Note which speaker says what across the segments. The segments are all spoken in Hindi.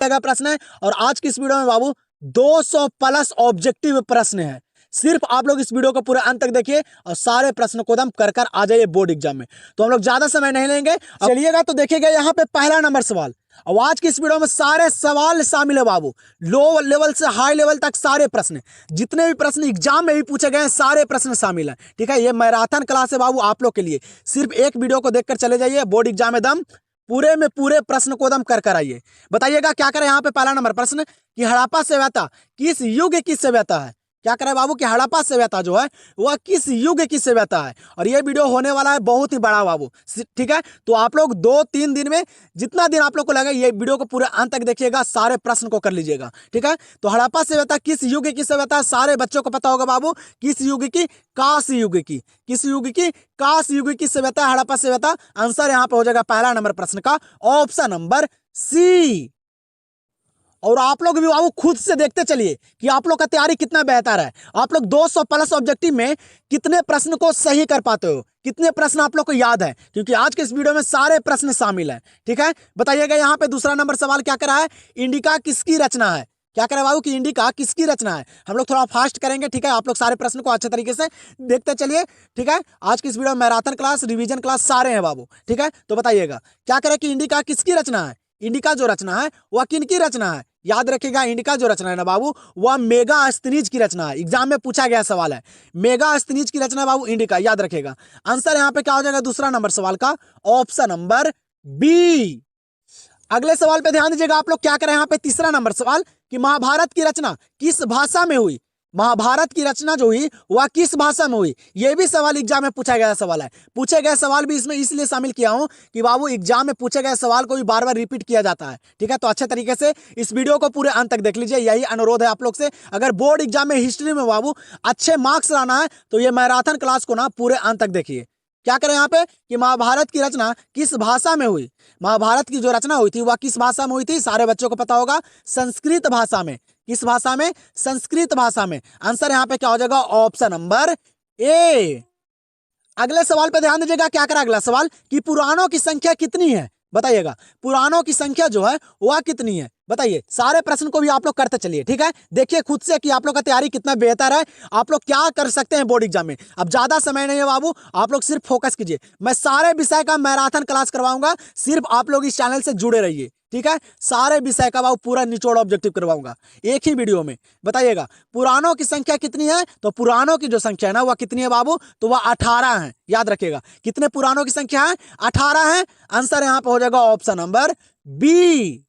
Speaker 1: का प्रश्न है और आज की इस वीडियो में बाबू 200 प्लस ऑब्जेक्टिव प्रश्न है। सिर्फ आप लोग इस वीडियो को पूरे अंत तक देखिए और सारे प्रश्न को दम कर आ जाइए बोर्ड एग्जाम में। तो हम लोग ज्यादा समय नहीं लेंगे, चलिएगा तो देखिएगा यहाँ पे पहला नंबर सवाल। और आज की इस वीडियो में सारे सवाल शामिल है बाबू, लो लेवल से हाई लेवल तक सारे प्रश्न, जितने भी प्रश्न एग्जाम में भी पूछे गए हैं सारे प्रश्न शामिल है। ठीक है, ये मैराथन क्लास है बाबू आप लोग के लिए। सिर्फ एक वीडियो को देखकर चले जाइए, बोर्ड एग्जाम में दम पूरे में पूरे प्रश्न को दम कर आइए। बताइएगा क्या करें यहाँ पे पहला नंबर प्रश्न कि हड़प्पा सभ्यता किस युग की सभ्यता है। क्या करें बाबू कि हड़प्पा सभ्यता जो है वह किस युग की सभ्यता है। और ये वीडियो होने वाला है बहुत ही बड़ा बाबू। ठीक है, तो आप लोग 2-3 दिन में जितना दिन आप लोग को लगे ये वीडियो को पूरे अंत तक देखिएगा, सारे प्रश्न को कर लीजिएगा। ठीक है, तो हड़प्पा सभ्यता किस युग की सभ्यता है, सारे बच्चों को पता होगा बाबू। किस युग की? कांस्य युग की। किस युग की? कांस्य युग की सभ्यता हड़प्पा सभ्यता। आंसर यहाँ पे हो जाएगा पहला नंबर प्रश्न का ऑप्शन नंबर सी। और आप लोग भी बाबू खुद से देखते चलिए कि आप लोग का तैयारी कितना बेहतर है। आप लोग 200 प्लस ऑब्जेक्टिव में कितने प्रश्न को सही कर पाते हो, कितने प्रश्न आप लोग को याद है, क्योंकि आज के इस वीडियो में सारे प्रश्न शामिल हैं। ठीक है, बताइएगा यहाँ पे दूसरा नंबर सवाल क्या करा है, इंडिका किसकी रचना है। क्या करें बाबू कि इंडिका किसकी रचना है। हम लोग थोड़ा फास्ट करेंगे। ठीक है, आप लोग सारे प्रश्न को अच्छे तरीके से देखते चलिए। ठीक है, आज की इस वीडियो में मैराथन क्लास, रिवीजन क्लास सारे हैं बाबू। ठीक है, तो बताइएगा क्या करें कि इंडिका किसकी रचना है। इंडिका जो रचना है वह किनकी रचना है। याद रखिएगा इंडिका जो रचना है ना बाबू वह मेगास्थनीज की रचना है। एग्जाम में पूछा गया सवाल है, मेगास्थनीज की रचना बाबू इंडिका, याद रखिएगा। आंसर यहाँ पे क्या हो जाएगा दूसरा नंबर सवाल का ऑप्शन नंबर बी। अगले सवाल पे ध्यान दीजिएगा आप लोग। क्या करें यहाँ पे तीसरा नंबर सवाल कि महाभारत की रचना किस भाषा में हुई। महाभारत की रचना जो हुई वह किस भाषा में हुई। यह भी सवाल एग्जाम में पूछा गया सवाल है। पूछे गए सवाल भी इसमें इसलिए शामिल किया हूं कि बाबू एग्जाम में पूछे गए सवाल को भी बार बार रिपीट किया जाता है। ठीक है, तो अच्छे तरीके से इस वीडियो को पूरे अंत तक देख लीजिए, यही अनुरोध है आप लोग से। अगर बोर्ड एग्जाम में हिस्ट्री में बाबू अच्छे मार्क्स लाना है तो ये मैराथन क्लास को ना पूरे अंत तक देखिए। क्या करें यहाँ पे कि महाभारत की रचना किस भाषा में हुई। महाभारत की जो रचना हुई थी वह किस भाषा में हुई थी, सारे बच्चों को पता होगा, संस्कृत भाषा में। किस भाषा में? संस्कृत भाषा में। आंसर यहाँ पे क्या हो जाएगा ऑप्शन नंबर ए। अगले सवाल पे ध्यान दीजिएगा। क्या करा अगला सवाल कि पुराणों की संख्या कितनी है। बताइएगा पुराणों की संख्या जो है वह कितनी है। बताइए, सारे प्रश्न को भी आप लोग करते चलिए। ठीक है, देखिए खुद से कि आप लोग का तैयारी कितना बेहतर है, आप लोग क्या कर सकते हैं बोर्ड एग्जाम में। अब ज्यादा समय नहीं है बाबू, आप लोग सिर्फ फोकस कीजिए। मैं सारे विषय का मैराथन क्लास करवाऊंगा, सिर्फ आप लोग इस चैनल से जुड़े रहिए। ठीक है, सारे विषय का बाबू पूरा निचोड़ ऑब्जेक्टिव करवाऊंगा एक ही वीडियो में। बताइएगा पुराणों की संख्या कितनी है, तो पुराणों की जो संख्या है ना वह कितनी है बाबू, तो वह 18 है। याद रखिएगा कितने पुराणों की संख्या है, 18 है। आंसर यहाँ पे हो जाएगा ऑप्शन नंबर बी।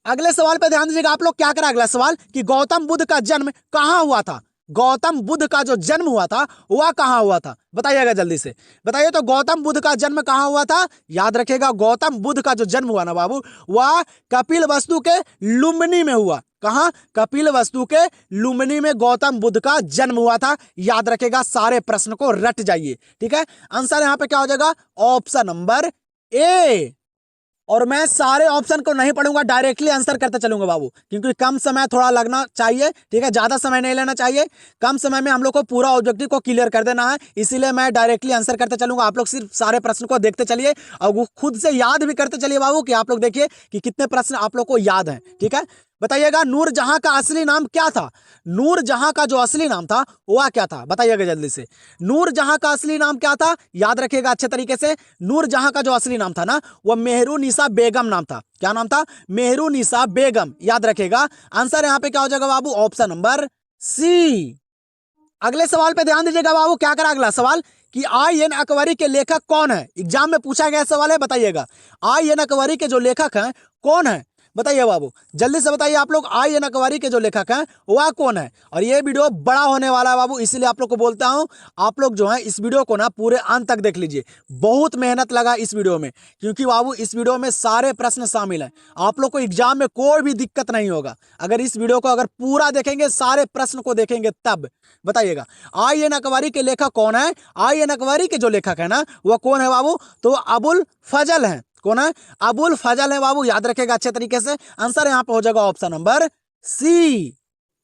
Speaker 1: अगले सवाल पे ध्यान दीजिएगा आप लोग। क्या करा अगला सवाल कि गौतम बुद्ध का जन्म कहाँ हुआ था। गौतम बुद्ध का जो जन्म हुआ था वह कहाँ हुआ था, बताइएगा जल्दी से। बताइए तो गौतम बुद्ध का जन्म कहाँ हुआ था। याद रखिएगा गौतम बुद्ध का जो जन्म हुआ ना बाबू वह कपिलवस्तु के लुम्बिनी में हुआ। कहाँ? कपिलवस्तु के लुम्बिनी में गौतम बुद्ध का जन्म हुआ था। याद रखिएगा, सारे प्रश्न को रट जाइए। ठीक है, आंसर यहाँ पे क्या हो जाएगा ऑप्शन नंबर ए। और मैं सारे ऑप्शन को नहीं पढ़ूंगा, डायरेक्टली आंसर करते चलूंगा बाबू, क्योंकि कम समय थोड़ा लगना चाहिए। ठीक है, ज्यादा समय नहीं लेना चाहिए, कम समय में हम लोग को पूरा ऑब्जेक्टिव को क्लियर कर देना है, इसीलिए मैं डायरेक्टली आंसर करते चलूंगा। आप लोग सिर्फ सारे प्रश्न को देखते चलिए और वो खुद से याद भी करते चलिए बाबू, कि आप लोग देखिए कि कितने प्रश्न आप लोग को याद है। ठीक है, बताइएगा नूरजहां का असली नाम क्या था। नूरजहां का जो असली नाम था वह क्या था, बताइएगा जल्दी से। नूरजहां का असली नाम क्या था, याद रखिएगा अच्छे तरीके से। नूरजहां का जो असली नाम था ना वह मेहरुनिसा बेगम नाम था। क्या नाम था? मेहरुनिसा बेगम। याद रखिएगा, आंसर यहाँ पे क्या हो जाएगा बाबू ऑप्शन नंबर सी। अगले सवाल पे ध्यान दीजिएगा बाबू। क्या करा अगला सवाल कि आई.एन. अकबरी के लेखक कौन है। एग्जाम में पूछा गया सवाल है, बताइएगा आई.एन. अकबरी के जो लेखक हैं कौन है। बताइए बाबू जल्दी से बताइए आप लोग, आई.एन. अकबरी के जो लेखक हैं वह कौन है। और ये वीडियो बड़ा होने वाला है बाबू, इसीलिए आप लोग को बोलता हूं आप लोग जो है इस वीडियो को ना पूरे अंत तक देख लीजिए। बहुत मेहनत लगा इस वीडियो में, क्योंकि बाबू इस वीडियो में सारे प्रश्न शामिल हैं। आप लोग को एग्जाम में कोई भी दिक्कत नहीं होगा अगर इस वीडियो को अगर पूरा देखेंगे, सारे प्रश्न को देखेंगे तब। बताइएगा आई.एन. अकबरी के लेखक कौन है। आई.एन. अकबरी के जो लेखक है ना वह कौन है बाबू, तो अबुल फजल है। कौन है? अबुल फजल है बाबू। याद रखेगा अच्छे तरीके से, आंसर यहाँ पे हो जाएगा ऑप्शन नंबर सी।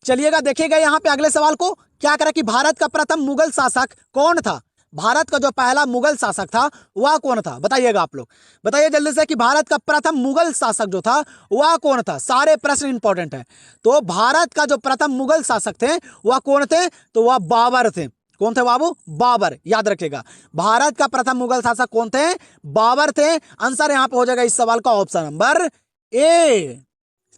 Speaker 1: चलिएगा देखिएगा यहाँ पे अगले सवाल को। क्या करा कि भारत का प्रथम मुगल शासक कौन था। भारत का जो पहला मुगल शासक था वह कौन था? बताइएगा आप लोग, बताइए जल्दी से कि भारत का प्रथम मुगल शासक जो था वह कौन था? सारे प्रश्न इंपॉर्टेंट हैं। तो भारत का जो प्रथम मुगल शासक थे वह कौन थे? तो वह बाबर थे। कौन थे बाबू? बाबर, याद रखिएगा। भारत का प्रथम मुगल शासक कौन थे? बाबर थे। आंसर यहां पे हो जाएगा इस सवाल का ऑप्शन नंबर ए।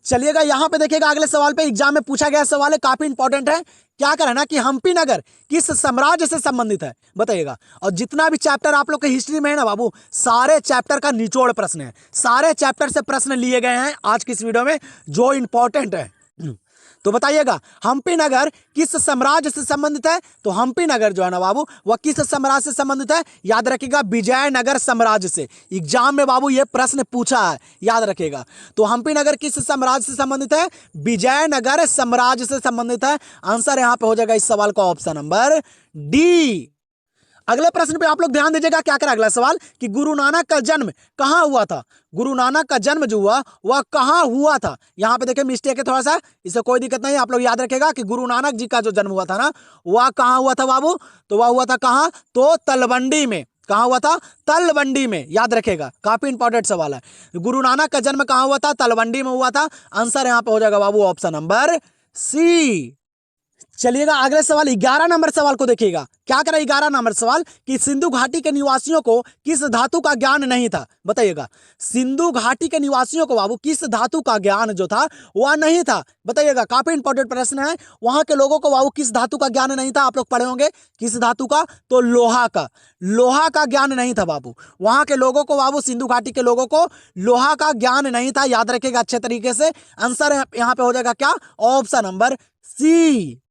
Speaker 1: चलिएगा यहां पे देखिएगा, अगले सवाल पे एग्जाम में पूछा गया सवाल है, काफी इंपॉर्टेंट है। क्या करना कि हम्पी नगर किस साम्राज्य से संबंधित है? बताइएगा। और जितना भी चैप्टर आप लोग के हिस्ट्री में है ना बाबू, सारे चैप्टर का निचोड़ प्रश्न है, सारे चैप्टर से प्रश्न लिए गए हैं आज की इस वीडियो में जो इंपॉर्टेंट है। तो बताइएगा हम्पी नगर किस साम्राज्य से संबंधित है? तो हम्पी नगर जो है ना बाबू वह किस साम्राज्य से संबंधित है? याद रखिएगा, विजयनगर साम्राज्य से। एग्जाम में बाबू ये प्रश्न पूछा है, याद रखिएगा। तो हम्पी नगर किस साम्राज्य से संबंधित है? विजयनगर साम्राज्य से संबंधित है। आंसर यहां पे हो जाएगा इस सवाल का ऑप्शन नंबर डी। अगले प्रश्न पे आप लोग ध्यान दीजिएगा, क्या करा अगला सवाल कि गुरु नानक का जन्म कहां हुआ था? गुरु नानक का जन्म जो हुआ वह कहां हुआ था? यहां पे देखिए मिस्टेक है थोड़ा सा, इससे कोई दिक्कत नहीं, आप लोग याद रखेगा कि गुरु नानक जी का जो जन्म हुआ था ना वह कहां हुआ था बाबू? तो वह हुआ था कहां? तो तलवंडी में। कहां हुआ था? तलवंडी में, याद रखेगा, काफी इंपॉर्टेंट सवाल है। गुरु नानक का जन्म कहां हुआ था? तलवंडी में हुआ था। आंसर यहां पे हो जाएगा बाबू ऑप्शन नंबर सी। चलिएगा अगले सवाल 11 नंबर सवाल को देखिएगा। क्या करा 11 नंबर सवाल कि सिंधु घाटी के निवासियों को किस धातु का ज्ञान नहीं था? बताइएगा सिंधु घाटी के निवासियों को बाबू किस धातु का ज्ञान जो था वह नहीं था? बताइएगा, काफी इंपॉर्टेंट प्रश्न है। वहां के लोगों को बाबू किस धातु का ज्ञान नहीं था? आप लोग पढ़े होंगे किस धातु का? तो लोहा का। लोहा का ज्ञान नहीं था बाबू। वहां के लोगों को बाबू, सिंधु घाटी के लोगों को लोहा का ज्ञान नहीं था, याद रखिएगा अच्छे तरीके से। आंसर यहां पे हो जाएगा क्या? ऑप्शन नंबर सी।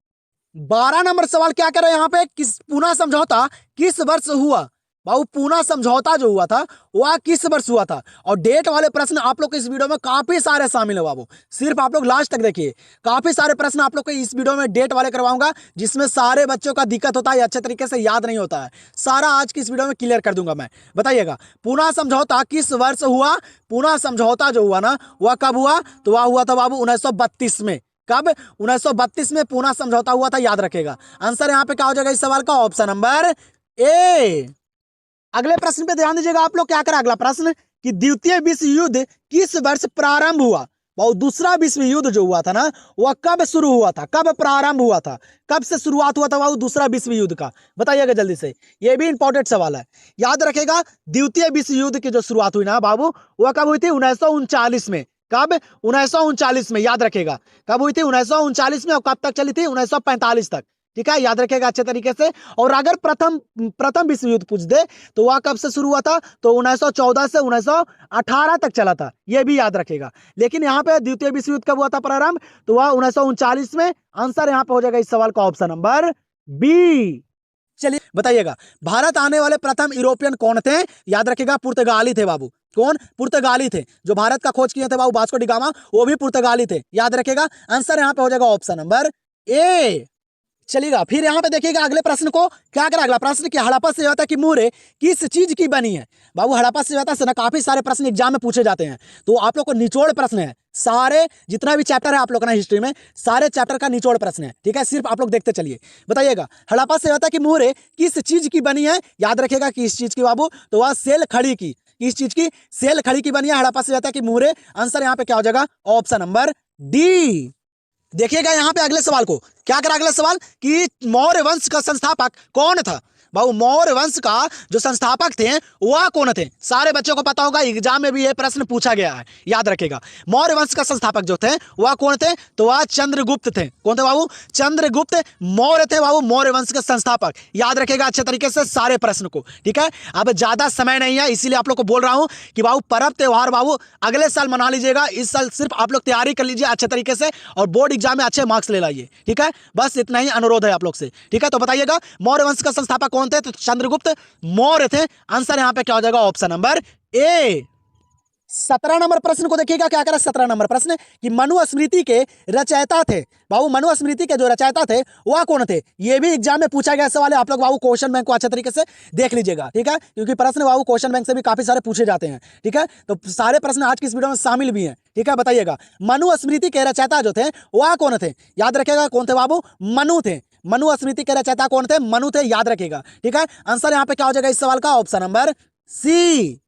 Speaker 1: 12 नंबर सवाल क्या कर रहे हैं यहाँ पे, किस पूना समझौता किस वर्ष हुआ? बाबू पूना समझौता जो हुआ था वह किस वर्ष हुआ था? और डेट वाले प्रश्न आप लोग को इस वीडियो में काफी सारे शामिल है बाबू, सिर्फ आप लोग लास्ट तक देखिए। काफी सारे प्रश्न आप लोग को इस वीडियो में डेट वाले करवाऊंगा, जिसमें सारे बच्चों का दिक्कत होता है, अच्छे तरीके से याद नहीं होता है, सारा आज की इस वीडियो में क्लियर कर दूंगा मैं। बताइएगा पूना समझौता किस वर्ष हुआ? पूना समझौता जो हुआ ना वह कब हुआ? तो वह हुआ था बाबू 1932 में। कब? 1932 में पूना समझौता हुआ था, याद रखेगा। आंसर यहां पे क्या हो जाएगा इस सवाल का? Option number A. अगले प्रश्न पे ध्यान दीजिएगा आप लोग, क्या करा अगला प्रश्न कि द्वितीय विश्व युद्ध किस वर्ष प्रारंभ हुआ? बहुत दूसरा विश्व युद्ध जो हुआ था ना वह कब शुरू हुआ था? कब प्रारंभ हुआ था? कब से शुरुआत हुआ था बाबू दूसरा विश्व युद्ध का? बताइएगा जल्दी से, यह भी इंपॉर्टेंट सवाल है, याद रखेगा। द्वितीय विश्व युद्ध की जो शुरुआत हुई ना बाबू वह कब हुई थी? 1939 में। कब? 1939 में, याद रखेगा। कब हुई थी? 1939 में। और कब तक चली थी? 1945 तक। ठीक है, याद रखेगा अच्छे तरीके से। और अगर प्रथम विश्व युद्ध पूछ दे तो वह कब से शुरू हुआ था? तो 1914 से 1918 तक चला था, यह भी याद रखेगा। लेकिन यहाँ पे द्वितीय विश्व युद्ध कब हुआ था प्रारंभ? तो वह 1939 में। आंसर यहाँ पे हो जाएगा इस सवाल का ऑप्शन नंबर बी। चलिए बताइएगा भारत आने वाले प्रथम यूरोपियन कौन थे? याद रखिएगा पुर्तगाली थे बाबू। कौन? पुर्तगाली थे। जो भारत का खोज किए थे बाबू वास्को डी गामा, वो भी पुर्तगाली थे, याद रखिएगा। आंसर यहां पे हो जाएगा ऑप्शन नंबर ए। चलिएगा फिर यहाँ पे देखिएगा अगले प्रश्न को, क्या करा अगला प्रश्न कि हड़प्पा सभ्यता की मोहरें किस चीज की बनी है? बाबू हड़प्पा सभ्यता से ना काफी सारे प्रश्न एग्जाम में पूछे जाते हैं, तो आप लोग को निचोड़ प्रश्न है, सारे जितना भी चैप्टर है आप लोग का ना हिस्ट्री में, सारे चैप्टर का निचोड़ प्रश्न है। ठीक है, सिर्फ आप लोग देखते चलिए। बताइएगा हड़प्पा सभ्यता की मोहरें किस चीज की बनी है? याद रखिएगा किस चीज की बाबू? तो वह सेल खड़ी की। किस चीज की? सेल खड़ी की बनी है हड़प्पा सभ्यता की मोहरें। आंसर यहाँ पे क्या हो जाएगा? Option number D. देखिएगा यहाँ पे अगले सवाल को, क्या करा अगला सवाल कि मौर्य वंश का संस्थापक कौन था? बाबू मौर्य वंश का जो संस्थापक थे वह कौन थे? सारे बच्चों को पता होगा, एग्जाम में भी यह प्रश्न पूछा गया है, याद रखेगा। मौर्य वंश का संस्थापक जो थे वह कौन थे? तो वह चंद्रगुप्त थे। कौन थे बाबू? चंद्रगुप्त मौर्य थे बाबू, मौर्य वंश के संस्थापक, याद रखेगा अच्छे तरीके से सारे प्रश्न को। ठीक है, अब ज्यादा समय नहीं है, इसीलिए आप लोग को बोल रहा हूं कि बाबू पर्व त्योहार बाबू अगले साल मना लीजिएगा, इस साल सिर्फ आप लोग तैयारी कर लीजिए अच्छे तरीके से और बोर्ड एग्जाम में अच्छे मार्क्स ले लाइए। ठीक है, बस इतना ही अनुरोध है आप लोग से। ठीक है, तो बताइएगा मौर्य वंश का संस्थापक कौन थे? तो चंद्रगुप्त मौर्य थे। आंसर यहां पे क्या हो जाएगा? Option number A. 17 नंबर प्रश्न को देखिएगा, क्या करा 17 नंबर प्रश्न कि मनुस्मृति के रचयिता थे। बाबू मनुस्मृति के जो रचयिता थे वह कौन थे? यह भी एग्जाम में पूछा गया सवाल है, आप लोग बाबू क्वेश्चन बैंक को अच्छे तरीके से देख लीजिएगा। ठीक है, क्योंकि प्रश्न बाबू क्वेश्चन बैंक से भी काफी सारे पूछे जाते हैं। ठीक है, तो सारे प्रश्न आज की इस वीडियो में शामिल भी हैं। ठीक है, बताइएगा मनुस्मृति के रचयिता जो थे वह कौन थे? याद रखिएगा कौन थे बाबू? मनु थे। मनुस्मृति के रचयिता कौन थे? मनु थे, याद रखिएगा। ठीक है, आंसर यहाँ पे क्या हो जाएगा इस सवाल का? Option number C.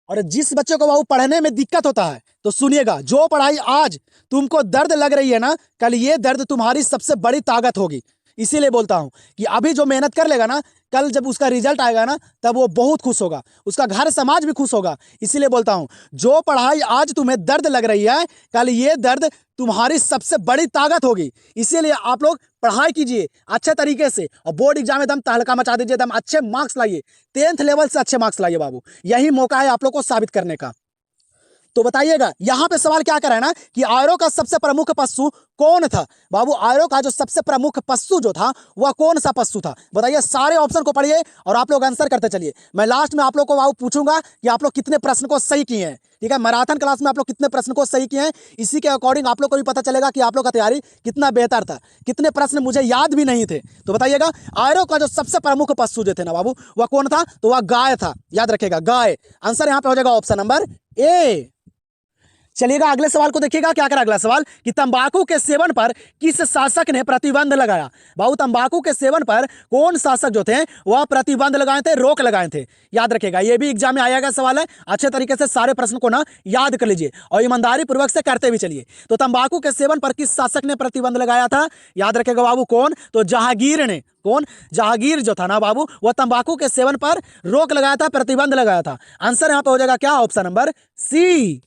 Speaker 1: और जिस बच्चे को बाबू पढ़ने में दिक्कत होता है तो सुनिएगा, जो पढ़ाई आज तुमको दर्द लग रही है ना, कल ये दर्द तुम्हारी सबसे बड़ी ताकत होगी। इसीलिए बोलता हूं कि अभी जो मेहनत कर लेगा ना, कल जब उसका रिजल्ट आएगा ना, तब वो बहुत खुश होगा, उसका घर समाज भी खुश होगा। इसीलिए बोलता हूं, जो पढ़ाई आज तुम्हें दर्द लग रही है, कल ये दर्द तुम्हारी सबसे बड़ी ताकत होगी। इसीलिए आप लोग पढ़ाई कीजिए अच्छे तरीके से और बोर्ड एग्जाम में एकदम तहलका मचा दीजिए, एकदम अच्छे मार्क्स लाइए, 10th लेवल से अच्छे मार्क्स लाइए बाबू। यही मौका है आप लोग को साबित करने का। तो बताइएगा, यहां पे सवाल क्या कर रहा है ना कि आयरों का सबसे प्रमुख पशु कौन था? बाबू आयरों का जो सबसे प्रमुख पशु जो था वह कौन सा पशु था? बताइए, सारे ऑप्शन को पढ़िए और आप लोग आंसर करते चलिए। मैं लास्ट में आप लोग को बाबू पूछूंगा कि आप लोग कितने प्रश्न को सही किए हैं। ठीक है, मैराथन क्लास में आप लोग कितने प्रश्न को सही किए हैं, इसी के अकॉर्डिंग आप लोग को भी पता चलेगा कि आप लोग का तैयारी कितना बेहतर था। कितने प्रश्न मुझे याद भी नहीं थे। तो बताइएगा, आयरों का जो सबसे प्रमुख पशु जो थे ना बाबू, वह कौन था? तो वह गाय था, याद रखेगा, गाय। आंसर यहां पे हो जाएगा ऑप्शन नंबर ए। चलिएगा अगले सवाल को देखिएगा, क्या करा अगला सवाल कि तंबाकू के सेवन पर किस शासक ने प्रतिबंध लगाया? बाबू तंबाकू के सेवन पर कौन शासक जो थे वह प्रतिबंध लगाए थे, रोक लगाए थे? याद रखेगा, यह भी एग्जाम में आएगा सवाल है। अच्छे तरीके से सारे प्रश्न को ना याद कर लीजिए और ईमानदारी पूर्वक से करते भी चलिए। तो तंबाकू के सेवन पर किस शासक ने प्रतिबंध लगाया था? याद रखेगा बाबू, कौन? तो जहांगीर ने। कौन? जहांगीर जो था ना बाबू, वह तंबाकू के सेवन पर रोक लगाया था, प्रतिबंध लगाया था। आंसर यहां पर हो जाएगा क्या? Option number C.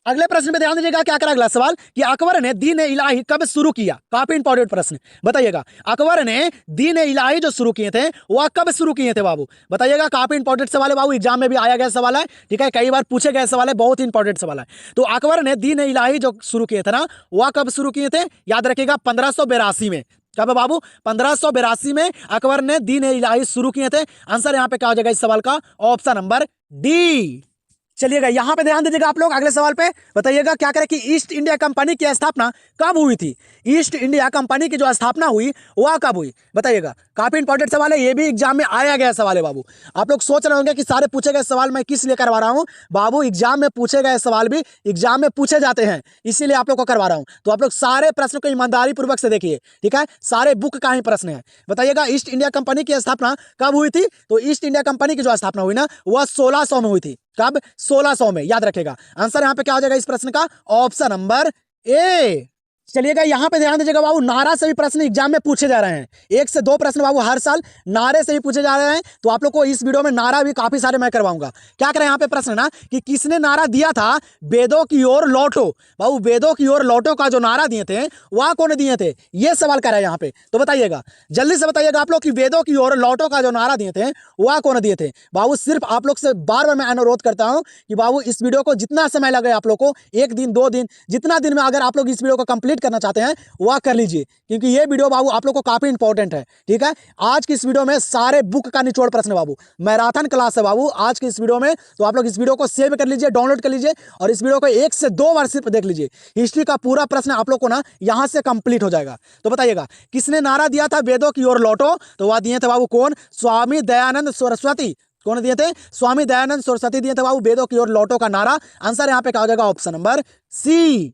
Speaker 1: अगले प्रश्न पे ध्यान दीजिएगा, क्या करा अगला सवाल कि अकबर ने दीन इलाही कब शुरू किया? काफी इंपॉर्टेंट प्रश्न। बताइएगा, अकबर ने दीन इलाही जो शुरू किए थे वह कब शुरू किए थे बाबू? बताइएगा, काफी इंपॉर्टेंट सवाल है बाबू, एग्जाम में भी आया गया सवाल है। ठीक है, कई बार पूछे गए सवाल है, बहुत ही इंपॉर्टेंट सवाल है। तो अकबर ने दीन इलाही जो शुरू किए थे ना, वह कब शुरू किए थे? याद रखिएगा, 1582 में। कब है बाबू? 1582 में अकबर ने दीन इलाही शुरू किए थे। आंसर यहां पे क्या हो जाएगा इस सवाल का? Option number D. चलिएगा, यहां पे ध्यान दीजिएगा आप लोग अगले सवाल पे। बताइएगा, क्या करें कि ईस्ट इंडिया कंपनी की स्थापना कब हुई थी? ईस्ट इंडिया कंपनी की जो स्थापना हुई वह कब हुई? बताइएगा, काफी इंपॉर्टेंट सवाल है, ये भी एग्जाम में आया गया सवाल है बाबू। आप लोग सोच रहे होंगे कि सारे पूछे गए सवाल मैं किस लिए करवा रहा हूं। बाबू, एग्जाम में पूछे गए सवाल भी एग्जाम में पूछे जाते हैं, इसीलिए आप लोग को करवा रहा हूं। तो आप लोग सारे प्रश्नों को ईमानदारी पूर्वक से देखिए। ठीक है, सारे बुक का ही प्रश्न है। बताइएगा, ईस्ट इंडिया कंपनी की स्थापना कब हुई थी? तो ईस्ट इंडिया कंपनी की जो स्थापना हुई ना, वह 1600 में हुई थी। कब? 1600 में, याद रखेगा। आंसर यहां पे क्या हो जाएगा इस प्रश्न का? Option number A. चलिएगा, यहां पे ध्यान दीजिएगा बाबू, नारा से भी प्रश्न एग्जाम में पूछे जा रहे हैं। 1 से 2 प्रश्न बाबू हर साल नारे से भी पूछे जा रहे हैं। तो आप लोग को इस वीडियो में नारा भी काफी सारे मैं करवाऊंगा। क्या करें यहाँ पे प्रश्न ना कि किसने नारा दिया था वेदों की ओर लौटो? बाबू, वेदों की ओर लौटो का जो नारा दिए थे वह कौन दिए थे? ये सवाल कर रहा है यहाँ पे। तो बताइएगा, जल्दी से बताइएगा आप लोग कि वेदों की ओर लौटो का जो नारा दिए थे वह कौन दिए थे? बाबू, सिर्फ आप लोग से बार बार मैं अनुरोध करता हूं कि बाबू इस वीडियो को जितना समय लगे आप लोग को, 1 दिन 2 दिन, जितना दिन में अगर आप लोग इस वीडियो को कंप्लीट करना चाहते हैं वह कर लीजिए, क्योंकि ये वीडियो बाबू आप लोग को काफी इंपॉर्टेंट है। ठीक है, आज की इस वीडियो में सारे बुक का निचोड़ प्रश्न बाबू, मैराथन क्लास है बाबू आज की इस वीडियो में। तो आप लोग इस वीडियो को सेव कर लीजिए, डाउनलोड कर लीजिए और इस वीडियो को 1 से 2 बार सिर्फ देख लीजिए। हिस्ट्री का पूरा प्रश्न आप लोग को ना यहां से कंप्लीट हो जाएगा। तो बताइएगा, किसने नारा दिया था वेदों की ओर लौटो? तो वह दिए थे बाबू कौन? स्वामी दयानंद सरस्वती। कौन दिए थे? स्वामी दयानंद सरस्वती दिए थे बाबू वेदों की ओर लौटो का नारा। आंसर यहां पे क्या हो जाएगा? Option number C.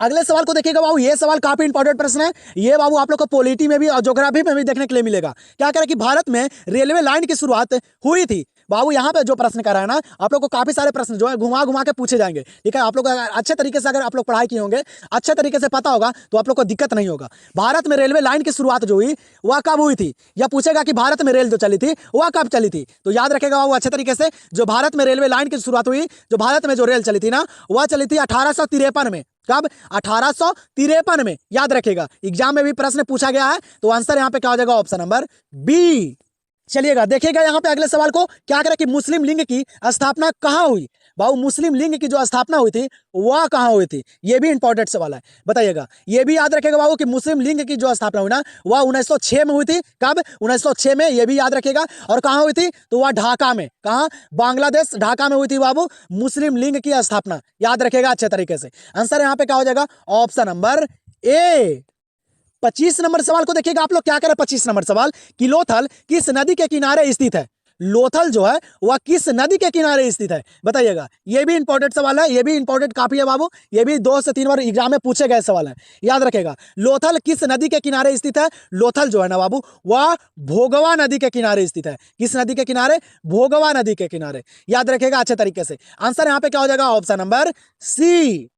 Speaker 1: अगले सवाल को देखिएगा बाबू, ये सवाल काफी इंपॉर्टेंट प्रश्न है। ये बाबू आप लोग को पॉलिटी में भी और ज्योग्राफी में भी देखने के लिए मिलेगा। क्या करें कि भारत में रेलवे लाइन की शुरुआत हुई थी? बाबू, यहाँ पे जो प्रश्न कर रहा है ना, आप लोग को काफी सारे प्रश्न जो है घुमा घुमा के पूछे जाएंगे। ठीक है, आप लोग अच्छे तरीके से अगर आप लोग पढ़ाई किए होंगे, अच्छे तरीके से पता होगा, तो आप लोग को दिक्कत नहीं होगा। भारत में रेलवे लाइन की शुरुआत जो हुई वह कब हुई थी? या पूछेगा कि भारत में रेल जो चली थी वह कब चली थी? तो याद रखेगा बाबू अच्छे तरीके से, जो भारत में रेलवे लाइन की शुरुआत हुई, जो भारत में जो रेल चली थी ना, वह चली थी 1853 में। कब? 1853 में, याद रखेगा। एग्जाम में भी प्रश्न पूछा गया है। तो आंसर यहां पे क्या हो जाएगा? Option number B. चलिएगा, देखिएगा यहाँ पे अगले सवाल को, क्या करें कि मुस्लिम लीग की स्थापना कहाँ हुई? बाबू, मुस्लिम लीग की जो स्थापना हुई थी वह कहाँ हुई थी? ये भी इंपॉर्टेंट सवाल है। बताइएगा, ये भी याद रखेगा बाबू कि मुस्लिम लीग की जो स्थापना हुई ना, वह 1906 में हुई थी। कब? 1906 में, ये भी याद रखेगा। और कहाँ हुई थी? तो वह ढाका में। कहाँ? बांग्लादेश ढाका में हुई थी बाबू मुस्लिम लीग की स्थापना। याद रखेगा अच्छे तरीके से। आंसर यहाँ पे क्या हो जाएगा? Option number A. 25 नंबर सवाल को देखिएगा आप लोग, क्या करें? 25 नंबर सवाल, किलोथल किस नदी के किनारे स्थित है? लोथल जो है वह किस नदी के किनारे स्थित है? बताइएगा। ये भी इंपॉर्टेंट सवाल है, ये भी इंपॉर्टेंट काफी है बाबू, ये भी 2 से 3 बार एग्जाम में पूछे गए सवाल है, याद रखेगा। लोथल किस नदी के किनारे स्थित है? लोथल जो है ना बाबू वह भोगवा नदी के किनारे स्थित है। किस नदी के किनारे? भोगवा नदी के किनारे, याद रखेगा अच्छे तरीके से। आंसर यहाँ पे क्या हो जाएगा? Option number C.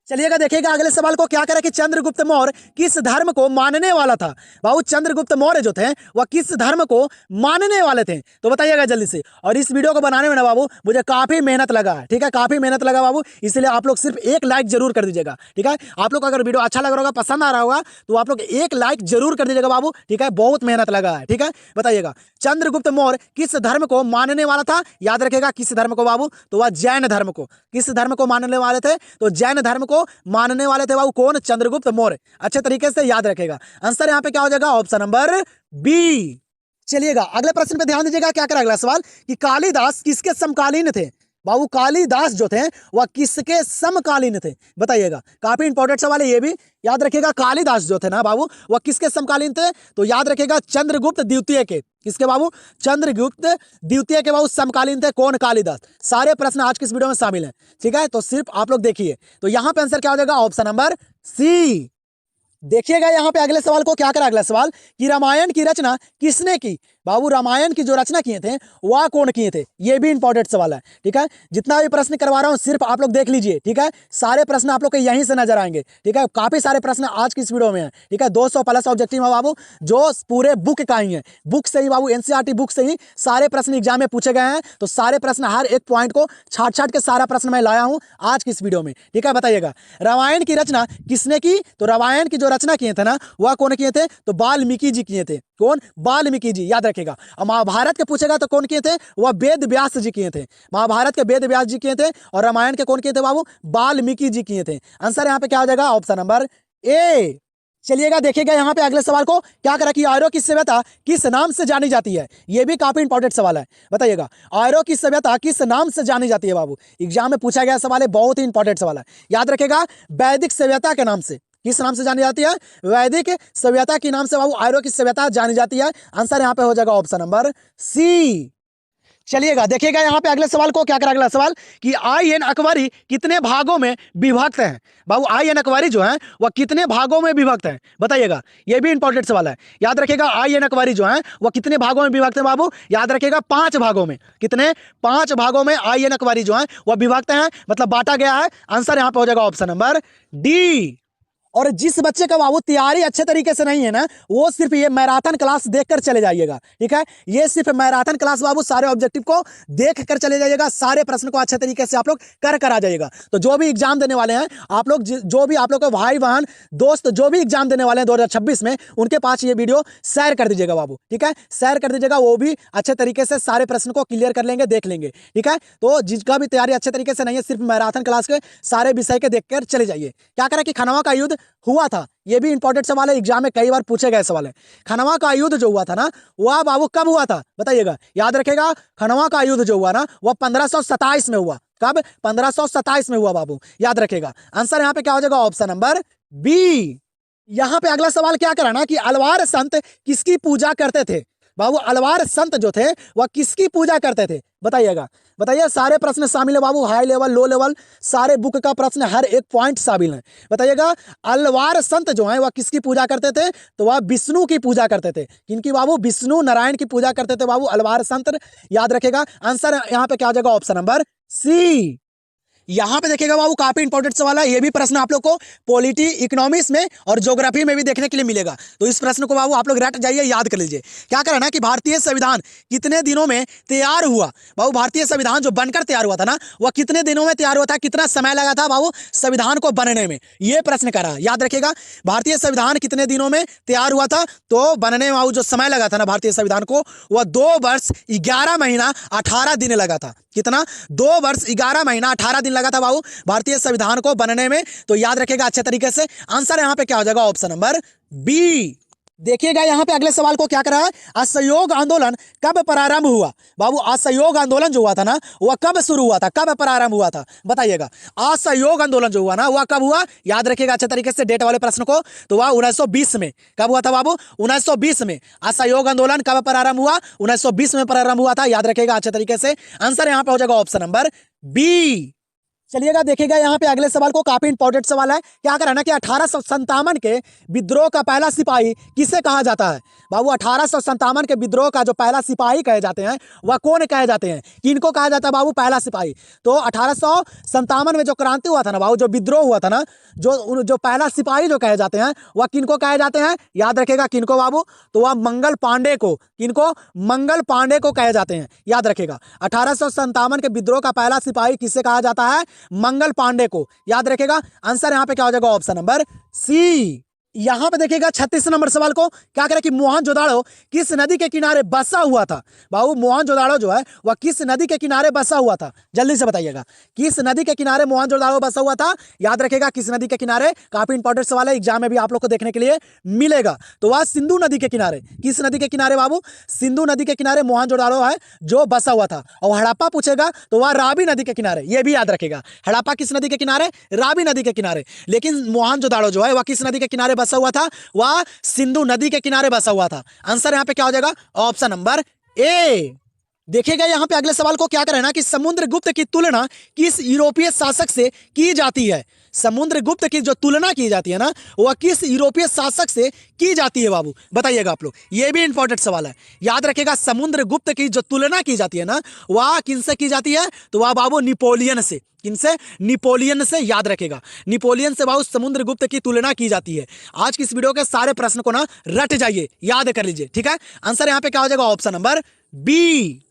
Speaker 1: चलिएगा देखिएगा अगले सवाल को, क्या करें कि चंद्रगुप्त मौर्य किस धर्म को मानने वाला था? बाबू चंद्रगुप्त मौर्य जो थे वह किस धर्म को मानने वाले थे? तो बताइएगा जल्दी से। और इस वीडियो को बनाने में ना बाबू मुझे काफी मेहनत लगा है, ठीक है, काफी मेहनत लगा बाबू, इसलिए आप लोग सिर्फ एक लाइक जरूर कर दीजिएगा, ठीक है। आप लोग अगर वीडियो अच्छा लग रहा होगा, पसंद आ रहा होगा, तो आप लोग एक लाइक जरूर कर दीजिएगा बाबू, ठीक है, बहुत मेहनत लगा है, ठीक है। बताइएगा चंद्रगुप्त मौर्य किस धर्म को मानने वाला था? याद रखेगा किस धर्म को बाबू? तो वह जैन धर्म को। किस धर्म को मानने वाले थे? तो जैन धर्म को मानने वाले थे बाबू। कौन? चंद्रगुप्त मौर्य। अच्छे तरीके से याद रखेगा। आंसर यहाँ पे क्या हो जाएगा? Option number B. चलिएगा अगले प्रश्न पे ध्यान दीजिएगा। क्या करेगा अगला सवाल कि कालिदास किसके समकालीन थे? बाबू कालिदास जो थे वह किसके समकालीन थे? बताइएगा। काफी इंपॉर्टेंट सवाल है ये भी, याद रखिएगा। कालिदास जो थे ना बाबू वह किसके समकालीन थे? तो याद रखिएगा चंद्रगुप्त द्वितीय के। किसके बाबू? चंद्रगुप्त द्वितीय के बाबू समकालीन थे। कौन? कालिदास। सारे प्रश्न आज की इस वीडियो में शामिल हैं, ठीक है, तो सिर्फ आप लोग देखिए। तो यहाँ पे आंसर क्या हो जाएगा? Option number C. देखिएगा यहाँ पे अगले सवाल को, क्या करा अगला सवाल कि रामायण की रचना किसने की? बाबू रामायण की जो रचना किए थे वह कौन किए थे? ये भी इंपॉर्टेंट सवाल है, ठीक है। जितना भी प्रश्न करवा रहा हूँ सिर्फ आप लोग देख लीजिए, ठीक है। सारे प्रश्न आप लोग के यहीं से नजर आएंगे, ठीक है। काफी सारे प्रश्न आज की इस वीडियो में है, ठीक है। 200 प्लस ऑब्जेक्टिव है बाबू, जो पूरे बुक का ही है। बुक से ही बाबू, एनसीईआरटी बुक से ही सारे प्रश्न एग्जाम में पूछे गए हैं। तो सारे प्रश्न, हर एक पॉइंट को छाट छाट के सारा प्रश्न मैं लाया हूँ आज की इस वीडियो में, ठीक है। बताइएगा रामायण की रचना किसने की? तो रामायण की जो रचना किए थे ना वह कौन किए थे? तो वाल्मीकि जी किए थे। कौन? वाल्मीकि जी, याद रखेगा। और महाभारत के पूछेगा तो कौन किए थे? वह वेद व्यास जी किए थे। महाभारत के वेद व्यास जी किए थे। और रामायण के कौन किए थे बाबू? वाल्मीकि जी किए थे। आंसर यहाँ पे क्या हो जाएगा? Option number A. चलिएगा देखिएगा यहाँ पे अगले सवाल को, क्या करा कि आर्यों की सभ्यता किस नाम से जानी जाती है? ये भी काफी इंपॉर्टेंट सवाल है। बताइएगा आर्यों की सभ्यता किस नाम से जानी जाती है बाबू? एग्जाम में पूछा गया सवाल है, बहुत ही इंपॉर्टेंट सवाल है, याद रखेगा। वैदिक सभ्यता के नाम से। किस नाम से जानी जाती है? वैदिक सभ्यता के नाम से बाबू आर्यों की सभ्यता जानी जाती है। आंसर यहाँ पे हो जाएगा ऑप्शन नंबर सी। चलिएगा देखिएगा यहाँ पे अगले सवाल को, क्या करा अगला सवाल कि आई एन अकबरी कितने भागों में विभक्त है? बाबू आई एन अकबरी जो है वह कितने भागों में विभक्त है? बताइएगा। यह भी इंपॉर्टेंट सवाल है, याद रखिएगा। आई एन अकबरी जो है वह कितने भागों में विभक्त है बाबू? याद रखिएगा 5 भागों में। कितने? 5 भागों में आई एन अकबरी जो है वह विभक्त है, मतलब बांटा गया है। आंसर यहाँ पे हो जाएगा ऑप्शन नंबर डी। और जिस बच्चे का बाबू तैयारी अच्छे तरीके से नहीं है ना, वो सिर्फ ये मैराथन क्लास देखकर चले जाइएगा, ठीक है। ये सिर्फ मैराथन क्लास बाबू, सारे ऑब्जेक्टिव को देख कर चले जाइएगा, सारे प्रश्न को अच्छे तरीके से आप लोग कर आ जाइएगा। तो जो भी एग्जाम देने वाले हैं आप लोग, जो भी आप लोग के भाई बहन दोस्त जो भी एग्जाम देने वाले हैं 2026 में, उनके पास ये वीडियो शेयर कर दीजिएगा बाबू, ठीक है। शेयर कर दीजिएगा, वो भी अच्छे तरीके से सारे प्रश्न को क्लियर कर लेंगे, देख लेंगे, ठीक है। तो जिसका भी तैयारी अच्छे तरीके से नहीं है, सिर्फ मैराथन क्लास के सारे विषय के देखकर चले जाइए। क्या करें कि खनवा का युद्ध हुआ था, ये भी इंपॉर्टेंट सवाल है, एग्जाम में कई बार पूछे गए सवाल है। खनवा का युद्ध जो हुआ था ना वह बाबू कब हुआ था? बताइएगा। याद रखेगा खनवा का युद्ध जो हुआ ना वह 1527 में हुआ। कब? 1527 में हुआ बाबू, याद रखेगा। आंसर यहाँ पे क्या हो जाएगा? Option number B. यहाँ पे अगला सवाल क्या करा ना कि अलवार संत किसकी पूजा करते थे? बाबू अलवार संत जो थे वह किसकी पूजा करते थे? बताइएगा। बताइए, सारे प्रश्न शामिल है बाबू, हाई लेवल लो लेवल सारे बुक का प्रश्न, हर एक पॉइंट शामिल है। बताइएगा अलवार संत जो है वह किसकी पूजा करते थे? तो वह विष्णु की पूजा करते थे। किनकी बाबू? विष्णु नारायण की पूजा करते थे बाबू अलवार संत, याद रखेगा। आंसर यहाँ पे क्या हो जाएगा? Option number C. यहाँ पे देखिएगा बाबू काफी इंपॉर्टेंट सवाल है, ये भी प्रश्न आप लोग को पॉलिटी, इकोनॉमिक्स में और ज्योग्राफी में भी देखने के लिए मिलेगा। तो इस प्रश्न को बाबू आप लोग रट जाइए, याद कर लीजिए। क्या करना कि भारतीय संविधान कितने दिनों में तैयार हुआ? बाबू भारतीय संविधान जो बनकर तैयार हुआ था ना वह कितने दिनों में तैयार हुआ था? कितना समय लगा था बाबू संविधान को बनने में? ये प्रश्न करा, याद रखेगा। भारतीय संविधान कितने दिनों में तैयार हुआ था? तो बनने में बाबू जो समय लगा था ना भारतीय संविधान को, वह 2 वर्ष 11 महीना 18 दिन लगा था। कितना? 2 वर्ष 11 महीना 18 दिन लगा था बाबू भारतीय संविधान को बनने में। तो याद रखेगा अच्छे तरीके से। आंसर यहाँ पे क्या हो जाएगा? Option number B. देखिएगा यहाँ पे अगले सवाल को क्या कर रहा है, असहयोग आंदोलन कब प्रारंभ हुआ। बाबू असहयोग आंदोलन जो हुआ था ना वह कब शुरू हुआ था, कब प्रारंभ हुआ था बताइएगा। असहयोग आंदोलन जो हुआ ना वह कब हुआ, याद रखिएगा अच्छे तरीके से डेट वाले प्रश्न को। तो वह 1920 में। कब हुआ था बाबू, 1920 में। असहयोग आंदोलन कब प्रारंभ हुआ, 1920 में प्रारंभ हुआ था, याद रखिएगा अच्छे तरीके से। आंसर यहाँ पे हो जाएगा ऑप्शन नंबर बी। चलिएगा देखिएगा यहाँ पे अगले सवाल को, काफी इंपॉर्टेंट सवाल है। क्या कर रहा है ना कि 1857 के विद्रोह का पहला सिपाही किसे कहा जाता है। बाबू 1857 के विद्रोह का जो पहला सिपाही कहे जाते हैं वह कौन कहे जाते हैं, किनको कहा जाता है बाबू पहला सिपाही। तो 1857 में जो क्रांति हुआ था ना बाबू, जो विद्रोह हुआ था ना, जो पहला सिपाही जो कहे जाते हैं वह किनको कहे जाते हैं, याद रखेगा किनको बाबू। तो वह मंगल पांडे को, किनको, मंगल पांडे को कहे जाते हैं, याद रखेगा। 1857 के विद्रोह का पहला सिपाही किसे कहा जाता है, मंगल पांडे को, याद रखेगा। आंसर यहां पे क्या हो जाएगा, ऑप्शन नंबर सी। यहां पे देखिएगा 36 नंबर सवाल को, क्या करे कि मोहनजोदाड़ो किस नदी के किनारे बसा हुआ था। बाबू मोहनजोदाड़ो जो है वह किस नदी के किनारे बसा हुआ था, जल्दी से बताइएगा। किस नदी के किनारे मोहनजोदाड़ो बसा हुआ था, याद रखेगा किस नदी के किनारे। काफी इंपॉर्टेंट सवाल है, एग्जाम में भी आप लोग को देखने के लिए मिलेगा। तो वह सिंधु नदी के किनारे, किस नदी के किनारे बाबू, सिंधु नदी के किनारे मोहनजोदाड़ो है जो बसा हुआ था। और हड़प्पा पूछेगा तो वह रावी नदी के किनारे, यह भी याद रखेगा। हड़प्पा किस नदी के किनारे, रावी नदी के किनारे। लेकिन मोहनजोदाड़ो जो है वह किस नदी के किनारे बसा हुआ था, वह सिंधु नदी के किनारे बसा हुआ था। आंसर यहां पे क्या हो जाएगा, ऑप्शन नंबर ए। देखिएगा यहाँ पे अगले सवाल को, क्या करें ना कि समुद्रगुप्त की तुलना किस यूरोपीय शासक से की जाती है। समुद्रगुप्त की जो तुलना की जाती है ना वह किस यूरोपीय शासक से की जाती है बाबू, बताइएगा आप लोग। ये भी इंपॉर्टेंट सवाल है, याद रखेगा। समुद्रगुप्त की जो तुलना की जाती है ना वह किनसे की जाती है, तो वह बाबू नेपोलियन से। किनसे, नेपोलियन से, याद रखेगा। नेपोलियन से बाबू समुद्रगुप्त की तुलना की जाती है। आज की इस वीडियो के सारे प्रश्न को ना रट जाइए, याद कर लीजिए, ठीक है। आंसर यहाँ पे क्या हो जाएगा, ऑप्शन नंबर बी।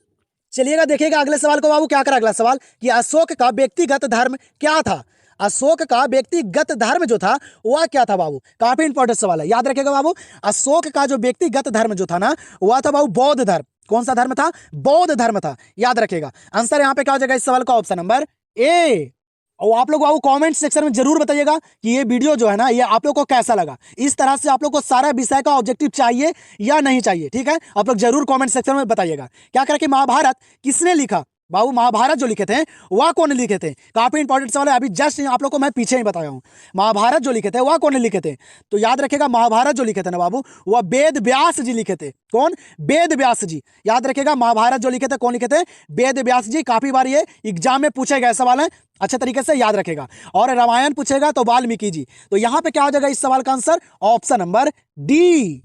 Speaker 1: चलिएगा देखिएगा अगले सवाल को बाबू, क्या करा अगला सवाल कि अशोक का व्यक्तिगत धर्म क्या था। अशोक का व्यक्तिगत धर्म जो था वह क्या था बाबू, काफी इंपॉर्टेंट सवाल है, याद रखेगा बाबू। अशोक का जो व्यक्तिगत धर्म जो था ना वह था बाबू बौद्ध धर्म। कौन सा धर्म था, बौद्ध धर्म था, याद रखेगा। आंसर यहाँ पे क्या हो जाएगा इस सवाल का, ऑप्शन नंबर ए। और आप लोग बाबू कमेंट सेक्शन में जरूर बताइएगा कि ये वीडियो जो है ना ये आप लोग को कैसा लगा। इस तरह से आप लोग को सारा विषय का ऑब्जेक्टिव चाहिए या नहीं चाहिए, ठीक है। आप लोग जरूर कमेंट सेक्शन में बताइएगा। क्या करें कि महाभारत किसने लिखा बाबू, महाभारत जो लिखे थे वह कौन लिखे थे, काफी इंपॉर्टेंट सवाल है। अभी जस्ट आप लोग को मैं पीछे ही बताया हूँ, महाभारत जो लिखे थे वह कौन लिखे थे। तो याद रखेगा महाभारत जो लिखे थे ना बाबू वह वेद व्यास जी लिखे थे। कौन, वेद व्यास जी, याद रखेगा। महाभारत जो लिखे थे कौन लिखे थे, वेद व्यास जी। काफी बार ये एग्जाम में पूछे गए सवाल है, अच्छे तरीके से याद रखेगा। और रामायण पूछेगा तो वाल्मीकि जी। तो यहां पे क्या हो जाएगा इस सवाल का answer, option number D.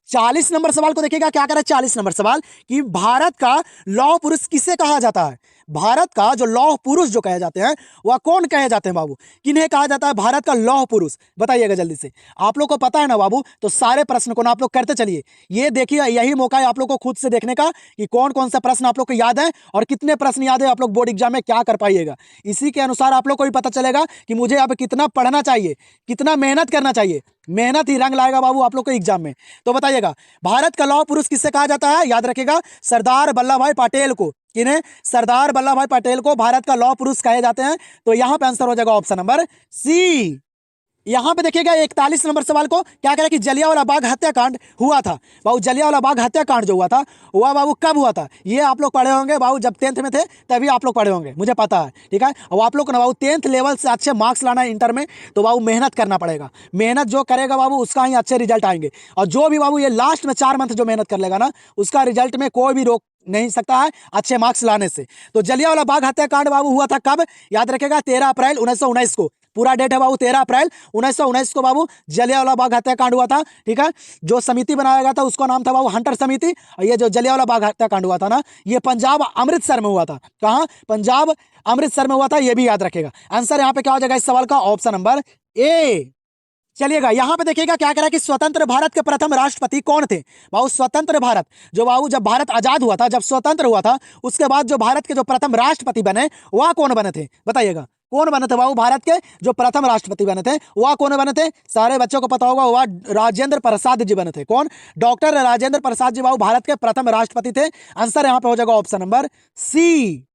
Speaker 1: 40 number सवाल को देखिएगा, क्या करें 40 नंबर सवाल कि भारत का लौह पुरुष किसे कहा जाता है। भारत का जो लौह पुरुष जो कहे जाते हैं वह कौन कहे जाते हैं बाबू, किन्हें कहा जाता है भारत का लौह पुरुष, बताइएगा जल्दी से। आप लोग को पता है ना बाबू, तो सारे प्रश्न को ना आप लोग करते चलिए। ये देखिए यही मौका है आप लोग को खुद से देखने का कि कौन कौन सा प्रश्न आप लोग को याद है और कितने प्रश्न याद है, आप लोग बोर्ड एग्जाम में क्या कर पाइएगा। इसी के अनुसार आप लोग को भी पता चलेगा कि मुझे अब कितना पढ़ना चाहिए, कितना मेहनत करना चाहिए। मेहनत ही रंग लाएगा बाबू आप लोग को एग्जाम में। तो बताइएगा भारत का लौह पुरुष किससे कहा जाता है, याद रखेगा सरदार वल्लभ भाई पटेल को। किन्हें, सरदार वल्लभ भाई पटेल को भारत का लौह पुरुष कहे जाते हैं। तो यहां पे आंसर हो जाएगा ऑप्शन नंबर सी। यहां पे देखिएगा 41 नंबर सवाल को, क्या करें कि जलियांवाला बाग हत्याकांड हुआ था बाबू। जलियांवाला बाग हत्याकांड जो हुआ था वह बाबू कब हुआ था, ये आप लोग पढ़े होंगे बाबू, जब 10th में थे तभी आप लोग पढ़े होंगे, मुझे पता है, ठीक है। और आप लोग को ना बाबू 10th लेवल से अच्छे मार्क्स लाना है इंटर में, तो बाबू मेहनत करना पड़ेगा। मेहनत जो करेगा बाबू उसका ही अच्छे रिजल्ट आएंगे। और जो भी बाबू ये लास्ट में 4 मंथ जो मेहनत कर लेगा ना उसका रिजल्ट में कोई भी रोक नहीं सकता है अच्छे मार्क्स लाने से। तो जलियांवाला बाग हत्याकांड बाबू हुआ था कब, याद रखेगा 13 अप्रैल 1919 को। पूरा डेट है बाबू 13 अप्रैल 1919 को बाबू जलियांवाला बाग हत्याकांड हुआ था, ठीक है। जो समिति बनाया गया था उसका नाम था बाबू हंटर समिति। और ये जो जलियांवाला बाग हत्याकांड हुआ था ना ये पंजाब अमृतसर में हुआ था। कहाँ, पंजाब अमृतसर में हुआ था, ये भी याद रखेगा। आंसर यहाँ पे क्या हो जाएगा इस सवाल का, ऑप्शन नंबर ए। चलिएगा यहां पे देखिएगा क्या करा कि स्वतंत्र भारत के प्रथम राष्ट्रपति कौन थे बाबू। स्वतंत्र भारत जो बाबू जब भारत आजाद हुआ था, जब स्वतंत्र हुआ था उसके बाद जो भारत के जो प्रथम राष्ट्रपति बने वह कौन बने थे, बताइएगा। कौन बने थे बाबू, भारत के जो प्रथम राष्ट्रपति बने थे वह कौन बने थे, सारे बच्चों को पता होगा, वह राजेंद्र प्रसाद जी बने थे। कौन, डॉक्टर राजेंद्र प्रसाद जी बाबू भारत के प्रथम राष्ट्रपति थे। आंसर यहां पे हो जाएगा ऑप्शन नंबर सी।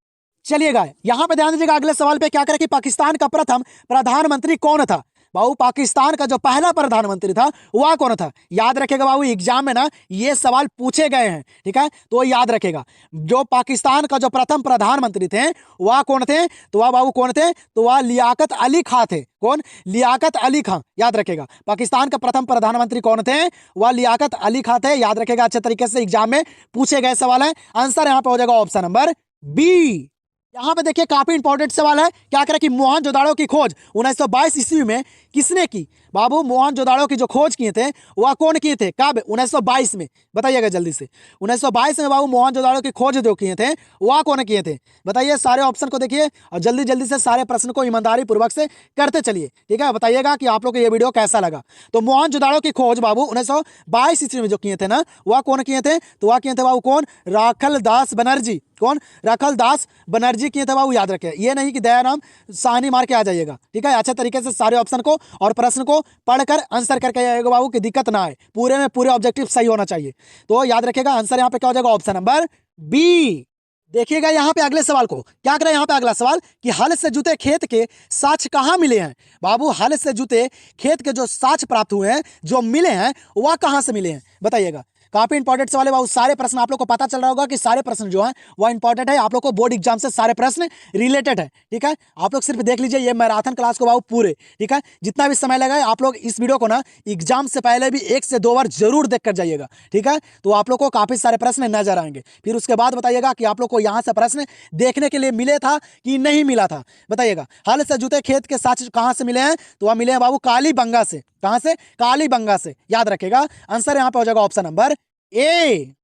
Speaker 1: चलिएगा यहां पे ध्यान दीजिएगा अगले सवाल पे, क्या करें कि पाकिस्तान का प्रथम प्रधानमंत्री कौन था बाबू पाकिस्तान का जो पहला प्रधानमंत्री था वह कौन था? याद रखेगा बाबू, एग्जाम में ना ये सवाल पूछे गए हैं, ठीक है, तो याद रखेगा। जो पाकिस्तान का जो प्रथम प्रधानमंत्री थे वह कौन थे? तो वह बाबू कौन थे? तो वह लियाकत अली खां थे। कौन? लियाकत अली खां। याद रखेगा, पाकिस्तान का प्रथम प्रधानमंत्री कौन थे? वह लियाकत अली खां थे। याद रखेगा, अच्छे तरीके से एग्जाम में पूछे गए सवाल है। आंसर यहाँ पे हो जाएगा ऑप्शन नंबर बी। यहाँ पे देखिए काफी इंपॉर्टेंट सवाल है। क्या करें कि मोहनजोदाड़ो की खोज 1922 ईस्वी में किसने की? बाबू मोहनजोदाड़ो की जो खोज किए थे वह कौन किए थे? कब? 1922 में। बताइएगा जल्दी से। 1922 में बाबू मोहनजोदाड़ो की खोज जो किए थे वह कौन किए थे? बताइए, सारे ऑप्शन को देखिए और जल्दी जल्दी से सारे प्रश्न को ईमानदारी पूर्वक से करते चलिए, ठीक है। बताइएगा कि आप लोग को ये वीडियो कैसा लगा। तो मोहनजोदाड़ो की खोज बाबू 1922 ईस्वी में जो किए थे ना, वह कौन किए थे? तो वह किए थे बाबू कौन? राखल दास बनर्जी। कौन? राखल दास बनर्जी किए थे बाबू। याद रखें, ये नहीं कि दयाराम साहनी मार के आ जाइएगा, ठीक है। अच्छे तरीके से सारे ऑप्शन को और प्रश्न को पढ़कर आंसर करके आइएगा बाबू, की दिक्कत ना आए। पूरे में पूरे ऑब्जेक्टिव सही होना चाहिए। तो याद रखेगा, आंसर यहाँ पे क्या हो जाएगा? Option number B. देखिएगा यहाँ पे अगले सवाल को, क्या करें यहाँ पे अगला सवाल कि हल से जुते खेत के साक्ष्य कहाँ मिले हैं? बाबू, हल से जुते खेत के जो साक्ष्य प्राप्त हुए हैं, जो मिले हैं, वह कहाँ से मिले हैं? बताइएगा। काफी इंपॉर्टेंट सवाल है बाबू। सारे प्रश्न आप लोग को पता चल रहा होगा कि सारे प्रश्न जो हैं वह इंपॉर्टेंट है। आप लोग को बोर्ड एग्जाम से सारे प्रश्न रिलेटेड है, ठीक है। आप लोग सिर्फ देख लीजिए ये मैराथन क्लास को बाबू पूरे, ठीक है। जितना भी समय लगा है आप लोग इस वीडियो को ना एग्जाम से पहले भी 1 से 2 बार जरूर देख कर जाइएगा, ठीक है। तो आप लोग को काफी सारे प्रश्न नजर आएंगे। फिर उसके बाद बताइएगा कि आप लोग को यहाँ से प्रश्न देखने के लिए मिले था कि नहीं मिला था। बताइएगा, हल से जुते खेत के साक्ष्य कहाँ से मिले हैं? तो वह मिले हैं बाबू कालीबंगा से। कहाँ से? कालीबंगा से। याद रखेगा, आंसर यहाँ पे हो जाएगा ऑप्शन नंबर ए।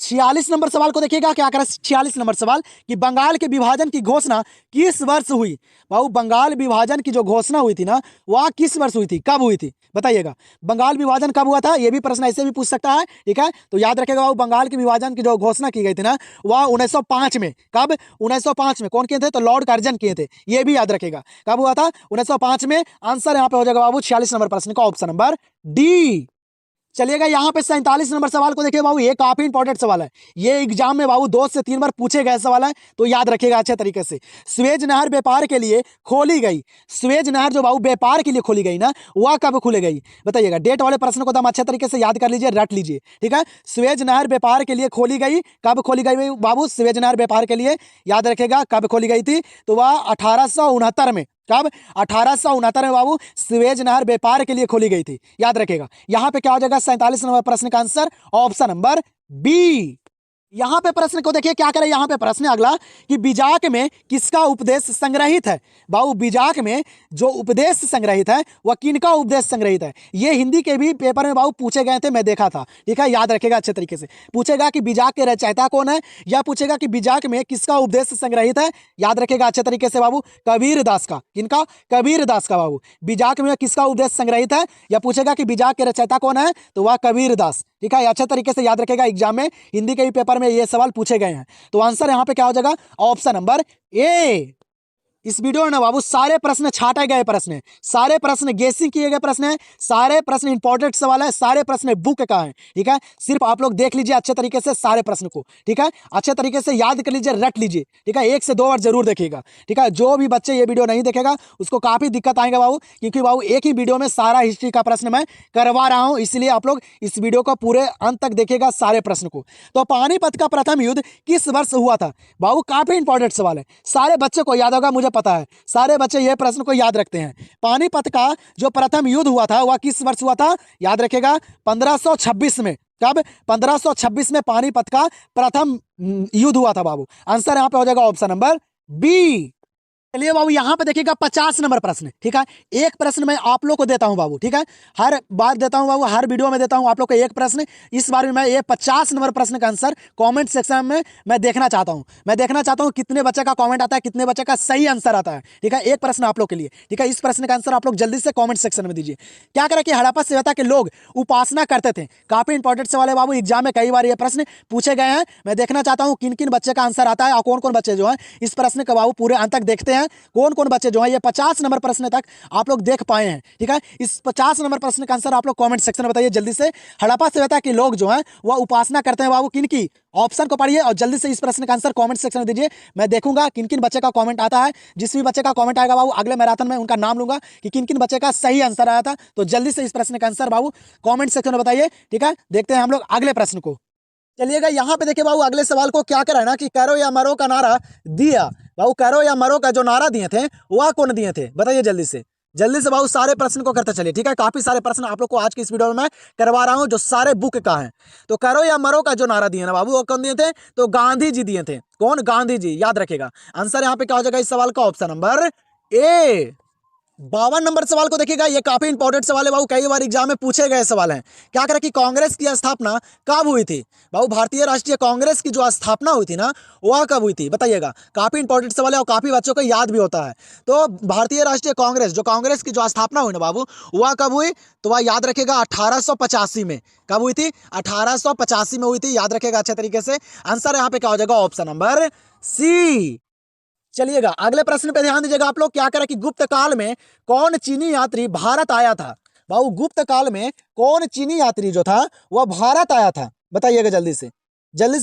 Speaker 1: 46 नंबर सवाल को देखिएगा, क्या करें 46 नंबर सवाल कि बंगाल के विभाजन की घोषणा किस वर्ष हुई? बाबू, बंगाल विभाजन की जो घोषणा हुई थी ना, वह किस वर्ष हुई थी? कब हुई थी? बताइएगा। बंगाल विभाजन कब हुआ था? यह भी प्रश्न ऐसे भी पूछ सकता है, ठीक है। तो याद रखेगा बाबू, बंगाल के विभाजन की जो घोषणा की गई थी ना, वह 1905 में। कब? 1905 में। कौन किए थे? तो लॉर्ड कर्जन किए थे। यह भी याद रखेगा, कब हुआ था? 1905 में। आंसर यहाँ पे हो जाएगा बाबू 46 नंबर प्रश्न का ऑप्शन नंबर डी। चलिएगा यहाँ पे 47 नंबर सवाल को देखिए बाबू, ये काफी इंपॉर्टेंट सवाल है। ये एग्जाम में बाबू 2 से 3 बार पूछे गए सवाल है, तो याद रखिएगा अच्छे तरीके से। स्वेज नहर व्यापार के लिए खोली गई। स्वेज नहर जो बाबू व्यापार के लिए खोली गई ना, वह कब खोली गई? बताइएगा। डेट वाले प्रश्न को दम अच्छे तरीके से याद कर लीजिए, रट लीजिए, ठीक है। स्वेज नहर व्यापार के लिए खोली गई, कब खोली गई बाबू? स्वेज नहर व्यापार के लिए याद रखेगा कब खोली गई थी? तो वह 1869 में। कब? 1869 में बाबू स्वेज नहर व्यापार के लिए खोली गई थी। याद रखेगा। यहां पे क्या हो जाएगा? 47 नंबर प्रश्न का आंसर ऑप्शन नंबर बी। यहां पे प्रश्न को देखिए, क्या करें यहाँ पे प्रश्न अगला कि बीजाक में किसका उपदेश संग्रहित है? बाबू, बीजाक में जो उपदेश संग्रहित है वह किनका उपदेश संग्रहित है? ये हिंदी के भी पेपर में बाबू पूछे गए थे, मैं देखा था, ठीक है। याद रखेगा अच्छे तरीके से। पूछेगा कि बीजाक के रचयिता कौन है, या पूछेगा कि बीजाक में किसका उपदेश संग्रहित है। याद रखेगा अच्छे तरीके से बाबू, कबीर दास का। किनका? कबीर दास का। बाबू, बीजाक में किसका उपदेश संग्रहित है, या पूछेगा कि बीजाक के रचयिता कौन है, तो वह कबीर दास, ठीक है। अच्छे तरीके से याद रखेगा, एग्जाम में हिंदी के भी पेपर में ये सवाल पूछे गए हैं। तो आंसर यहां पे क्या हो जाएगा? Option number A. इस वीडियो में ना बाबू सारे प्रश्न छाटे गए प्रश्न है, सारे प्रश्न गेसिंग किए गए प्रश्न है, सारे प्रश्न इंपॉर्टेंट सवाल है, सारे प्रश्न बुक का है, ठीक है। सिर्फ आप लोग देख लीजिए अच्छे तरीके से सारे प्रश्न को, ठीक है। अच्छे तरीके से याद कर लीजिए, रट लीजिए, ठीक है। 1 से 2 बार जरूर देखिएगा, ठीक है। जो भी बच्चे ये वीडियो नहीं देखेगा उसको काफी दिक्कत आएगा बाबू, क्योंकि बाबू एक ही वीडियो में सारा हिस्ट्री का प्रश्न मैं करवा रहा हूं, इसलिए आप लोग इस वीडियो को पूरे अंत तक देखिएगा सारे प्रश्न को। तो पानीपत का प्रथम युद्ध किस वर्ष हुआ था? बाबू, काफी इंपॉर्टेंट सवाल है, सारे बच्चे को याद होगा, मुझे पता है सारे बच्चे ये प्रश्न को याद रखते हैं। पानीपत का जो प्रथम युद्ध हुआ था वह किस वर्ष हुआ था? याद रखेगा 1526 में। कब? 1526 में पानीपत का प्रथम युद्ध हुआ था बाबू। आंसर यहां पे हो जाएगा ऑप्शन नंबर बी। चलिए बाबू, यहां पे देखिएगा 50 नंबर प्रश्न, ठीक है। एक प्रश्न मैं आप लोग को देता हूं बाबू, ठीक है। हर बार देता हूं बाबू, हर वीडियो में देता हूं आप लोग को एक प्रश्न। इस बार में मैं ये 50 नंबर प्रश्न का आंसर कमेंट सेक्शन में मैं देखना चाहता हूं। मैं देखना चाहता हूं कितने बच्चे का कमेंट आता है, कितने बच्चे का सही आंसर आता है, ठीक है। एक प्रश्न आप लोग के लिए, ठीक है। इस प्रश्न का आंसर आप लोग जल्दी से कॉमेंट सेक्शन में दीजिए। क्या करें कि हड़प्पा सभ्यता के लोग उपासना करते थे? काफी इंपॉर्टेंट सवाल है बाबू, एग्जाम में कई बार ये प्रश्न पूछे गए हैं। मैं देखना चाहता हूँ किन किन बच्चे का आंसर आता है और कौन कौन बच्चे जो है इस प्रश्न का बाबू पूरे अंत तक देखते हैं। है कौन कौन बच्चे जो है ये 50 नंबर प्रश्न तक आप लोग देख पाए हैं, ठीक है। इस 50 नंबर प्रश्न का आंसर आप लोग कमेंट सेक्शन में बताइए जल्दी से। हड़प्पा सभ्यता के लोग जो है वह उपासना करते हैं बाबू किन की, ऑप्शन को पढ़िए और जल्दी से इस प्रश्न का आंसर कमेंट सेक्शन में दीजिए। मैं देखूंगा किन किन बच्चे का कमेंट आता है, जिस भी बच्चे का कमेंट आएगा बाबू अगले मैराथन में उनका नाम लूंगा कि किन किन बच्चे का सही आंसर आया था। तो जल्दी से इस प्रश्न का आंसर बाबू कमेंट सेक्शन में बताइए, ठीक है। देखते हैं हम लोग अगले प्रश्न को। चलिएगा यहाँ पे देखिए बाबू अगले सवाल को क्या करा है ना कि करो या मरो का नारा दिया। बाबू करो या मरो का जो नारा दिए थे वह कौन दिए थे बताइए जल्दी से बाबू सारे प्रश्न को करते चलिए, ठीक है। काफी सारे प्रश्न आप लोग को आज की इस वीडियो में मैं करवा रहा हूं जो सारे बुक का है। तो करो या मरो का जो नारा दिए ना बाबू वो कौन दिए थे, तो गांधी जी दिए थे। कौन, गांधी जी, याद रखेगा। आंसर यहाँ पे क्या हो जाएगा इस सवाल का, ऑप्शन नंबर ए। 52 नंबर सवाल को देखिएगा, ये काफी इंपॉर्टेंट सवाल है बाबू, कई बार एग्जाम में पूछे गए सवाल हैं। क्या करें कि कांग्रेस की स्थापना कब हुई थी बाबू, भारतीय राष्ट्रीय कांग्रेस की जो स्थापना हुई थी ना वह कब हुई थी बताइएगा। काफी इंपॉर्टेंट सवाल है और काफी बच्चों को याद भी होता है। तो भारतीय राष्ट्रीय कांग्रेस जो कांग्रेस की जो स्थापना हुई ना बाबू वह कब हुई, तो वह याद रखेगा 1885 में। कब हुई थी, 1885 में हुई थी, याद रखेगा अच्छे तरीके से। आंसर यहाँ पे क्या हो जाएगा, ऑप्शन नंबर सी। चलिएगा अगले प्रश्न पे ध्यान दीजिएगा आप लोग। क्या करें कि गुप्त काल में कौन चीनी यात्री भारत आया था बाबू, गुप्त काल में कौन चीनी यात्री जो था वह भारत आया था बताइएगा जल्दी से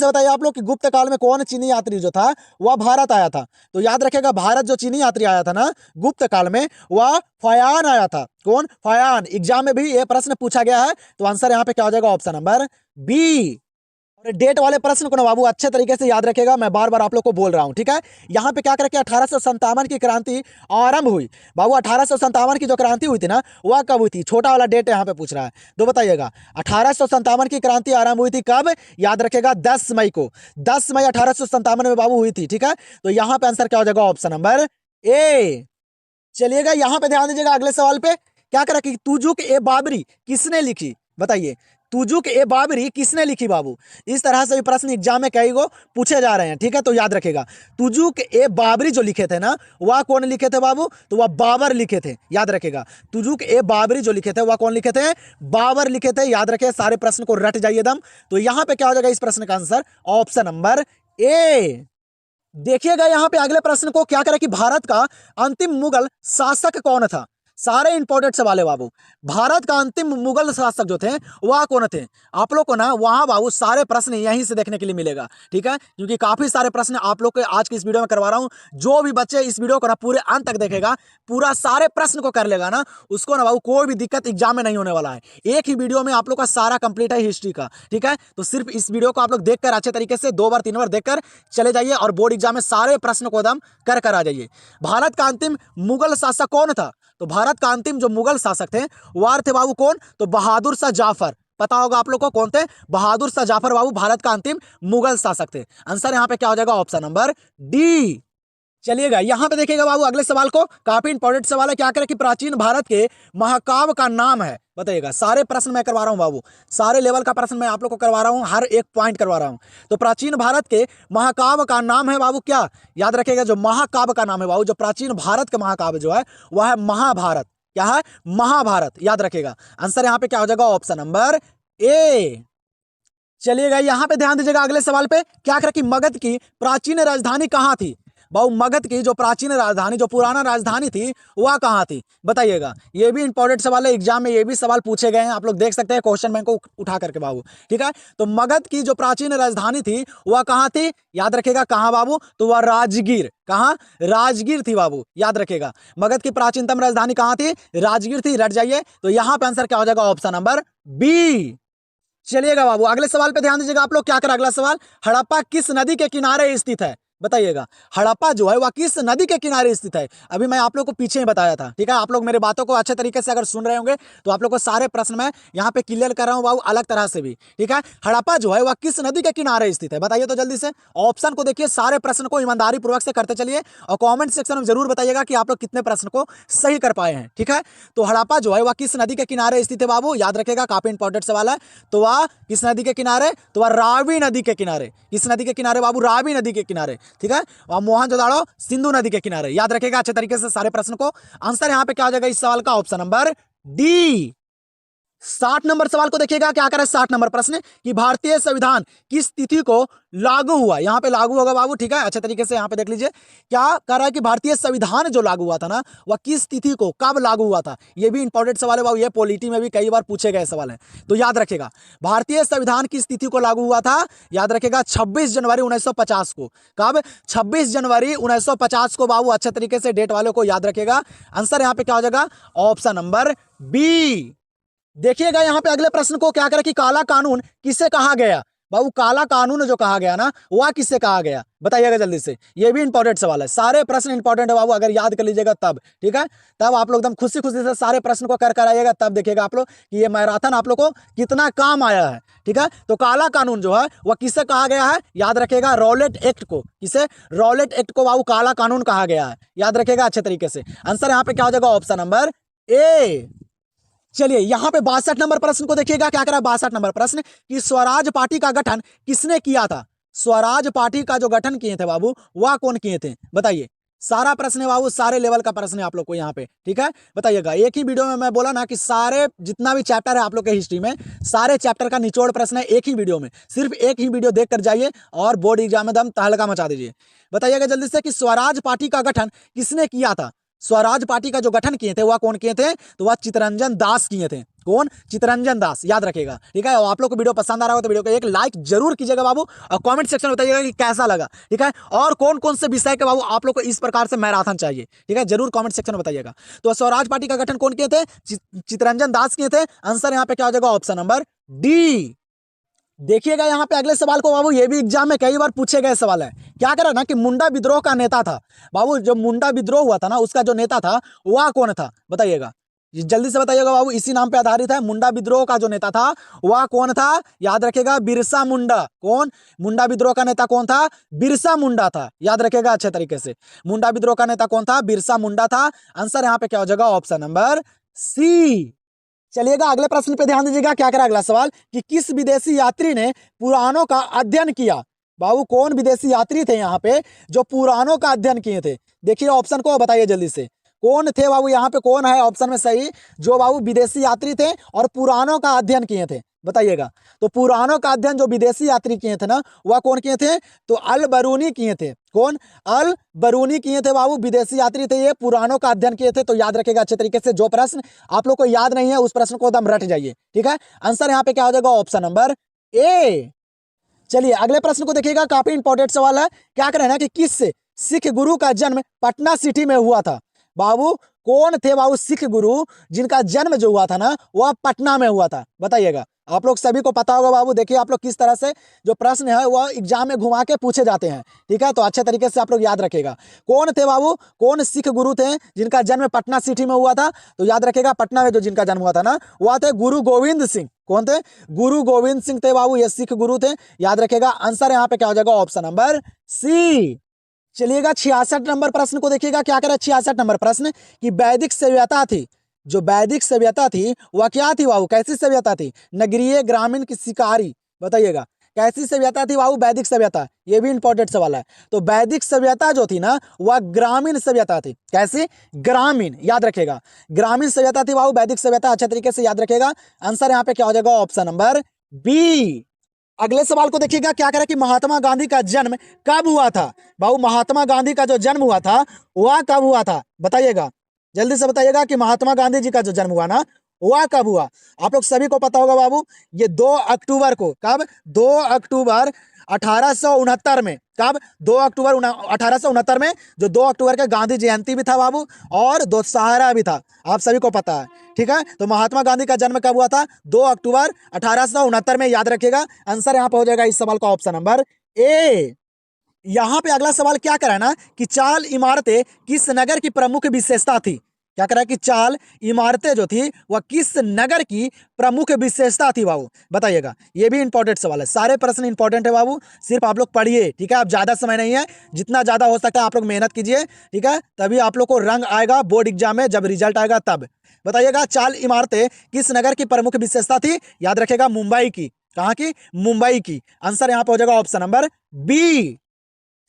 Speaker 1: बताइए आप लोग कि गुप्त काल में कौन चीनी यात्री जो था वह भारत आया था। तो याद रखेगा भारत जो चीनी यात्री आया था ना गुप्त काल में वह फयान आया था। कौन, फयान। एग्जाम में भी ये प्रश्न पूछा गया है। तो आंसर यहाँ पे क्या हो जाएगा, ऑप्शन नंबर बी। डेट वाले प्रश्न को ना बाबू अच्छे तरीके से याद रखेगा, मैं बार बार आप लोग को बोल रहा हूं, ठीक है। यहाँ पे क्या करके 1857 की क्रांति आरंभ हुई बाबू। 1857 की जो क्रांति हुई थी ना वह कब हुई थी, छोटा वाला डेट यहाँ पे पूछ रहा है तो बताइएगा। 1857 की क्रांति आरंभ हुई थी कब, याद रखेगा 10 मई को। 10 मई 1857 में बाबू हुई थी, ठीक है। तो यहाँ पे आंसर क्या हो जाएगा, ऑप्शन नंबर ए। चलिएगा यहाँ पे ध्यान दीजिएगा अगले सवाल पे। क्या करा कि तुजुक ए बाबरी किसने लिखी बताइए, तुजुक ए बाबरी किसने लिखी बाबू। इस तरह से भी प्रश्न एग्जाम में कई गो पूछे जा रहे हैं, ठीक है। तो याद रखेगा तुजुक ए बाबरी जो लिखे थे ना वह कौन लिखे थे बाबू, तो वह बाबर लिखे थे, याद रखेगा। तुजुक ए बाबरी जो लिखे थे वह कौन लिखे थे, बाबर लिखे थे, याद रखे। सारे प्रश्न को रट जाइए दम। तो यहाँ पे क्या हो जाएगा इस प्रश्न का आंसर, ऑप्शन नंबर ए। देखिएगा यहाँ पे अगले प्रश्न को। क्या करें कि भारत का अंतिम मुगल शासक कौन था, सारे इंपॉर्टेंट सवाल है बाबू। भारत का अंतिम मुगल शासक जो थे वह कौन थे, आप लोग को ना वहां बाबू सारे प्रश्न यहीं से देखने के लिए मिलेगा, ठीक है। क्योंकि काफी सारे प्रश्न आप लोग के आज की इस वीडियो में करवा रहा हूं। जो भी बच्चे इस वीडियो को ना पूरे अंत तक देखेगा, पूरा सारे प्रश्न को कर लेगा ना, उसको ना बाबू कोई भी दिक्कत एग्जाम में नहीं होने वाला है। एक ही वीडियो में आप लोग का सारा कंप्लीट है हिस्ट्री का, ठीक है। तो सिर्फ इस वीडियो को आप लोग देखकर अच्छे तरीके से 2 बार 3 बार देखकर चले जाइए और बोर्ड एग्जाम में सारे प्रश्न को एकदम कर आ जाइए। भारत का अंतिम मुगल शासक कौन था, तो भारत का अंतिम जो मुगल शासक थे वह थे बाबू कौन, तो बहादुर शाह जाफर। पता होगा आप लोग को कौन थे, बहादुर शाह जाफर बाबू भारत का अंतिम मुगल शासक थे। आंसर यहाँ पे क्या हो जाएगा, ऑप्शन नंबर डी। चलिएगा यहाँ पे देखिएगा बाबू अगले सवाल को, काफी इंपॉर्टेंट सवाल है। क्या करें कि प्राचीन भारत के महाकाव्य का नाम है बताइएगा। सारे प्रश्न मैं करवा रहा हूँ बाबू, सारे लेवल का प्रश्न मैं आप लोग को करवा रहा हूँ, हर एक पॉइंट करवा रहा हूँ। तो प्राचीन भारत के महाकाव्य का नाम है बाबू क्या, याद रखिएगा जो महाकाव्य का नाम है बाबू, जो प्राचीन भारत का महाकाव्य जो है वह है महाभारत। क्या है, महाभारत, याद रखिएगा। आंसर यहाँ पे क्या हो जाएगा, ऑप्शन नंबर ए। चलिएगा यहाँ पे ध्यान दीजिएगा अगले सवाल पे। क्या करें कि मगध की प्राचीन राजधानी कहाँ थी बाबू, मगध की जो प्राचीन राजधानी, जो पुराना राजधानी थी वह कहाँ थी बताइएगा। ये भी इंपॉर्टेंट सवाल है, एग्जाम में ये भी सवाल पूछे गए हैं, आप लोग देख सकते हैं क्वेश्चन बैंक को उठा करके बाबू, ठीक है। तो मगध की जो प्राचीन राजधानी थी वह कहाँ थी, याद रखेगा कहाँ बाबू, तो वह राजगीर। कहाँ, राजगीर थी बाबू, याद रखेगा। मगध की प्राचीनतम राजधानी कहाँ थी, राजगीर थी, रट जाइए। तो यहाँ पे आंसर क्या हो जाएगा, ऑप्शन नंबर बी। चलिएगा बाबू अगले सवाल पे ध्यान दीजिएगा आप लोग। क्या करा अगला सवाल, हड़प्पा किस नदी के किनारे स्थित है बताइएगा। हड़प्पा जो है वह किस नदी के किनारे स्थित है, अभी मैं आप लोग को पीछे ही बताया था, ठीक है। आप लोग मेरे बातों को अच्छे तरीके से अगर सुन रहे होंगे तो आप लोग को सारे प्रश्न मैं यहाँ पे क्लियर कर रहा हूँ बाबू, अलग तरह से भी, ठीक है। हड़प्पा जो है वह किस नदी के किनारे स्थित है बताइए तो जल्दी से। ऑप्शन को देखिए, सारे प्रश्न को ईमानदारी पूर्वक से करते चलिए और कॉमेंट सेक्शन में जरूर बताइएगा कि आप लोग कितने प्रश्न को सही कर पाए हैं, ठीक है। तो हड़प्पा जो है वह किस नदी के किनारे स्थित है बाबू, याद रखेगा, काफी इंपॉर्टेंट सवाल है। तो वह किस नदी के किनारे, तो वह रावी नदी के किनारे। किस नदी के किनारे बाबू, रावी नदी के किनारे, ठीक है। मोहनजोदाड़ो सिंधु नदी के किनारे, याद रखेगा अच्छे तरीके से सारे प्रश्न को। आंसर यहां पे क्या हो जाएगा इस सवाल का, ऑप्शन नंबर डी। 60 नंबर सवाल को देखिएगा, क्या करें 60 नंबर प्रश्न कि भारतीय संविधान किस तिथि को लागू हुआ। यहाँ पे लागू होगा बाबू, ठीक है, अच्छे तरीके से यहाँ पे देख लीजिए क्या कह रहा है कि भारतीय संविधान जो लागू हुआ था ना, वह किस तिथि को कब लागू हुआ था। ये भी इंपॉर्टेंट सवाल है बाबू, ये पॉलिटी में भी कई बार पूछे गए सवाल है, तो याद रखेगा भारतीय संविधान किस तिथि को लागू हुआ था। याद रखेगा 26 जनवरी 1950 को। कब? 26 जनवरी 1950 को बाबू, अच्छे तरीके से डेट वालों को याद रखेगा। आंसर यहाँ पे क्या हो जाएगा, ऑप्शन नंबर बी। देखिएगा यहाँ पे अगले प्रश्न को क्या करें कि काला कानून किसे कहा गया। बाबू काला कानून जो कहा गया ना, वह किससे कहा गया, बताइएगा जल्दी से। ये भी इंपॉर्टेंट सवाल है, सारे प्रश्न इंपॉर्टेंट है बाबू, अगर याद कर लीजिएगा तब, ठीक है। तब आप लोग एकदम खुशी खुशी से सारे प्रश्न को कर आइएगा, तब देखिएगा आप लोग कि ये मैराथन आप लोग को कितना काम आया है, ठीक है। तो काला कानून जो है वह किससे कहा गया है, याद रखेगा रॉलेट एक्ट को। किसे? रॉलेट एक्ट को बाबू काला कानून कहा गया है, याद रखेगा अच्छे तरीके से। आंसर यहाँ पे क्या हो जाएगा, ऑप्शन नंबर ए। चलिए यहाँ पे 62 नंबर प्रश्न को देखिएगा, क्या करा 62 नंबर प्रश्न कि स्वराज पार्टी का गठन किसने किया था। स्वराज पार्टी का जो गठन किए थे बाबू, वह कौन किए थे, बताइए। सारा प्रश्न है बाबू, सारे लेवल का प्रश्न है आप लोग को यहाँ पे, ठीक है। बताइएगा, एक ही वीडियो में मैं बोला ना कि सारे जितना भी चैप्टर है आप लोग के हिस्ट्री में, सारे चैप्टर का निचोड़ प्रश्न है एक ही वीडियो में, सिर्फ एक ही वीडियो देख कर जाइए और बोर्ड एग्जाम में दम तहलका मचा दीजिए। बताइएगा जल्दी से कि स्वराज पार्टी का गठन किसने किया था। स्वराज पार्टी का जो गठन किए थे वह कौन किए थे, तो वह चित्तरंजन दास किए थे। कौन? चित्तरंजन दास, याद रखेगा, ठीक है। और आप लोग को वीडियो पसंद आ रहा हो तो वीडियो को एक लाइक जरूर कीजिएगा बाबू, और कमेंट सेक्शन में बताइएगा कि कैसा लगा, ठीक है। और कौन कौन से विषय के बाबू आप लोग को इस प्रकार से मैराथन चाहिए, ठीक है, जरूर कमेंट सेक्शन में बताइएगा। तो स्वराज पार्टी का गठन कौन किए थे, चित्तरंजन दास किए थे। आंसर यहाँ पे क्या हो जाएगा, ऑप्शन नंबर डी। देखिएगा यहाँ पे अगले सवाल को बाबू, ये भी एग्जाम में कई बार पूछे गए सवाल है। क्या करा ना कि मुंडा विद्रोह का नेता था बाबू, जो मुंडा विद्रोह हुआ था ना, उसका जो नेता था वह कौन था, बताइएगा जल्दी से बताइएगा बाबू, इसी नाम पे आधारित है। मुंडा विद्रोह का जो नेता था वह कौन था, याद रखेगा बिरसा मुंडा। कौन? मुंडा विद्रोह का नेता कौन था, बिरसा मुंडा था, याद रखेगा अच्छे तरीके से। मुंडा विद्रोह का नेता कौन था, बिरसा मुंडा था। आंसर यहाँ पे क्या हो जाएगा, ऑप्शन नंबर सी। चलिएगा अगले प्रश्न पे ध्यान दीजिएगा, क्या करा अगला सवाल कि किस विदेशी यात्री ने पुराणों का अध्ययन किया। बाबू कौन विदेशी यात्री थे यहाँ पे जो पुराणों का अध्ययन किए थे। देखिए ऑप्शन को बताइए जल्दी से, कौन थे बाबू, यहाँ पे कौन है ऑप्शन में सही जो बाबू विदेशी यात्री थे और पुराणों का अध्ययन किए थे, बताइएगा। तो पुराणों का अध्ययन जो विदेशी यात्री किए थे ना, वह कौन किए थे, तो अल बरूनी किए थे। कौन? अल बरूनी किए थे बाबू, विदेशी यात्री थे ये, पुराणों का अध्ययन किए थे। तो याद रखेगा अच्छे तरीके से, जो प्रश्न आप लोग को याद नहीं है उस प्रश्न को एकदम रट जाइए, ठीक है। आंसर यहाँ पे क्या हो जाएगा, ऑप्शन नंबर ए। चलिए अगले प्रश्न को देखिएगा, काफी इंपॉर्टेंट सवाल है। क्या कह रहे हैं कि किस सिख गुरु का जन्म पटना सिटी में हुआ था। बाबू कौन थे बाबू सिख गुरु जिनका जन्म जो हुआ था ना, वह पटना में हुआ था, बताइएगा। आप लोग सभी को पता होगा बाबू, देखिए आप लोग किस तरह से जो प्रश्न है वह एग्जाम में घुमा के पूछे जाते हैं, ठीक है। तो अच्छे तरीके से आप लोग याद रखेगा, कौन थे बाबू, कौन सिख गुरु थे जिनका जन्म पटना सिटी में हुआ था। तो याद रखेगा पटना में जो जिनका जन्म हुआ था ना, वह थे गुरु गोविंद सिंह। कौन थे? गुरु गोविंद सिंह थे बाबू, ये सिख गुरु थे, याद रखेगा। आंसर यहाँ पे क्या हो जाएगा, ऑप्शन नंबर सी। चलिएगा 66 नंबर प्रश्न को देखिएगा, क्या करें 66 नंबर प्रश्न कि वैदिक सभ्यता थी, जो वैदिक सभ्यता थी वह क्या थी बाबू, कैसी सभ्यता थी, नगरीय ग्रामीण की शिकारी, बताइएगा कैसी सभ्यता थी बाबू वैदिक सभ्यता। ये भी इंपॉर्टेंट सवाल है। तो वैदिक सभ्यता जो थी ना, वह ग्रामीण सभ्यता थी। कैसी? ग्रामीण, याद रखेगा ग्रामीण सभ्यता थी बाबू वैदिक सभ्यता, अच्छे तरीके से याद रखेगा। आंसर यहाँ पे क्या हो जाएगा, ऑप्शन नंबर बी। अगले सवाल को देखिएगा, क्या करें कि महात्मा गांधी का जन्म कब हुआ था। बाबू महात्मा गांधी का जो जन्म हुआ था वह कब हुआ था, बताइएगा जल्दी से बताइएगा कि महात्मा गांधी जी का जो जन्म हुआ ना, वह कब हुआ। आप लोग सभी को पता होगा बाबू, ये 2 अक्टूबर को। कब? 2 अक्टूबर 1869 में। कब? 2 अक्टूबर 1869 में, जो 2 अक्टूबर का गांधी जयंती भी था बाबू, और दशहरा भी था, आप सभी को पता है, ठीक है। तो महात्मा गांधी का जन्म कब हुआ था, 2 अक्टूबर 1869 में, याद रखिएगा। आंसर यहाँ पे हो जाएगा इस सवाल का ऑप्शन नंबर ए। यहाँ पे अगला सवाल क्या कराना कि चाल इमारतें किस नगर की प्रमुख विशेषता थी। क्या करा कि चाल इमारतें जो थी वह किस नगर की प्रमुख विशेषता थी बाबू, बताइएगा। ये भी इंपॉर्टेंट सवाल है, सारे प्रश्न इंपॉर्टेंट है बाबू, सिर्फ आप लोग पढ़िए, ठीक है। आप ज़्यादा समय नहीं है, जितना ज़्यादा हो सकता है आप लोग मेहनत कीजिए, ठीक है, तभी आप लोग को रंग आएगा बोर्ड एग्जाम में, जब रिजल्ट आएगा तब। बताइएगा चाल इमारतें किस नगर की प्रमुख विशेषता थी, याद रखेगा मुंबई की। कहाँ की? मुंबई की। आंसर यहाँ पे हो जाएगा ऑप्शन नंबर बी।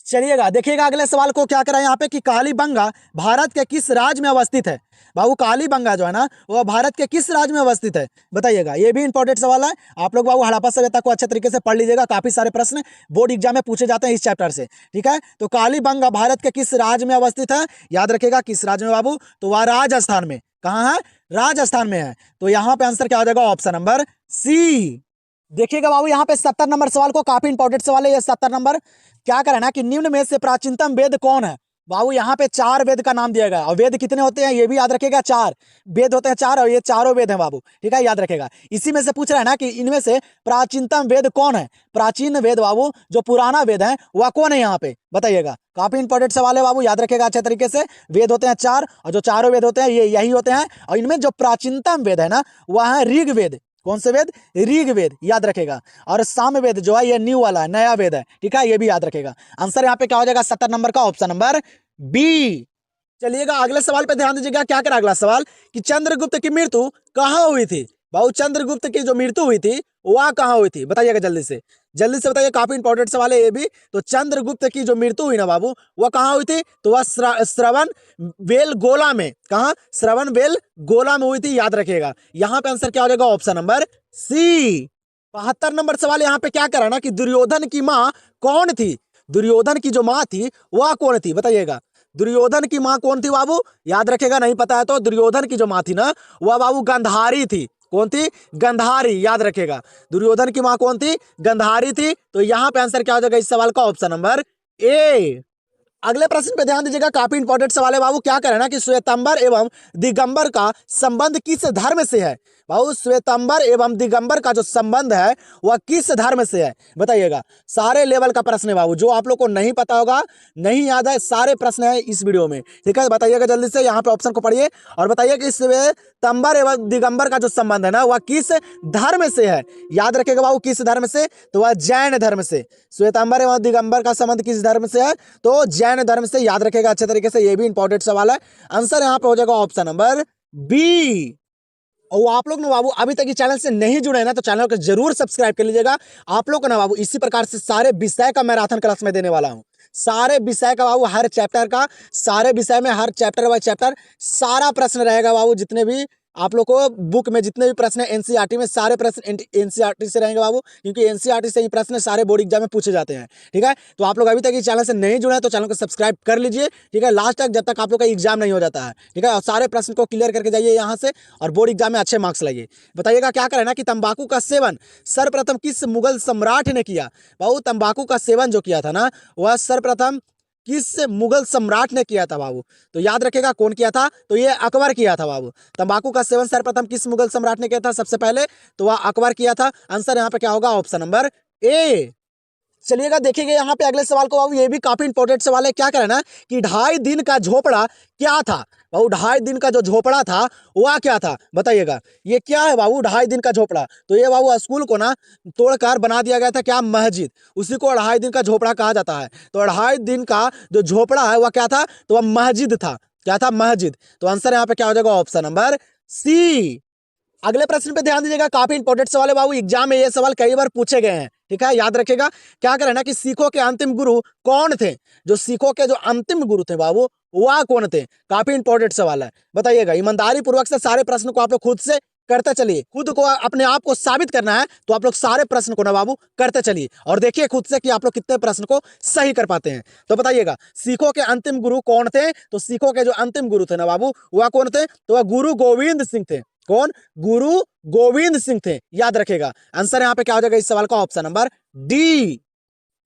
Speaker 1: चलिएगा देखिएगा अगले सवाल को क्या करा यहाँ पे कि कालीबंगा भारत के किस राज्य में अवस्थित है। बाबू कालीबंगा जो है ना वह भारत के किस राज्य में अवस्थित है बताइएगा। ये भी इंपॉर्टेंट सवाल है। आप लोग बाबू हड़प्पा सभ्यता को अच्छे तरीके से पढ़ लीजिएगा, काफी सारे प्रश्न बोर्ड एग्जाम में पूछे जाते हैं इस चैप्टर से। ठीक है, तो कालीबंगा भारत के किस राज्य में अवस्थित है, याद रखिएगा किस राज्य में बाबू, तो वह राजस्थान में। कहाँ है, राजस्थान में है। तो यहाँ पे आंसर क्या हो जाएगा, ऑप्शन नंबर सी। देखिएगा बाबू यहाँ पे 70 नंबर सवाल को, काफी इंपॉर्टेंट सवाल है ये 70 नंबर। क्या करना कि निम्न में से प्राचीनतम वेद कौन है। बाबू यहाँ पे 4 वेद का नाम दिया गया और वेद कितने होते हैं ये भी याद रखेगा, 4 वेद होते हैं 4 और ये चारों वेद हैं बाबू। ठीक है, याद रखेगा। इसी में से पूछ रहा है ना कि इनमें से प्राचीनतम वेद कौन है। प्राचीन वेद बाबू जो पुराना वेद है वह कौन है यहाँ पे बताइएगा। काफी इंपॉर्टेंट सवाल है बाबू, याद रखेगा अच्छे तरीके से। वेद होते हैं 4 और जो चारों वेद होते हैं ये यही होते हैं। और इनमें जो प्राचीनतम वेद है ना वह है ऋग्वेद। कौन से वेद, ऋग्वेद, याद रखेगा। और सामवेद जो है ये न्यू वाला है, नया वेद है। ठीक है, ये भी याद रखेगा। आंसर यहाँ पे क्या हो जाएगा 70 नंबर का, ऑप्शन नंबर बी। चलिएगा अगले सवाल पे ध्यान दीजिएगा। क्या करा अगला सवाल कि चंद्रगुप्त की मृत्यु कहाँ हुई थी। बाबू चंद्रगुप्त की जो मृत्यु हुई थी वह कहाँ हुई थी बताइएगा, जल्दी से बताइए। काफी इंपॉर्टेंट सवाल है ये भी। तो चंद्रगुप्त की जो मृत्यु हुई ना बाबू वह कहाँ हुई थी, तो वह श्रवण बेलगोला में। कहाँ, श्रवण बेलगोला में हुई थी, याद रखिएगा। यहाँ पे आंसर क्या हो जाएगा, ऑप्शन नंबर सी। 72 नंबर सवाल यहाँ पे क्या करा ना कि दुर्योधन की माँ कौन थी। दुर्योधन की जो माँ थी वह कौन थी बताइएगा। दुर्योधन की माँ कौन थी बाबू, याद रखेगा। नहीं पता है तो दुर्योधन की जो माँ थी ना वह बाबू गंधारी थी। कौन थी, गंधारी, याद रखेगा। दुर्योधन की माँ कौन थी, गंधारी थी। तो यहाँ पे आंसर क्या हो जाएगा इस सवाल का, ऑप्शन नंबर ए। अगले प्रश्न पे ध्यान दीजिएगा, काफी इंपॉर्टेंट सवाल है बाबू। क्या करें ना कि श्वेतंबर एवं दिगंबर का संबंध किस धर्म से है। बाबू श्वेतंबर एवं दिगंबर का जो संबंध है वह किस धर्म से है बताइएगा। सारे लेवल का प्रश्न है बाबू, जो आप लोग को नहीं पता होगा, नहीं याद है, सारे प्रश्न है इस वीडियो में। ठीक है, बताइएगा जल्दी से, यहाँ पे ऑप्शन को पढ़िए और बताइए कि श्वेतंबर एवं दिगंबर का जो संबंध है ना वह किस धर्म से है। याद रखेगा बाबू किस धर्म से, तो वह जैन धर्म से। श्वेतंबर एवं दिगंबर का संबंध किस धर्म से है, तो जैन धर्म से, याद रखेगा अच्छे तरीके से। ये भी इंपॉर्टेंट सवाल है। आंसर यहाँ पे हो जाएगा ऑप्शन नंबर बी। और आप लोग ना बाबू अभी तक इस चैनल से नहीं जुड़े हैं ना तो चैनल को जरूर सब्सक्राइब कर लीजिएगा। आप लोग को ना बाबू इसी प्रकार से सारे विषय का मैराथन क्लास में देने वाला हूँ। सारे विषय का बाबू, हर चैप्टर का, सारे विषय में हर चैप्टर बाय चैप्टर सारा प्रश्न रहेगा बाबू। जितने भी आप लोग को बुक में जितने भी प्रश्न है एनसीईआरटी में, सारे प्रश्न एनसीईआरटी से रहेंगे बाबू, क्योंकि एनसीईआरटी से ही प्रश्न सारे बोर्ड एग्जाम में पूछे जाते हैं। ठीक है, तो आप लोग अभी तक इस चैनल से नहीं जुड़े हैं तो चैनल को सब्सक्राइब कर लीजिए। ठीक है, लास्ट तक, जब तक आप लोग का एग्जाम नहीं हो जाता है। ठीक है, और सारे प्रश्न को क्लियर करके जाइए यहाँ से और बोर्ड एग्जाम में अच्छे मार्क्स लाइए। बताइएगा क्या करें ना कि तंबाकू का सेवन सर्वप्रथम किस मुगल सम्राट ने किया। बाबू तंबाकू का सेवन जो किया था ना वह सर्वप्रथम किस मुगल सम्राट ने किया था बाबू, तो याद रखेगा कौन किया था, तो ये अकबर किया था बाबू। तंबाकू का सेवन सर्वप्रथम किस मुगल सम्राट ने किया था सबसे पहले, तो वह अकबर किया था। आंसर यहाँ पे क्या होगा, ऑप्शन नंबर ए। चलिएगा देखिएगा यहाँ पे अगले सवाल को बाबू, ये भी काफी इंपॉर्टेंट सवाल है। क्या करें ना कि 2.5 दिन का झोपड़ा क्या था बाबू। 2.5 दिन का जो झोपड़ा था वह क्या था बताइएगा। ये क्या है बाबू 2.5 दिन का झोपड़ा, तो ये बाबू स्कूल को ना तोड़कर बना दिया गया था क्या, मस्जिद। उसी को 2.5 दिन का झोपड़ा कहा जाता है। तो 2.5 दिन का जो झोपड़ा है वह क्या था, तो वह मस्जिद था। क्या था, मस्जिद। तो आंसर यहाँ पे क्या हो जाएगा, ऑप्शन नंबर सी। अगले प्रश्न पे ध्यान दीजिएगा, काफी इंपॉर्टेंट सवाल है बाबू। एग्जाम में ये सवाल कई बार पूछे गए हैं। ठीक है, याद रखेगा। क्या करें ना कि सिखों के अंतिम गुरु कौन थे। जो सिखों के जो अंतिम गुरु थे बाबू वह कौन थे, काफी इंपॉर्टेंट सवाल है। बताइएगा, ईमानदारी पूर्वक से सारे प्रश्न को आप लोग खुद से करते चलिए। खुद को अपने आप को साबित करना है तो आप लोग सारे प्रश्न को ना बाबू करते चलिए और देखिए खुद से कि आप लोग कितने प्रश्न को सही कर पाते हैं। तो बताइएगा सिखों के अंतिम गुरु कौन थे, तो सिखों के जो अंतिम गुरु थे ना बाबू वह कौन थे, तो वह गुरु गोविंद सिंह थे। कौन, गुरु गोविंद सिंह थे, याद रखेगा। आंसर यहाँ पे क्या हो जाएगा इस सवाल का, ऑप्शन नंबर डी।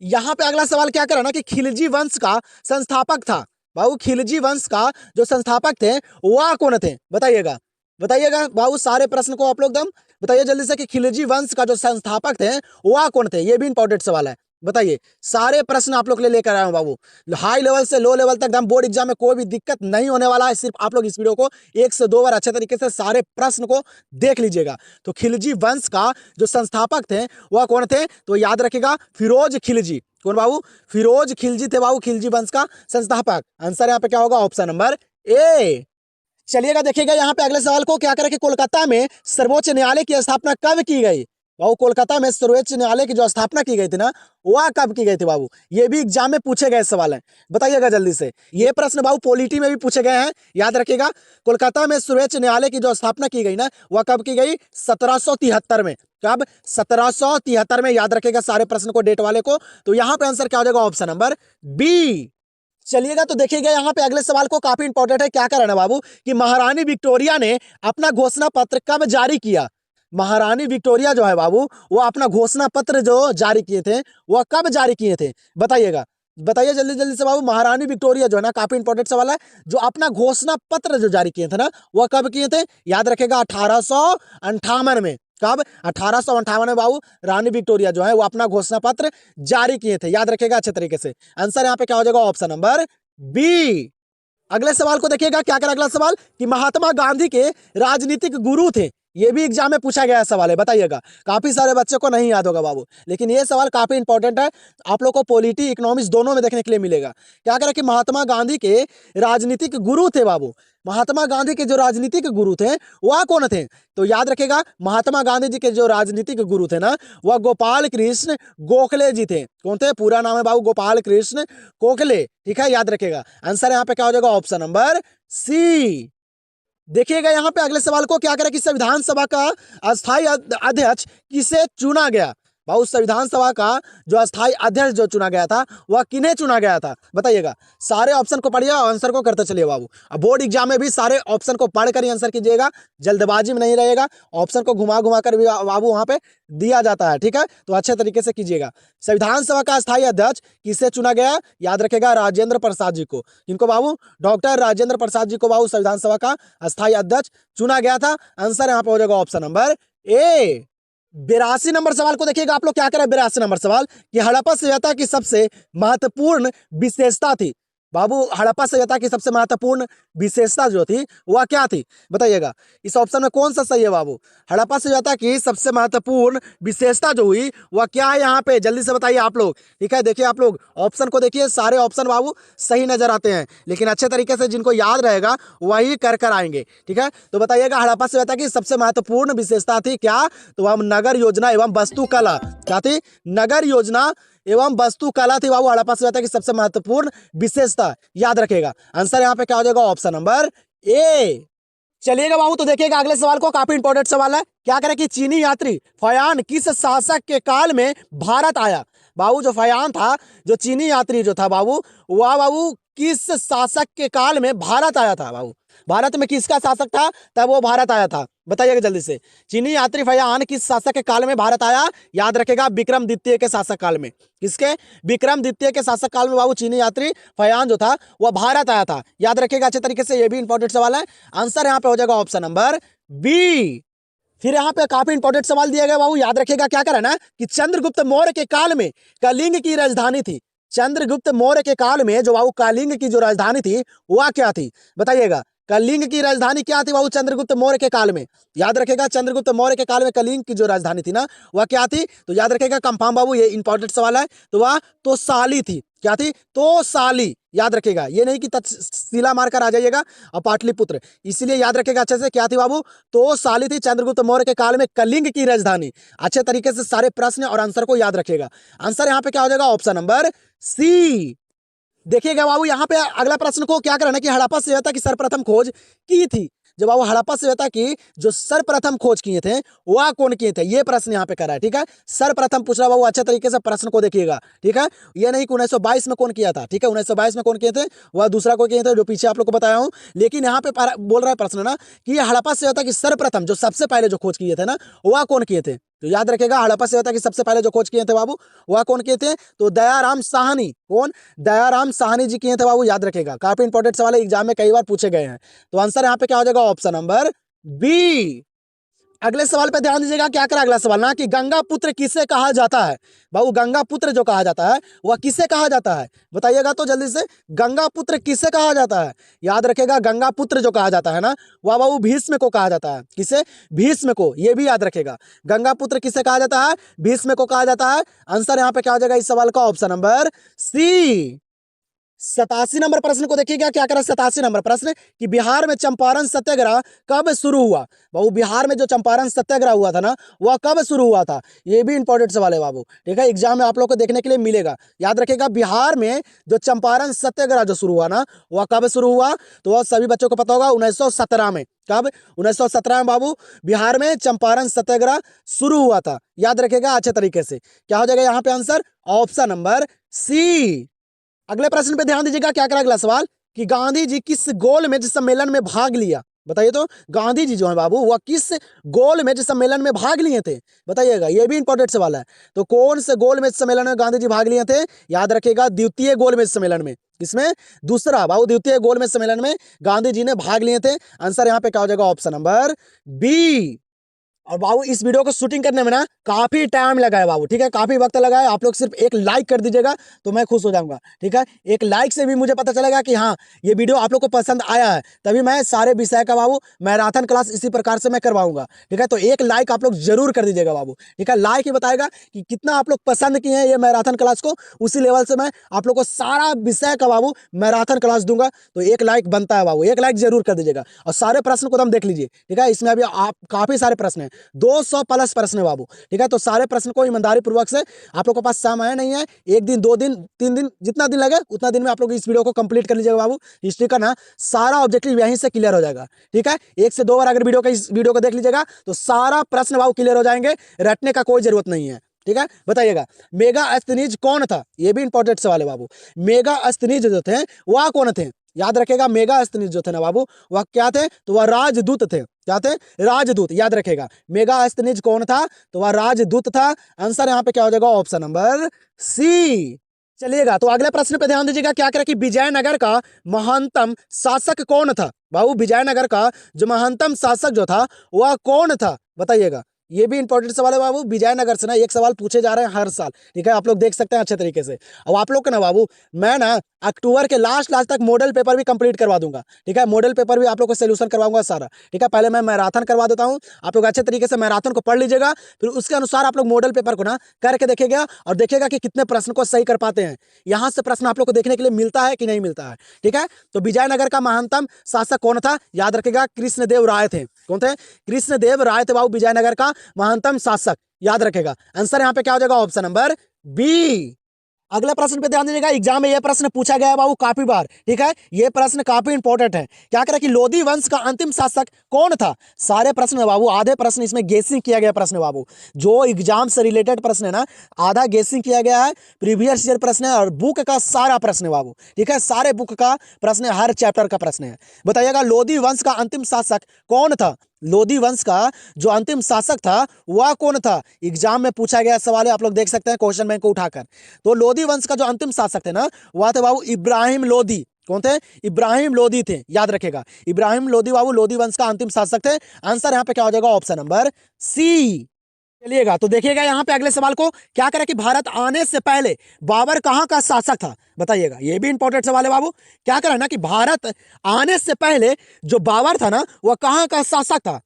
Speaker 1: यहाँ पे अगला सवाल क्या करा ना कि खिलजी वंश का संस्थापक था बाबू। खिलजी वंश का जो संस्थापक थे वह कौन थे बताइएगा। बताइएगा बाबू सारे प्रश्न को आप लोग दम बताइए जल्दी से कि खिलजी वंश का जो संस्थापक थे वह कौन थे। ये भी इंपॉर्टेंट सवाल है। बताइए, सारे प्रश्न आप लोग के लिए लेकर आए हूं बाबू। हाई लेवल से लो लेवल तक बोर्ड एग्जाम में कोई भी दिक्कत नहीं होने वाला है। सिर्फ आप लोग इस वीडियो को 1 से 2 बार अच्छे तरीके से सारे प्रश्न को देख लीजिएगा। तो खिलजी वंश का जो संस्थापक थे वह कौन थे, तो याद रखिएगा फिरोज खिलजी। कौन बाबू, फिरोज खिलजी थे बाबू, खिलजी वंश का संस्थापक। आंसर यहाँ पे क्या होगा, ऑप्शन नंबर ए। चलिएगा देखिएगा यहाँ पे अगले सवाल को। क्या करें कि कोलकाता में सर्वोच्च न्यायालय की स्थापना कब की गई। बाबू कोलकाता में सर्वोच्च न्यायालय की जो स्थापना की गई थी ना, वह कब की गई थी बाबू? ये भी एग्जाम में पूछे गए सवाल है, बताइएगा जल्दी से। ये प्रश्न बाबू पॉलिटी में भी पूछे गए हैं, याद रखिएगा। कोलकाता में सर्वोच्च न्यायालय की जो स्थापना की गई ना, वह कब की गई? 1773 में। कब? 1773 में, याद रखेगा सारे प्रश्न को, डेट वाले को। तो यहाँ पे आंसर क्या हो जाएगा? Option number B. चलिएगा तो देखिएगा यहाँ पे अगले सवाल को, काफी इंपॉर्टेंट है। क्या करना है बाबू कि महारानी विक्टोरिया ने अपना घोषणा पत्र कब जारी किया? महारानी विक्टोरिया जो है बाबू, वो अपना घोषणा पत्र जो जारी किए थे, वह कब जारी किए थे? बताइएगा, बताइए जल्दी जल्दी से बाबू। महारानी विक्टोरिया जो है ना, काफी इंपॉर्टेंट सवाल है, जो अपना घोषणा पत्र जो जारी किए थे ना, वह कब किए थे? याद रखेगा 1858 में। कब? 1858 में बाबू रानी विक्टोरिया जो है वो अपना घोषणा पत्र जारी किए थे, याद रखेगा अच्छे तरीके से। आंसर यहाँ पे क्या हो जाएगा? Option number B. अगले सवाल को देखिएगा, क्या कर अगला सवाल कि महात्मा गांधी के राजनीतिक गुरु थे। ये भी एग्जाम में पूछा गया सवाल है, बताइएगा। काफी सारे बच्चों को नहीं याद होगा बाबू, लेकिन ये सवाल काफी इंपॉर्टेंट है, आप लोग को पॉलिटी इकोनॉमिक्स दोनों में देखने के लिए मिलेगा। क्या करें कि महात्मा गांधी के राजनीतिक गुरु थे बाबू। महात्मा गांधी के जो राजनीतिक गुरु थे वह कौन थे? तो याद रखेगा, महात्मा गांधी जी के जो राजनीतिक गुरु थे ना, वह गोपाल कृष्ण गोखले जी थे। कौन थे? पूरा नाम है बाबू गोपाल कृष्ण गोखले, ठीक है, याद रखेगा। आंसर यहाँ पे क्या हो जाएगा? Option number C. देखिएगा यहाँ पे अगले सवाल को, क्या करें कि संविधान सभा का अस्थायी अध्यक्ष किसे चुना गया? भाई संविधान सभा का जो अस्थायी अध्यक्ष जो चुना गया था, वह किन्हें चुना गया था? बताइएगा। सारे ऑप्शन को पढ़िए और आंसर को करते चलिए बाबू। अब बोर्ड एग्जाम में भी सारे ऑप्शन को पढ़कर ही आंसर कीजिएगा, जल्दबाजी में नहीं रहेगा। ऑप्शन को घुमा घुमा कर भी बाबू वहां पे दिया जाता है, ठीक है, तो अच्छे तरीके से कीजिएगा। संविधान सभा का अस्थायी अध्यक्ष किसे चुना गया? याद रखेगा राजेंद्र प्रसाद जी को। किनको बाबू? डॉक्टर राजेंद्र प्रसाद जी को बाबू संविधान सभा का अस्थायी अध्यक्ष चुना गया था। आंसर यहाँ पे हो जाएगा ऑप्शन नंबर ए। 82 नंबर सवाल को देखिएगा आप लोग, क्या करें 82 नंबर सवाल कि हड़प्पा सभ्यता की सबसे महत्वपूर्ण विशेषता थी। बाबू हड़प्पा सभ्यता की सबसे महत्वपूर्ण विशेषता जो थी वह क्या थी? बताइएगा। इस ऑप्शन में कौन सा सही है बाबू? हड़प्पा सभ्यता की सबसे महत्वपूर्ण विशेषता जो हुई वह क्या है? यहाँ पे जल्दी से बताइए आप लोग, ठीक है। देखिए आप लोग ऑप्शन को देखिए, सारे ऑप्शन बाबू सही नजर आते हैं, लेकिन अच्छे तरीके से जिनको याद रहेगा वही कर कर आएंगे, ठीक है। तो बताइएगा हड़प्पा सभ्यता की सबसे महत्वपूर्ण विशेषता थी क्या? तो वह नगर योजना एवं वास्तुकला। क्या थी? नगर योजना एवं वास्तुकला थी बाबू हड़प्पा सभ्यता की सबसे महत्वपूर्ण विशेषता, याद रखेगा। आंसर यहाँ पे क्या हो जाएगा? Option number A. चलिएगा बाबू तो देखिएगा अगले सवाल को, काफी इंपॉर्टेंट सवाल है। क्या करें कि चीनी यात्री फयान किस शासक के काल में भारत आया? बाबू जो फयान था, जो चीनी यात्री जो था बाबू, वह बाबू किस शासक के काल में भारत आया था? बाबू भारत में किसका शासक था तब वो भारत आया था? बताइएगा जल्दी से। चीनी यात्री फयान किस शासक के काल में भारत आया? याद रखेगा विक्रम द्वितीय के शासक काल में। किसके? विक्रम द्वितीय के शासक काल में बाबू चीनी यात्री फयान जो था वह भारत आया था, याद रखेगा अच्छे तरीके से। ये भी इंपॉर्टेंट सवाल है। आंसर यहाँ पे हो जाएगा ऑप्शन नंबर बी। फिर यहाँ पे काफी इंपॉर्टेंट सवाल दिया गया बाबू, याद रखेगा। क्या करना है कि चंद्रगुप्त मौर्य के काल में कलिंग की राजधानी थी। चंद्रगुप्त मौर्य के काल में जो बाबू कलिंग की जो राजधानी थी वह क्या थी? बताइएगा। कलिंग की राजधानी क्या थी बाबू चंद्रगुप्त मौर्य के काल में? याद रखेगा चंद्रगुप्त मौर्य के काल में कलिंग की जो राजधानी थी ना, वह क्या थी? तो याद रखेगा कंफर्म बाबू, ये इंपॉर्टेंट सवाल है। तो वह तोसाली थी। क्या थी? तोसाली, याद रखेगा। ये नहीं कि तक्षशिला मारकर आ जाइएगा और पाटलिपुत्र, इसीलिए याद रखेगा अच्छे से। क्या थी बाबू? तोसाली थी चंद्रगुप्त मौर्य के काल में कलिंग की राजधानी। अच्छे तरीके से सारे प्रश्न और आंसर को याद रखेगा। आंसर यहाँ पे क्या हो जाएगा? Option number C. देखिएगा बाबू यहाँ पे अगला प्रश्न को, क्या करना है कि हड़प्पा सभ्यता की सर्वप्रथम खोज की थी। जब बाबू हड़प्पा सभ्यता की जो सर्वप्रथम खोज किए थे वह कौन किए थे? ये प्रश्न यहाँ पे कर रहा है, ठीक है। सर्वप्रथम पूछ रहा बाबू, अच्छे तरीके से प्रश्न को देखिएगा, ठीक है। ये नहीं कि 1922 में कौन किया था, ठीक है। 1922 में कौन किए थे? वह दूसरा को किए थे, जो पीछे आप लोग को बताया हूँ। लेकिन यहाँ पे बोल रहा है प्रश्न ना कि हड़प्पा सभ्यता की सर्वप्रथम जो सबसे पहले जो खोज किए थे ना, वह कौन किए थे? तो याद रखेगा हड़प्पा सभ्यता की सबसे पहले जो खोज किए थे बाबू वह कौन किए थे? तो दयाराम साहनी। कौन? दयाराम साहनी जी किए थे बाबू, याद रखेगा। काफी इंपॉर्टेंट सवाल है, एग्जाम में कई बार पूछे गए हैं। तो आंसर यहाँ पे क्या हो जाएगा? Option number B. अगले सवाल पे ध्यान दीजिएगा। क्या करा अगला सवाल ना कि गंगा पुत्र किसे कहा जाता है? बाबू गंगा पुत्र जो कहा जाता है वह किसे कहा जाता है? बताइएगा तो जल्दी से। गंगा पुत्र किसे कहा जाता है? याद रखेगा गंगा पुत्र जो कहा जाता है ना, वह बाबू भीष्म को कहा जाता है। किसे? भीष्म को, ये भी याद रखेगा। गंगा पुत्र किसे कहा जाता है? भीष्म को कहा जाता है। आंसर यहाँ पे क्या हो जाएगा इस सवाल का? ऑप्शन नंबर सी। 87 नंबर प्रश्न को देखिएगा क्या करा। 87 नंबर प्रश्न कि बिहार में चंपारण सत्याग्रह कब शुरू हुआ। बाबू बिहार में जो चंपारण सत्याग्रह हुआ था ना वह कब शुरू हुआ था, ये भी इंपॉर्टेंट सवाल है बाबू, ठीक है। एग्जाम में आप लोग को देखने के लिए मिलेगा। याद रखिएगा बिहार में जो चंपारण सत्याग्रह जो शुरू हुआ ना वह कब शुरू हुआ, तो वह सभी बच्चों को पता होगा 1917 में। कब? 1917 में बाबू बिहार में चंपारण सत्याग्रह शुरू हुआ था। याद रखिएगा अच्छे तरीके से। क्या हो जाएगा यहाँ पे आंसर? Option number C. अगले प्रश्न पे ध्यान दीजिएगा क्या करा। अगला सवाल कि गांधी जी किस गोलमेज सम्मेलन में भाग लिया। बताइए तो गांधी जी जो है बाबू वह किस गोलमेज सम्मेलन में भाग लिए थे, बताइएगा। ये भी इंपॉर्टेंट सवाल है। तो कौन से गोलमेज सम्मेलन में गांधी जी भाग लिए थे? याद रखिएगा द्वितीय गोलमेज सम्मेलन में। इसमें दूसरा बाबू द्वितीय गोलमेज सम्मेलन में गांधी जी ने भाग लिए थे। आंसर यहाँ पे क्या हो जाएगा? Option number B. और बाबू इस वीडियो को शूटिंग करने में ना काफी टाइम लगा है बाबू, ठीक है, काफी वक्त लगा है। आप लोग सिर्फ एक लाइक कर दीजिएगा तो मैं खुश हो जाऊंगा, ठीक है। एक लाइक से भी मुझे पता चलेगा कि हाँ ये वीडियो आप लोग को पसंद आया है, तभी मैं सारे विषय का बाबू मैराथन क्लास इसी प्रकार से मैं करवाऊंगा, ठीक है। तो एक लाइक आप लोग जरूर कर दीजिएगा बाबू, ठीक है। लाइक ही बताएगा कि कितना आप लोग पसंद किए हैं ये मैराथन क्लास को। उसी लेवल से मैं आप लोग को सारा विषय का बाबू मैराथन क्लास दूंगा। तो एक लाइक बनता है बाबू, एक लाइक जरूर कर दीजिएगा। और सारे प्रश्न को हम देख लीजिए, ठीक है। इसमें अभी आप काफी सारे प्रश्न है, 200 प्लस प्रश्न है बाबू, ठीक है। तो सारे प्रश्न को ईमानदारी पूर्वक से आप लोग के पास समय नहीं है, 1 दिन 2 दिन 3 दिन जितना दिन लगे उतना दिन में आप लोग इस वीडियो को कंप्लीट कर लीजिएगा बाबू। हिस्ट्री का ना सारा ऑब्जेक्टिव यहीं से क्लियर हो जाएगा, ठीक है। 1 से 2 बार अगर इस वीडियो को देख लीजिएगा तो सारा प्रश्न बाबू क्लियर हो जाएंगे, रटने का कोई जरूरत नहीं है, ठीक है। बताइएगा मेगास्थनीज कौन था, ये भी इंपॉर्टेंट सवाल है बाबू। मेगास्थनीज जो थे वह कौन थे? याद रखेगा मेगास्थनीज जो थे ना बाबू वह क्या थे? तो वह राजदूत थे। क्या थे? राजदूत। याद रखेगा मेगास्थनीज कौन था? तो वह राजदूत था। आंसर यहाँ पे क्या हो जाएगा? Option number C. चलिएगा तो अगले प्रश्न पे ध्यान दीजिएगा क्या करें कि विजयनगर का महानतम शासक कौन था। बाबू विजयनगर का जो महानतम शासक जो था वह कौन था, बताइएगा। ये भी इंपॉर्टेंट सवाल है बाबू। विजयनगर से ना एक सवाल पूछे जा रहे हैं हर साल, ठीक है। आप लोग देख सकते हैं अच्छे तरीके से। अब आप लोग को ना बाबू मैं ना अक्टूबर के लास्ट तक मॉडल पेपर भी कंप्लीट करवा दूंगा, ठीक है। मॉडल पेपर भी आप लोग को सोल्यूशन करवाऊंगा सारा, ठीक है। पहले मैं मैराथन करवा देता हूँ, आप लोग अच्छे तरीके से मैराथन को पढ़ लीजिएगा, फिर उसके अनुसार आप लोग मॉडल पेपर को ना करके देखिएगा और देखिएगा कि कितने प्रश्न को सही कर पाते हैं। यहाँ से प्रश्न आप लोग को देखने के लिए मिलता है कि नहीं मिलता है, ठीक है। तो विजयनगर का महानतम शासक कौन था? याद रखेगा कृष्णदेव राय थे। कौन थे? कृष्णदेव राय थे बाबू विजयनगर का महानतम शासक। याद रखेगा आंसर यहाँ पे क्या हो जाएगा? Option number B. अगला प्रश्न पे ध्यान दीजिएगा, एग्जाम में ये प्रश्न पूछा गया है बाबू काफी बार, ठीक है। ये प्रश्न काफी इंपॉर्टेंट है। क्या करें कि लोधी वंश का अंतिम शासक कौन था? सारे प्रश्न है बाबू, आधे प्रश्न इसमें गेसिंग किया गया प्रश्न है बाबू। जो एग्जाम से रिलेटेड प्रश्न है ना आधा गेसिंग किया गया है, प्रीवियस ईयर प्रश्न है और बुक का सारा प्रश्न है बाबू, ठीक है। सारे बुक का प्रश्न है, हर चैप्टर का प्रश्न है। बताइएगा लोधी वंश का अंतिम शासक कौन था? लोधी वंश का जो अंतिम शासक था वह कौन था? एग्जाम में पूछा गया सवाल है, आप लोग देख सकते हैं क्वेश्चन बैंक को उठाकर। तो लोधी वंश का जो अंतिम शासक थे ना वह थे बाबू इब्राहिम लोधी। कौन थे? इब्राहिम लोधी थे। याद रखेगा इब्राहिम लोधी बाबू लोधी वंश का अंतिम शासक थे। आंसर यहाँ पे क्या हो जाएगा? Option number C. चलिएगा तो देखिएगा यहाँ पे अगले सवाल को क्या करें कि भारत आने से पहले बाबर कहाँ का शासक था? बताइएगा ये भी इंपॉर्टेंट सवाल है बाबू। क्या करें ना कि भारत आने से पहले जो बाबर था ना वह कहाँ का शासक था?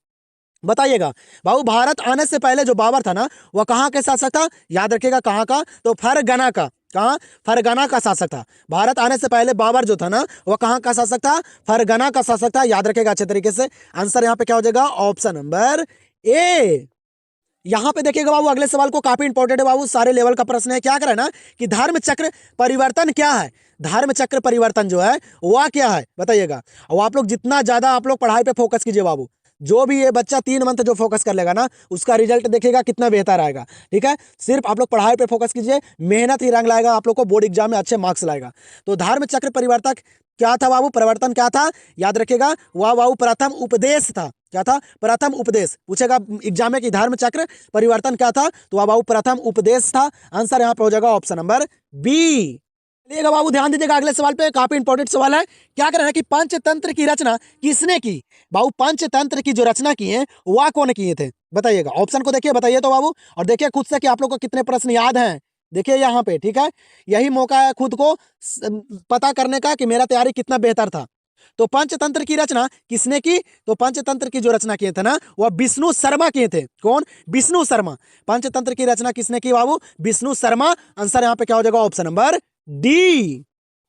Speaker 1: बताइएगा बाबू भारत आने से पहले जो बाबर था ना वह कहाँ के शासक था? याद रखिएगा कहाँ का? तो फरगना का। कहाँ? फरगना का शासक था। भारत आने से पहले बाबर जो था ना वह कहाँ का शासक था? फरगना का शासक था। याद रखिएगा अच्छे तरीके से। आंसर यहाँ पे क्या हो जाएगा? Option number A. यहाँ पे देखिएगा बाबू अगले सवाल को काफी इंपॉर्टेंट है बाबू, सारे लेवल का प्रश्न है। क्या करें ना कि धर्म चक्र परिवर्तन क्या है? धर्म चक्र परिवर्तन जो है वह क्या है? बताइएगा। और आप लोग जितना ज्यादा आप लोग पढ़ाई पे फोकस कीजिए बाबू, जो भी ये बच्चा 3 मंथ जो फोकस कर लेगा ना उसका रिजल्ट देखिएगा कितना बेहतर आएगा, ठीक है। सिर्फ आप लोग पढ़ाई पे फोकस कीजिए, मेहनत ही रंग लाएगा, आप लोग को बोर्ड एग्जाम में अच्छे मार्क्स लाएगा। तो धर्म चक्र परिवर्तक क्या था बाबू? परिवर्तन क्या था? याद रखिएगा वह बाबू प्रथम उपदेश था। क्या था? प्रथम उपदेश। पूछेगा एग्जाम में कि धर्म चक्र परिवर्तन क्या था? तो वह बाबू प्रथम उपदेश था। आंसर यहाँ पे हो जाएगा ऑप्शन नंबर बी। चलिएगा बाबू ध्यान दीजिएगा अगले सवाल पे, काफी इंपॉर्टेंट सवाल है। क्या करना है कि पंचतंत्र की रचना किसने की? बाबू पंचतंत्र की जो रचना की है वह कौन किए थे? बताइएगा। ऑप्शन को देखिए, बताइए तो बाबू, और देखिए खुद से कि आप लोग को कितने प्रश्न याद हैं। देखिए यहाँ पे, ठीक है। यही मौका है खुद को पता करने का कि मेरा तैयारी कितना बेहतर था। तो पंचतंत्र की रचना किसने की? तो पंचतंत्र की जो रचना किए थे ना वह विष्णु शर्मा किए थे। कौन? विष्णु शर्मा। पंचतंत्र की रचना किसने की बाबू? विष्णु शर्मा। आंसर यहाँ पे क्या हो जाएगा? Option number D.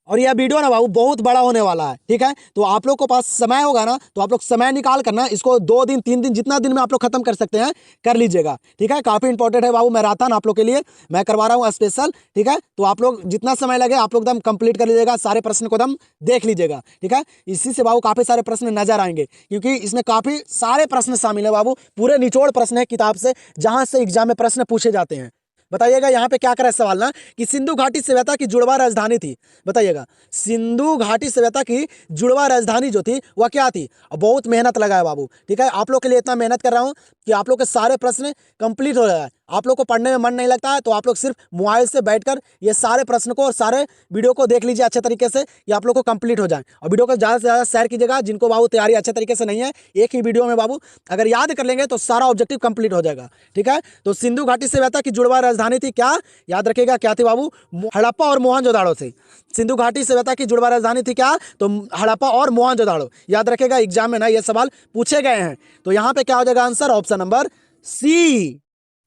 Speaker 1: और यह वीडियो ना बाबू बहुत बड़ा होने वाला है, ठीक है। तो आप लोग को पास समय होगा ना, तो आप लोग समय निकाल कर ना इसको 2 दिन 3 दिन जितना दिन में आप लोग खत्म कर सकते हैं कर लीजिएगा, ठीक है। काफी इंपॉर्टेंट है बाबू मैराथन आप लोग के लिए मैं करवा रहा हूँ स्पेशल, ठीक है। तो आप लोग जितना समय लगे आप लोग एकदम कंप्लीट कर लीजिएगा, सारे प्रश्न को एकदम देख लीजिएगा, ठीक है। इसी से बाबू काफी सारे प्रश्न नजर आएंगे, क्योंकि इसमें काफी सारे प्रश्न शामिल है बाबू, पूरे निचोड़ प्रश्न है किताब से, जहां से एग्जाम में प्रश्न पूछे जाते हैं। बताइएगा यहाँ पे क्या करा सवाल ना कि सिंधु घाटी सभ्यता की जुड़वा राजधानी थी। बताइएगा सिंधु घाटी सभ्यता की जुड़वा राजधानी जो थी वह क्या थी। और बहुत मेहनत लगा है बाबू, ठीक है। आप लोग के लिए इतना मेहनत कर रहा हूँ कि आप लोग के सारे प्रश्न कंप्लीट हो जाए। आप लोग को पढ़ने में मन नहीं लगता है तो आप लोग सिर्फ मोबाइल से बैठकर ये सारे प्रश्न को और सारे वीडियो को देख लीजिए अच्छे तरीके से, ये आप लोग को कंप्लीट हो जाए। और वीडियो को ज़्यादा से ज़्यादा शेयर कीजिएगा जिनको बाबू तैयारी अच्छे तरीके से नहीं है। एक ही वीडियो में बाबू अगर याद कर लेंगे तो सारा ऑब्जेक्टिव कंप्लीट हो जाएगा, ठीक है। तो सिंधु घाटी सभ्यता की जुड़वा राजधानी थी क्या, याद रखिएगा क्या थी बाबू, हड़प्पा और मोहनजोदाड़ो थी। सिंधु घाटी सभ्यता की जुड़वा राजधानी थी क्या, तो हड़प्पा और मोहनजोदाड़ो। याद रखिएगा एग्जाम में ना ये सवाल पूछे गए हैं। तो यहाँ पे क्या हो जाएगा answer, option number C.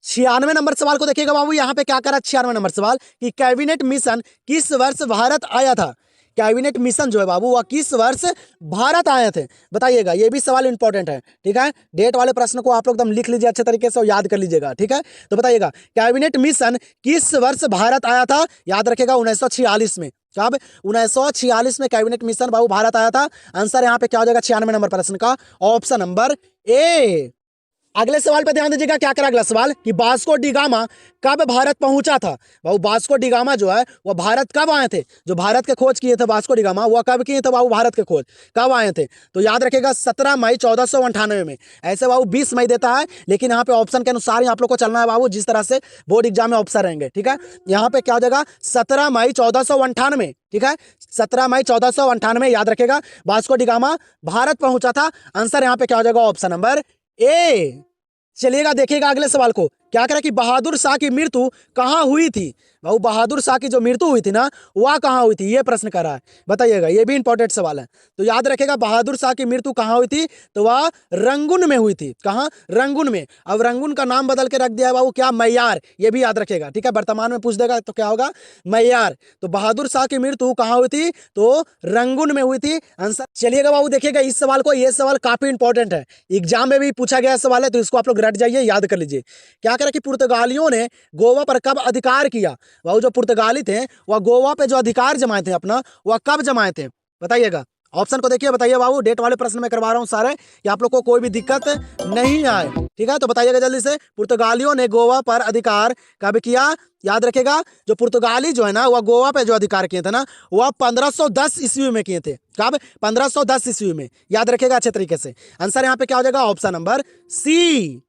Speaker 1: 96 number सवाल को देखिएगा बाबू, यहाँ पे क्या करा 96 नंबर सवाल कि कैबिनेट मिशन किस वर्ष भारत आया था। कैबिनेट मिशन जो है बाबू वह किस वर्ष भारत आए थे। बताइएगा ये भी सवाल इंपॉर्टेंट है, ठीक है। डेट वाले प्रश्न को आप लोग एकदम लिख लीजिए अच्छे तरीके से और याद कर लीजिएगा, ठीक है। तो बताइएगा कैबिनेट मिशन किस वर्ष भारत आया था, याद रखेगा 1946 में। कब, 1946 में कैबिनेट मिशन बाबू भारत आया था। आंसर यहाँ पे क्या हो जाएगा 96 नंबर प्रश्न का, ऑप्शन नंबर ए। अगले सवाल पे ध्यान दीजिएगा क्या करा अगला सवाल कि वास्को डी गामा कब भारत पहुंचा था। बाबू वास्को डी गामा जो है वह भारत कब आए थे, जो भारत के खोज किए थे वास्को डी गामा वह कब किए थे बाबू, भारत के खोज कब आए थे। तो याद रखिएगा 17 मई 1498 में। ऐसे बाबू 20 मई देता है, लेकिन यहाँ पे ऑप्शन के अनुसार ही आप लोग को चलना है बाबू, जिस तरह से बोर्ड एग्जाम में ऑप्शन रहेंगे, ठीक है। यहाँ पे क्या हो जाएगा 17 मई 1498, ठीक है। 17 मई 1498 याद रखेगा वास्को डी गामा भारत पहुंचा था। आंसर यहाँ पे क्या हो जाएगा, ऑप्शन नंबर ए। चलिएगा देखिएगा अगले सवाल को क्या करा कि बहादुर शाह की मृत्यु कहाँ हुई थी। भाऊ बहादुर शाह की जो मृत्यु हुई थी ना वह कहाँ हुई थी, ये प्रश्न कर रहा है। बताइएगा ये भी इंपॉर्टेंट सवाल है। तो याद रखेगा बहादुर शाह की मृत्यु कहाँ हुई थी, तो वह रंगून में हुई थी। कहाँ, रंगून में। अब रंगून का नाम बदल के रख दिया है बाबू क्या, मैयार। ये भी याद रखेगा, ठीक है। वर्तमान में पूछ देगा तो क्या होगा, मैयार। तो बहादुर शाह की मृत्यु कहाँ हुई थी, तो रंगून में हुई थी। आंसर चलिएगा बाबू देखिएगा इस सवाल को, ये सवाल काफी इंपॉर्टेंट है, एग्जाम में भी पूछा गया सवाल है, तो इसको आप लोग रट जाइए, याद कर लीजिए। क्या करा कि पुर्तगालियों ने गोवा पर कब अधिकार किया। वो जो पुर्तगाली थे वह गोवा पे जो अधिकार जमाए थे अपना, वह कब जमाए थे। बताइएगा ऑप्शन को देखिए, बताइए बाबू। डेट वाले प्रश्न में करवा रहा हूं सारे कि आप लोग को कोई भी दिक्कत नहीं आए, ठीक है। तो बताइएगा जल्दी से, पुर्तगालियों ने गोवा पर अधिकार कब किया। याद रखेगा जो पुर्तगाली जो है ना वह गोवा पे जो अधिकार किए थे ना वह 1510 ईस्वी में किए थे। कब, 1510 ईस्वी में। याद रखेगा अच्छे तरीके से। आंसर यहाँ पे क्या हो जाएगा, ऑप्शन नंबर सी।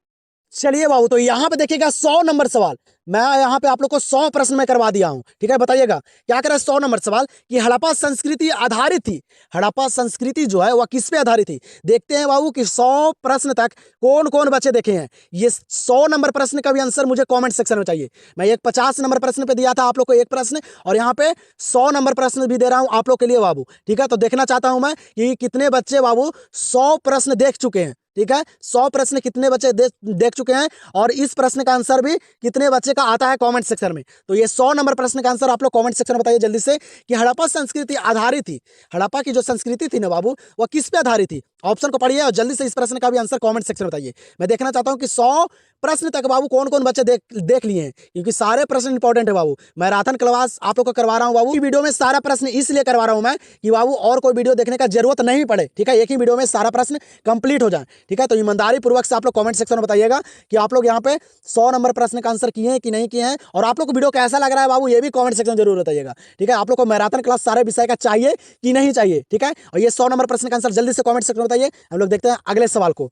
Speaker 1: चलिए बाबू तो यहाँ पे देखिएगा 100 नंबर सवाल, मैं यहाँ पे आप लोग को 100 प्रश्न में करवा दिया हूँ, ठीक है। बताइएगा क्या करें 100 नंबर सवाल कि हड़प्पा संस्कृति आधारित थी। हड़प्पा संस्कृति जो है वह किस पे आधारित थी। देखते हैं बाबू कि 100 प्रश्न तक कौन कौन बच्चे देखे हैं। ये 100 नंबर प्रश्न का भी आंसर मुझे कॉमेंट सेक्शन में चाहिए। मैं एक 50 नंबर प्रश्न पे दिया था आप लोग को एक प्रश्न, और यहाँ पे 100 नंबर प्रश्न भी दे रहा हूँ आप लोग के लिए बाबू, ठीक है। तो देखना चाहता हूँ मैं कि कितने बच्चे बाबू 100 प्रश्न देख चुके हैं, ठीक है। 100 प्रश्न कितने बच्चे देख चुके हैं, और इस प्रश्न का आंसर भी कितने बच्चे का आता है कमेंट सेक्शन में। तो ये 100 नंबर प्रश्न का आंसर आप लोग कमेंट सेक्शन में बताइए जल्दी से कि हड़प्पा संस्कृति आधारित थी। हड़प्पा की जो संस्कृति थी ना बाबू वह किस पे आधारित थी। ऑप्शन को पढ़िए और जल्दी से इस प्रश्न का भी आंसर कमेंट सेक्शन में बताइए। मैं देखना चाहता हूं कि 100 प्रश्न तक बाबू कौन कौन बच्चे देख लिए हैं, क्योंकि सारे प्रश्न इंपॉर्टेंट है बाबू। मैराथन क्लास आप लोग को करवा रहा हूं बाबू। वीडियो में सारा प्रश्न इसलिए करवा रहा हूं मैं कि बाबू और कोई वीडियो देखने का जरूरत नहीं पड़े, ठीक है। एक ही वीडियो में सारा प्रश्न कंप्लीट हो जाए, ठीक है। तो ईमानदारी पूर्वक से आप लोग कमेंट सेक्शन में बताइएगा कि आप लोग यहाँ पे 100 नंबर प्रश्न का आंसर किए हैं कि नहीं किए हैं, और आप लोग को वीडियो कैसा लग रहा है बाबू ये भी कमेंट सेक्शन में जरूर बताइएगा, ठीक है। आप लोग को मैराथन क्लास सारे विषय का चाहिए कि नहीं चाहिए, ठीक है। और ये 100 नंबर प्रश्न का आंसर जल्दी से कमेंट सेक्शन में बताइए। हम लोग देखते हैं अगले सवाल को।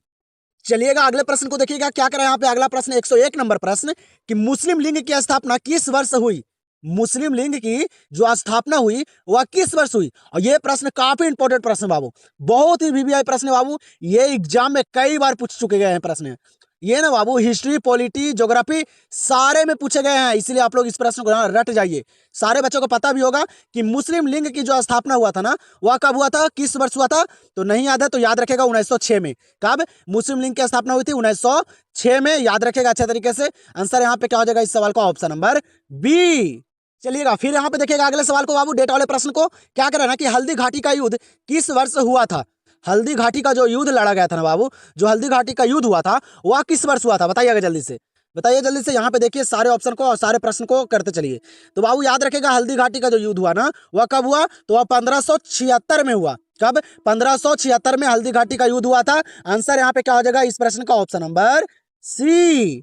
Speaker 1: चलिएगा अगले प्रश्न को देखिएगा क्या करें यहाँ पे। अगला प्रश्न 101 नंबर प्रश्न कि मुस्लिम लीग की स्थापना किस वर्ष हुई। मुस्लिम लीग की जो स्थापना हुई वह किस वर्ष हुई। और ये प्रश्न काफी इंपॉर्टेंट प्रश्न बाबू, बहुत ही वीवीआई प्रश्न बाबू। ये एग्जाम में कई बार पूछ चुके गए हैं प्रश्न। ये ना बाबू हिस्ट्री, पॉलिटी, ज्योग्राफी सारे में पूछे गए हैं, इसलिए आप लोग इस प्रश्न को रट जाइए। सारे बच्चों को पता भी होगा कि मुस्लिम लीग की जो स्थापना हुआ था ना वह कब हुआ था, किस वर्ष हुआ था। तो नहीं याद है तो याद रखेगा 1906 में। कब मुस्लिम लीग की स्थापना हुई थी, 1906 में। याद रखेगा अच्छे तरीके से। आंसर यहाँ पे क्या हो जाएगा इस सवाल का, ऑप्शन नंबर बी। चलिएगा फिर यहाँ पे देखिएगा अगले सवाल को बाबू, डेट वाले प्रश्न को। क्या करें ना कि हल्दी घाटी का युद्ध किस वर्ष हुआ था? हल्दी घाटी का जो युद्ध लड़ा गया था ना बाबू, जो हल्दी घाटी का युद्ध हुआ था वह किस वर्ष हुआ था? बताइएगा जल्दी से, बताइए जल्दी से। यहाँ पे देखिए सारे ऑप्शन को और सारे प्रश्न को करते चलिए। तो बाबू याद रखेगा हल्दी घाटी का जो युद्ध हुआ ना वह कब हुआ? तो वह 1576 में हुआ। कब? 1576 में हल्दी घाटी का युद्ध हुआ था। आंसर यहाँ पे क्या हो जाएगा इस प्रश्न का? Option number C.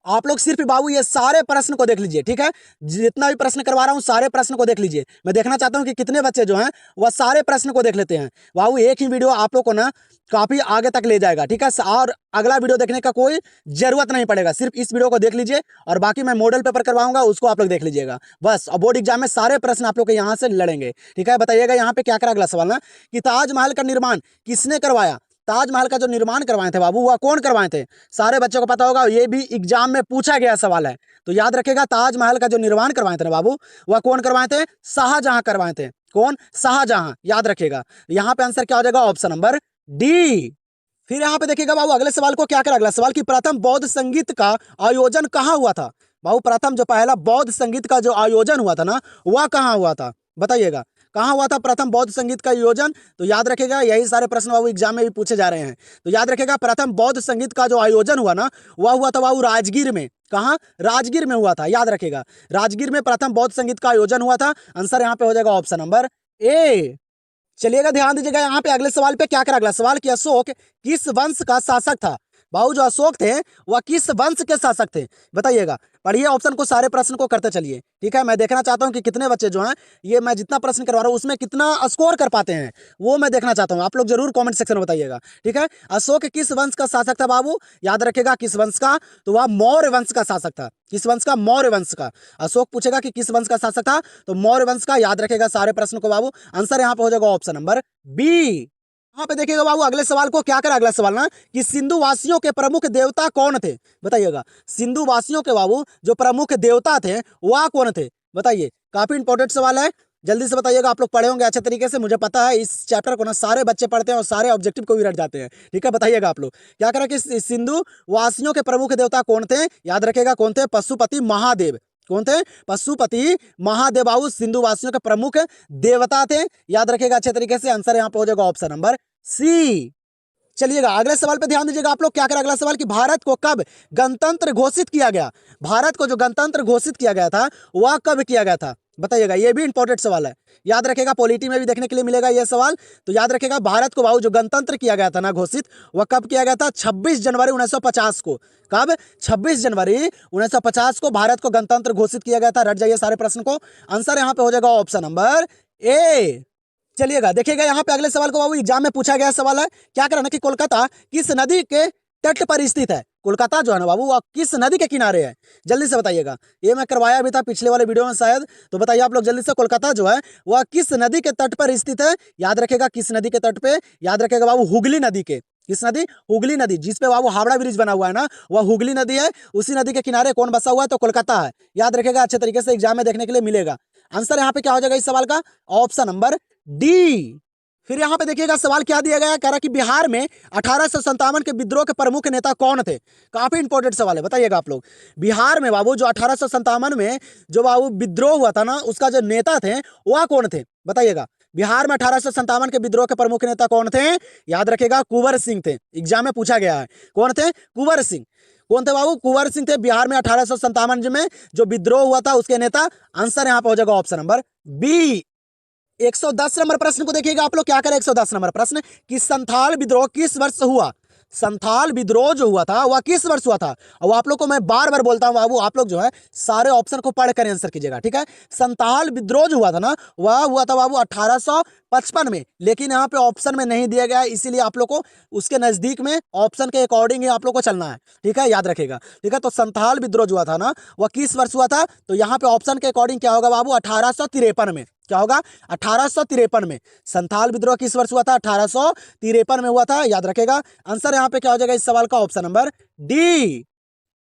Speaker 1: आप लोग सिर्फ बाबू ये सारे प्रश्न को देख लीजिए, ठीक है? जितना भी प्रश्न करवा रहा हूँ सारे प्रश्न को देख लीजिए। मैं देखना चाहता हूँ कि कितने बच्चे जो हैं वह सारे प्रश्न को देख लेते हैं। बाबू एक ही वीडियो आप लोग को ना काफी आगे तक ले जाएगा, ठीक है? और अगला वीडियो देखने का कोई जरूरत नहीं पड़ेगा, सिर्फ इस वीडियो को देख लीजिए और बाकी मैं मॉडल पेपर करवाऊंगा उसको आप लोग देख लीजिएगा बस। और बोर्ड एग्जाम में सारे प्रश्न आप लोग के यहाँ से लड़ेंगे, ठीक है? बताइएगा यहाँ पे क्या करा अगला सवाल ना कि ताजमहल का निर्माण किसने करवाया? ताजमहल का जो निर्माण करवाए थे बाबू वह कौन करवाए थे? सारे बच्चों को पता होगा, ये भी एग्जाम में पूछा गया सवाल है। तो याद रखेगा ताजमहल का जो निर्माण करवाए थे ना बाबू वह कौन करवाए थे? शाहजहां करवाए थे। कौन? शाहजहां। याद रखेगा यहाँ पे आंसर क्या हो जाएगा? Option number D. फिर यहाँ पे देखिएगा बाबू अगले सवाल को। क्या करा अगला सवाल कि प्रथम बौद्ध संगीत का आयोजन कहाँ हुआ था? बाबू प्रथम जो पहला बौद्ध संगीत का जो आयोजन हुआ था ना वह कहाँ हुआ था? बताइएगा कहाँ हुआ था प्रथम बौद्ध संगीत का आयोजन? तो याद रखेगा यही सारे प्रश्न बाबू एग्जाम में भी पूछे जा रहे हैं। तो याद रखेगा प्रथम बौद्ध संगीत का जो आयोजन हुआ ना वह हुआ था बाबू राजगीर में। कहाँ? राजगीर में हुआ था। याद रखेगा राजगीर में प्रथम बौद्ध संगीत का आयोजन हुआ था। आंसर यहाँ पे हो जाएगा ऑप्शन नंबर ए। चलिएगा ध्यान दीजिएगा यहाँ पे अगले सवाल पे। क्या करा अगला सवाल कि अशोक किस वंश का शासक था? बाबू जो अशोक थे वह किस वंश के शासक थे? बताइएगा, पढ़िए ऑप्शन को, सारे प्रश्न को करते चलिए, ठीक है? मैं देखना चाहता हूँ कि कितने बच्चे जो हैं ये मैं जितना प्रश्न करवा रहा हूँ उसमें कितना स्कोर कर पाते हैं वो मैं देखना चाहता हूँ। आप लोग जरूर कमेंट सेक्शन में बताइएगा, ठीक है? अशोक किस वंश का शासक था बाबू? याद रखेगा किस वंश का? तो वह मौर्य वंश का शासक था। किस वंश का? मौर्य वंश का। अशोक पूछेगा कि किस वंश का शासक था तो मौर्य वंश का। याद रखेगा सारे प्रश्न को बाबू। आंसर यहाँ पे हो जाएगा ऑप्शन नंबर बी। यहाँ पे देखिएगा बाबू अगले सवाल को। क्या करा अगला सवाल ना कि सिंधु वासियों के प्रमुख देवता कौन थे? बताइएगा सिंधु वासियों के बाबू जो प्रमुख देवता थे वह कौन थे? बताइए, काफी इंपॉर्टेंट सवाल है, जल्दी से बताइएगा। आप लोग पढ़े होंगे अच्छे तरीके से, मुझे पता है इस चैप्टर को ना सारे बच्चे पढ़ते हैं और सारे ऑब्जेक्टिव को भी रट जाते हैं, ठीक है? बताइएगा आप लोग क्या करा कि सिंधु वासियों के प्रमुख देवता कौन थे? याद रखेगा कौन थे? पशुपति महादेव। कौन थे? पशुपति महादेव बाबू सिंधु वासियों के प्रमुख देवता थे। याद रखेगा अच्छे तरीके से। आंसर यहाँ पे हो जाएगा ऑप्शन नंबर सी। चलिएगा अगले सवाल पे ध्यान दीजिएगा आप लोग। क्या करा अगला सवाल कि भारत को कब गणतंत्र घोषित किया गया? भारत को जो गणतंत्र घोषित किया गया था वह कब किया गया था? बताइएगा, ये भी इंपॉर्टेंट सवाल है। याद रखेगा पॉलिटी में भी देखने के लिए मिलेगा ये सवाल। तो याद रखेगा भारत को बाबू जो गणतंत्र किया गया था ना घोषित वह कब किया गया था? 26 जनवरी 1950 को। कब? 26 जनवरी 1950 को भारत को गणतंत्र घोषित किया गया था। रट जाइए सारे प्रश्न को। आंसर यहाँ पे हो जाएगा ऑप्शन नंबर ए। चलिएगा देखिएगा यहाँ पे अगले सवाल को बाबू एग्जाम में पूछा गया सवाल है। क्या करना कि कोलकाता किस नदी के तट पर स्थित है? कोलकाता जो है ना बाबू वह किस नदी के किनारे है? जल्दी से बताइएगा, ये मैं करवाया भी था पिछले वाले वीडियो में शायद। तो बताइए आप लोग जल्दी से, कोलकाता जो है वह किस नदी के तट पर स्थित है? याद रखेगा किस नदी के तट पे? याद रखेगा बाबू हुगली नदी के। किस नदी? हुगली नदी, जिसपे बाबू हावड़ा ब्रिज बना हुआ है ना वह हुगली नदी है। उसी नदी के किनारे कौन बसा हुआ है? तो कोलकाता है। याद रखेगा अच्छे तरीके से, एग्जाम में देखने के लिए मिलेगा। आंसर यहाँ पे क्या हो जाएगा इस सवाल का? Option number D. फिर यहाँ पे देखिएगा सवाल क्या दिया गया है। कह रहा कि बिहार में 1857 के विद्रोह के प्रमुख नेता कौन थे? काफी इंपॉर्टेंट सवाल है, बताइएगा आप लोग। बिहार में बाबू जो 1857 में जो बाबू विद्रोह हुआ था ना उसका जो नेता थे वह कौन थे? बताइएगा बिहार में 1857 के विद्रोह के प्रमुख नेता कौन थे? याद रखेगा कुंवर सिंह थे। एग्जाम में पूछा गया है कौन थे? कुंवर सिंह। कौन थे बाबू? कुंवर सिंह थे। बिहार में 1857 में जो विद्रोह हुआ था उसके नेता। आंसर यहाँ पे हो जाएगा ऑप्शन नंबर बी। 110 नंबर प्रश्न को देखिएगा आप लोग। क्या करें 110 नंबर प्रश्न कि संथाल विद्रोह किस वर्ष हुआ? संथाल विद्रोह जो हुआ था वह किस वर्ष हुआ था? और आप लोग को मैं बार बार बोलता हूं बाबू, आप लोग जो है सारे ऑप्शन को पढ़ कर आंसर कीजिएगा, ठीक है? संथाल विद्रोह जो हुआ था ना वह हुआ था बाबू 1855 में, लेकिन यहाँ पे ऑप्शन में नहीं दिया गया है, इसीलिए आप लोग को उसके नजदीक में ऑप्शन के अकॉर्डिंग ही आप लोग को चलना है, ठीक है? याद रखेगा, ठीक है? तो संथाल विद्रोह जो हुआ था ना वह किस वर्ष हुआ था? तो यहाँ पे ऑप्शन के अकॉर्डिंग क्या होगा बाबू? 1853 में। क्या होगा? 1853 में। संथाल विद्रोह किस वर्ष हुआ था? 1853 में हुआ था। याद रखेगा। आंसर यहाँ पे क्या हो जाएगा इस सवाल का? Option number D.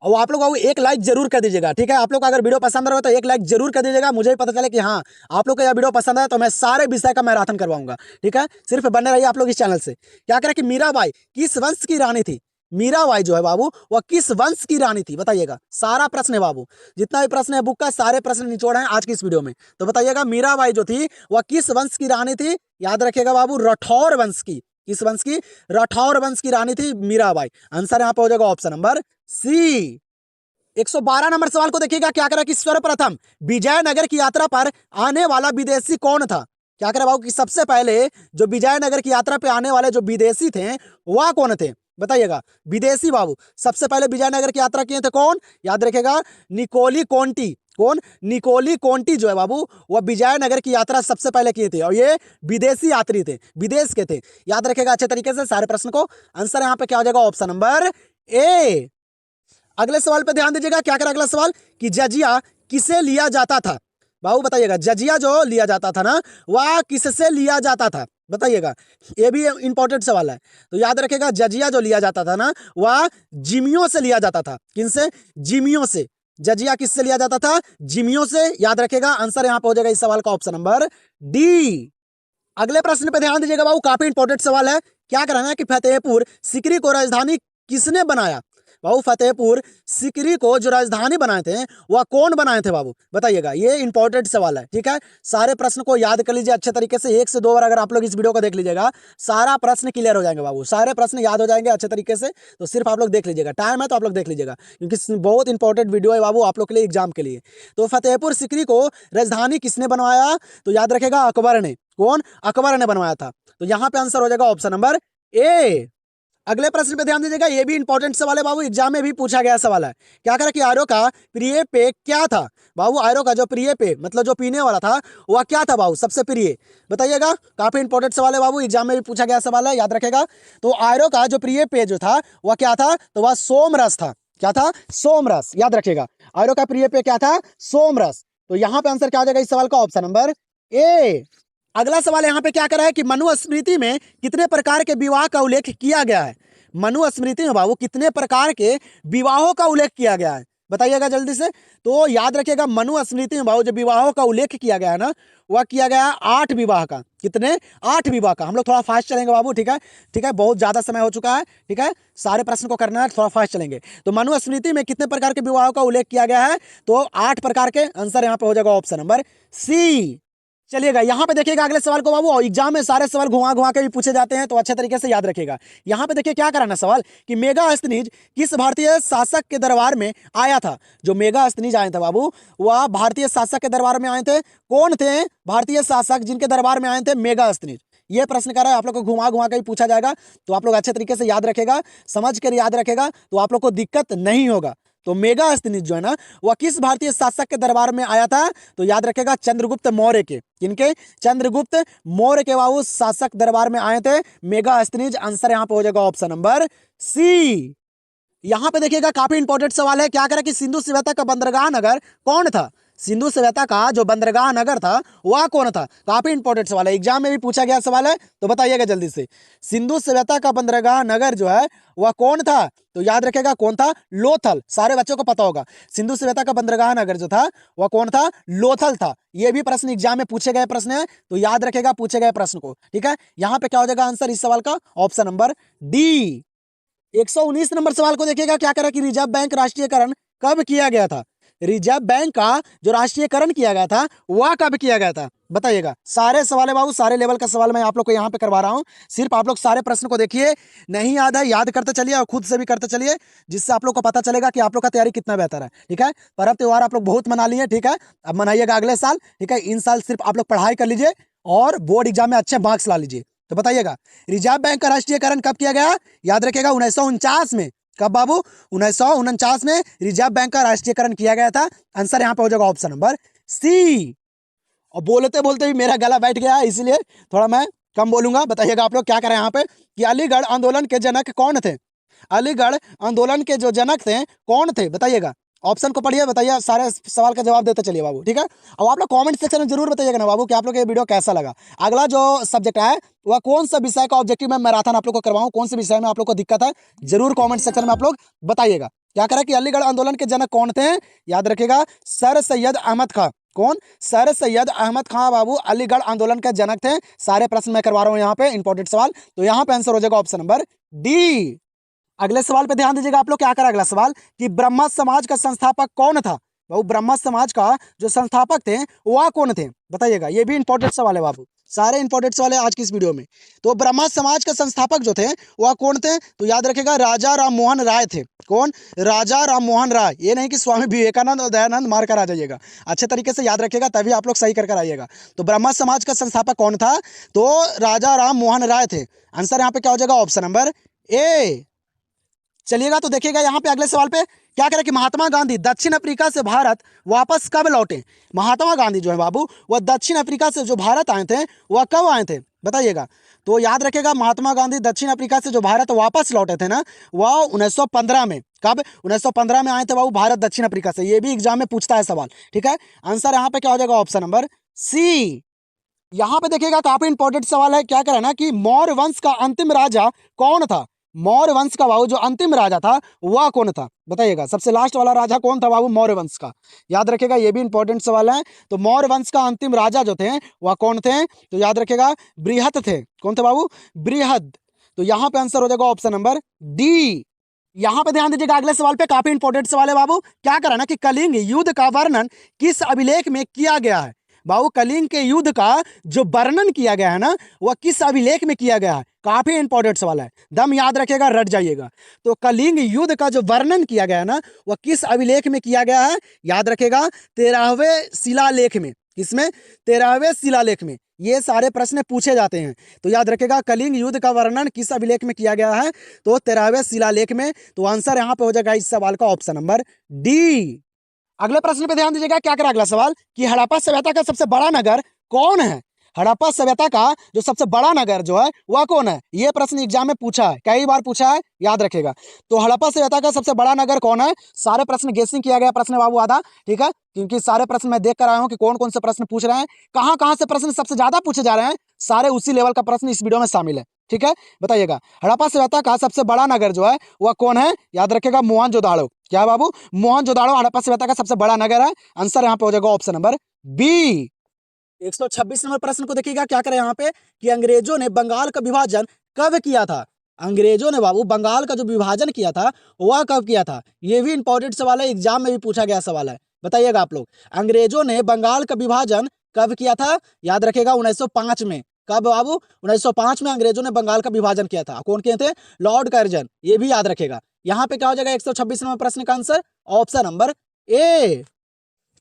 Speaker 1: और आप लोग बाबू एक लाइक जरूर कर दीजिएगा, ठीक है? आप लोग का अगर वीडियो पसंद रहा तो एक लाइक जरूर कर दीजिएगा, मुझे भी पता चले कि हाँ आप लोग का यह वीडियो पसंद है तो मैं सारे विषय का मैराथन करवाऊंगा, ठीक है? सिर्फ बने रहिए आप लोग इस चैनल से। क्या करें कि मीराबाई किस वंश की रानी थी? मीराबाई जो है बाबू वह किस वंश की रानी थी? बताइएगा, सारा प्रश्न है बाबू, जितना भी प्रश्न है बुक का सारे प्रश्न निचोड़ हैं आज की इस वीडियो में। तो बताइएगा मीराबाई जो थी वह किस वंश की रानी थी? याद रखिएगा बाबू, राठौर वंश की। किस वंश की? राठौर वंश की रानी थी मीराबाई। आंसर यहाँ पे हो जाएगा ऑप्शन नंबर सी। 112 नंबर सवाल को देखिएगा, क्या करा कि सर्वप्रथम विजयनगर की यात्रा पर आने वाला विदेशी कौन था? क्या करा बाबू कि सबसे पहले जो विजयनगर की यात्रा पे आने वाले जो विदेशी थे वह कौन थे? बताइएगा, विदेशी बाबू सबसे पहले विजयनगर की यात्रा किए थे कौन? याद रखेगा, निकोली कोंटी। कौन? निकोली कोंटी जो है बाबू वह विजयनगर की यात्रा सबसे पहले किए थे और ये विदेशी यात्री थे, विदेश के थे। याद रखेगा अच्छे तरीके से सारे प्रश्न को। आंसर यहाँ पे क्या हो जाएगा? Option number A. अगले सवाल पे ध्यान दीजिएगा, क्या करा अगला सवाल कि जजिया किसे लिया जाता था? बाबू बताइएगा, जजिया जो लिया जाता था ना वह किससे लिया जाता था? बताइएगा, ये भी इंपॉर्टेंट सवाल है। तो याद रखेगा, जजिया जो लिया जाता था ना वह जिमियों से लिया जाता था। किनसे? जिमियों से। जजिया किससे लिया जाता था? जिमियों से। याद रखेगा, आंसर यहाँ पे हो जाएगा इस सवाल का ऑप्शन नंबर डी। अगले प्रश्न पे ध्यान दीजिएगा बाबू, काफी इंपॉर्टेंट सवाल है। क्या कराना है कि फतेहपुर सीकरी को राजधानी किसने बनाया? बाबू फतेहपुर सीकरी को जो राजधानी बनाए थे वह कौन बनाए थे बाबू? बताइएगा, ये इंपॉर्टेंट सवाल है। ठीक है, सारे प्रश्न को याद कर लीजिए अच्छे तरीके से। 1 से 2 बार अगर आप लोग इस वीडियो को देख लीजिएगा सारा प्रश्न क्लियर हो जाएंगे बाबू, सारे प्रश्न याद हो जाएंगे अच्छे तरीके से। तो सिर्फ आप लोग देख लीजिएगा, टाइम है तो आप लोग देख लीजिएगा क्योंकि बहुत इंपॉर्टेंट वीडियो है बाबू आप लोग के लिए, एग्जाम के लिए। तो फतेहपुर सीकरी को राजधानी किसने बनवाया? तो याद रखेगा अकबर ने। कौन? अकबर ने बनवाया था। तो यहाँ पे आंसर हो जाएगा ऑप्शन नंबर ए। अगले प्रश्न पे ध्यान दीजिएगा, ये भी इंपॉर्टेंट सवाल है बाबू, एग्जाम में भी पूछा गया सवाल है। क्या करा कि आर्यों का प्रिय पेय क्या था? बाबू आर्यों का जो प्रिय पेय मतलब जो पीने वाला था वह क्या था बाबू? सबसे प्रिय बताइएगा, काफी इंपॉर्टेंट सवाल है बाबू, एग्जाम में भी पूछा गया सवाल है, याद रखेगा। तो आर्यों का जो प्रिय पेय जो था वह क्या था? तो वह सोमरस था। क्या था? सोमरस। याद रखेगा, आर्यों का प्रिय पेय क्या था? सोमरस। तो यहाँ पे आंसर क्या आ जाएगा इस सवाल का? Option number A. अगला सवाल यहाँ पे क्या करा है कि मनुस्मृति में कितने प्रकार के विवाह का उल्लेख किया गया है? मनुस्मृति में बाबू कितने प्रकार के विवाहों का उल्लेख किया गया है? बताइएगा जल्दी से। तो याद रखिएगा, मनुस्मृति में बाबू जो विवाहों का उल्लेख किया गया है ना वह किया गया है 8 विवाह का। कितने? 8 विवाह का। हम लोग थोड़ा फास्ट चलेंगे बाबू, ठीक है? ठीक है, बहुत ज्यादा समय हो चुका है, ठीक है, सारे प्रश्न को करना है, थोड़ा फास्ट चलेंगे। तो मनुस्मृति में कितने प्रकार के विवाहों का उल्लेख किया गया है? तो 8 प्रकार के। आंसर यहाँ पे हो जाएगा ऑप्शन नंबर सी। चलिएगा, यहाँ पे देखिएगा अगले सवाल को बाबू, और एग्जाम में सारे सवाल घुमा घुमा के भी पूछे जाते हैं तो अच्छे तरीके से याद रखिएगा। यहाँ पे देखिए क्या कराना सवाल कि मेगास्थनीज किस भारतीय शासक के दरबार में आया था? जो मेगास्थनीज आए थे बाबू वह भारतीय शासक के दरबार में आए थे। कौन थे भारतीय शासक जिनके दरबार में आए थे मेगास्थनीज? ये प्रश्न कर रहा है, आप लोग को घुमा घुमा के भी पूछा जाएगा तो आप लोग अच्छे तरीके से याद रखेगा, समझ कर याद रखेगा तो आप लोग को दिक्कत नहीं होगा। तो मेगास्थनीज जो है ना वह किस भारतीय शासक के दरबार में आया था? तो याद रखेगा चंद्रगुप्त मौर्य के। किनके? चंद्रगुप्त मौर्य के बाबू शासक दरबार में आए थे मेगास्थनीज। आंसर यहाँ पे हो जाएगा ऑप्शन नंबर सी। यहाँ पे देखिएगा काफी इंपॉर्टेंट सवाल है। क्या करें कि सिंधु सभ्यता का बंदरगाह नगर कौन था? सिंधु सभ्यता का जो बंदरगाह नगर था वह कौन था? काफी इंपॉर्टेंट सवाल है, एग्जाम में भी पूछा गया सवाल है तो बताइएगा जल्दी से। सिंधु सभ्यता का बंदरगाह नगर जो है वह कौन था? तो याद रखेगा कौन था? लोथल। सारे बच्चों को पता होगा सिंधु सभ्यता का बंदरगाह नगर जो था वह कौन था? लोथल था। ये भी प्रश्न एग्जाम में पूछे गए प्रश्न है तो याद रखेगा पूछे गए प्रश्न को, ठीक है। यहाँ पे क्या हो जाएगा आंसर इस सवाल का? Option number D. 119 नंबर सवाल को देखिएगा, क्या करा कि रिजर्व बैंक राष्ट्रीयकरण कब किया गया था? रिजर्व बैंक का जो राष्ट्रीयकरण किया गया था वह कब किया गया था? बताइएगा। सारे सवाल है बाबू, सारे लेवल का सवाल मैं आप लोग को यहाँ पे करवा रहा हूँ। सिर्फ आप लोग सारे प्रश्न को देखिए, नहीं याद है याद करते चलिए और खुद से भी करते चलिए, जिससे आप लोग को पता चलेगा कि आप लोग का तैयारी कितना बेहतर है, ठीक है। पर्व त्योहार आप लोग बहुत मना लिए, ठीक है, अब मनाइएगा अगले साल, ठीक है। इन साल सिर्फ आप लोग पढ़ाई कर लीजिए और बोर्ड एग्जाम में अच्छे मार्क्स ला लीजिए। तो बताइएगा, रिजर्व बैंक का राष्ट्रीयकरण कब किया गया? याद रखेगा 1949 में। कब बाबू? 1949 में रिजर्व बैंक का राष्ट्रीयकरण किया गया था। आंसर यहाँ पे हो जाएगा ऑप्शन नंबर सी। और बोलते बोलते भी मेरा गला बैठ गया है इसलिए थोड़ा मैं कम बोलूंगा। बताइएगा आप लोग क्या करें यहाँ पे कि अलीगढ़ आंदोलन के जनक कौन थे? अलीगढ़ आंदोलन के जो जनक थे कौन थे? बताइएगा, ऑप्शन को पढ़िए, बताइए, सारे सवाल का जवाब देते चलिए बाबू, ठीक है। अब आप लोग कमेंट सेक्शन में जरूर बताइएगा ना बाबू कि आप लोग ये वीडियो कैसा लगा। अगला जो सब्जेक्ट है वह कौन सा विषय का ऑब्जेक्टिव में मैराथन आप लोग को करवाऊं, कौन से विषय में आप लोग को दिक्कत है, जरूर कमेंट सेक्शन में आप लोग बताइएगा। क्या करें कि अलीगढ़ आंदोलन के जनक कौन थे? याद रखिएगा सर सैयद अहमद खां। कौन? सर सैयद अहमद खां बाबू अलीगढ़ आंदोलन के जनक थे। सारे प्रश्न मैं करवा रहा हूं यहाँ पे, इंपॉर्टेंट सवाल। तो यहाँ पे आंसर हो जाएगा ऑप्शन नंबर डी। अगले सवाल पे ध्यान दीजिएगा आप लोग, क्या करा अगला सवाल कि ब्रह्म समाज का संस्थापक कौन था। बाबू ब्रह्म समाज का जो संस्थापक थे वह कौन थे, बताइएगा। ये भी इंपॉर्टेंट सवाल है बाबू, सारे इंपॉर्टेंट सवाल है आज की इस वीडियो में। तो ब्रह्म समाज के संस्थापक जो थे वह कौन थे, तो याद रखिएगा राजा राम मोहन राय थे। कौन, राजा राम मोहन राय। ये नहीं कि स्वामी विवेकानंद और दयानंद मार कर आ जाइएगा, अच्छे तरीके से याद रखिएगा, तभी आप लोग सही कर आइएगा। तो ब्रह्म समाज का संस्थापक कौन था, तो राजा राम मोहन राय थे। आंसर यहाँ पे क्या हो जाएगा, ऑप्शन नंबर ए। चलिएगा तो देखिएगा यहाँ पे अगले सवाल पे क्या करें कि महात्मा गांधी दक्षिण अफ्रीका से भारत वापस कब लौटे। महात्मा गांधी जो है बाबू वह दक्षिण अफ्रीका से जो भारत आए थे वह कब आए थे, बताइएगा। तो याद रखेगा महात्मा गांधी दक्षिण अफ्रीका से जो भारत वापस लौटे थे ना, वह 1915 में। कब, 1915 में आए थे बाबू भारत दक्षिण अफ्रीका से। ये भी एग्जाम में पूछता है सवाल, ठीक है। आंसर यहाँ पे क्या हो जाएगा, ऑप्शन नंबर सी। यहाँ पे देखिएगा काफी इंपॉर्टेंट सवाल है, क्या करें ना कि मौर्य वंश का अंतिम राजा कौन था। मौर्य वंश का बाबू जो अंतिम राजा था वह कौन था, बताइएगा। सबसे लास्ट वाला राजा कौन था बाबू मौर्य वंश का, याद रखिएगा, ये भी इंपॉर्टेंट सवाल है। तो मौर्य वंश का अंतिम राजा जो थे वह कौन थे, तो याद रखिएगा बृहद थे। कौन थे बाबू, बृहद। तो यहाँ पे आंसर हो जाएगा ऑप्शन नंबर डी। यहाँ पे ध्यान दीजिएगा अगले सवाल पे, काफी इंपॉर्टेंट सवाल है बाबू। क्या करा ना कि कलिंग युद्ध का वर्णन किस अभिलेख में किया गया है। बाबू कलिंग के युद्ध का जो वर्णन किया गया है ना, वह किस अभिलेख में किया गया है, काफी इंपॉर्टेंट सवाल है, दम याद रखिएगा, रट जाइएगा। तो कलिंग युद्ध का जो वर्णन किया गया है ना, वह किस अभिलेख में किया गया है, याद रखिएगा 13वें शिलालेख में। किसमें, 13वें शिलालेख में। ये सारे प्रश्न पूछे जाते हैं, तो याद रखिएगा कलिंग युद्ध का वर्णन किस अभिलेख में किया गया है, तो 13वें शिलालेख में। तो आंसर यहाँ पे हो जाएगा इस सवाल का ऑप्शन नंबर डी। अगले प्रश्न पे ध्यान दीजिएगा, क्या करा अगला सवाल कि हड़प्पा सभ्यता का सबसे बड़ा नगर कौन है। हड़प्पा सभ्यता का जो सबसे बड़ा नगर जो है वह कौन है, यह प्रश्न एग्जाम में पूछा है, कई बार पूछा है, याद रखेगा। तो हड़प्पा सभ्यता का सबसे बड़ा नगर कौन है, सारे प्रश्न गेसिंग किया गया प्रश्न बाबू आधा, ठीक है, क्योंकि सारे प्रश्न मैं देख कर आया हूं कि कौन कौन से प्रश्न पूछ रहे हैं, कहां कहां से प्रश्न सबसे ज्यादा पूछे जा रहे हैं, सारे उसी लेवल का प्रश्न इस वीडियो में शामिल है, ठीक है। बताइएगा हड़प्पा सभ्यता का सबसे बड़ा नगर जो है वह कौन है, याद रखेगा मोहनजोदाड़ो। क्या बाबू, मोहनजोदाड़ो हड़प्पा सभ्यता का सबसे बड़ा नगर है। आंसर यहाँ पे हो जाएगा ऑप्शन नंबर बी। 126 नंबर प्रश्न को देखिएगा, क्या करें यहाँ पे कि अंग्रेजों ने बंगाल का विभाजन कब किया था। अंग्रेजों ने बाबू बंगाल का जो विभाजन किया था वह कब किया था, ये भी इंपॉर्टेंट सवाल है, एग्जाम में भी पूछा गया सवाल है, बताइएगा आप लोग। अंग्रेजों ने बंगाल का विभाजन कब किया था, याद रखेगा 1905 में। कब बाबू, 1905 में अंग्रेजों ने बंगाल का विभाजन किया था। कौन किए थे, लॉर्ड कर्जन, ये भी याद रखेगा। यहाँ पे क्या हो जाएगा 126 नंबर प्रश्न का आंसर ऑप्शन नंबर ए।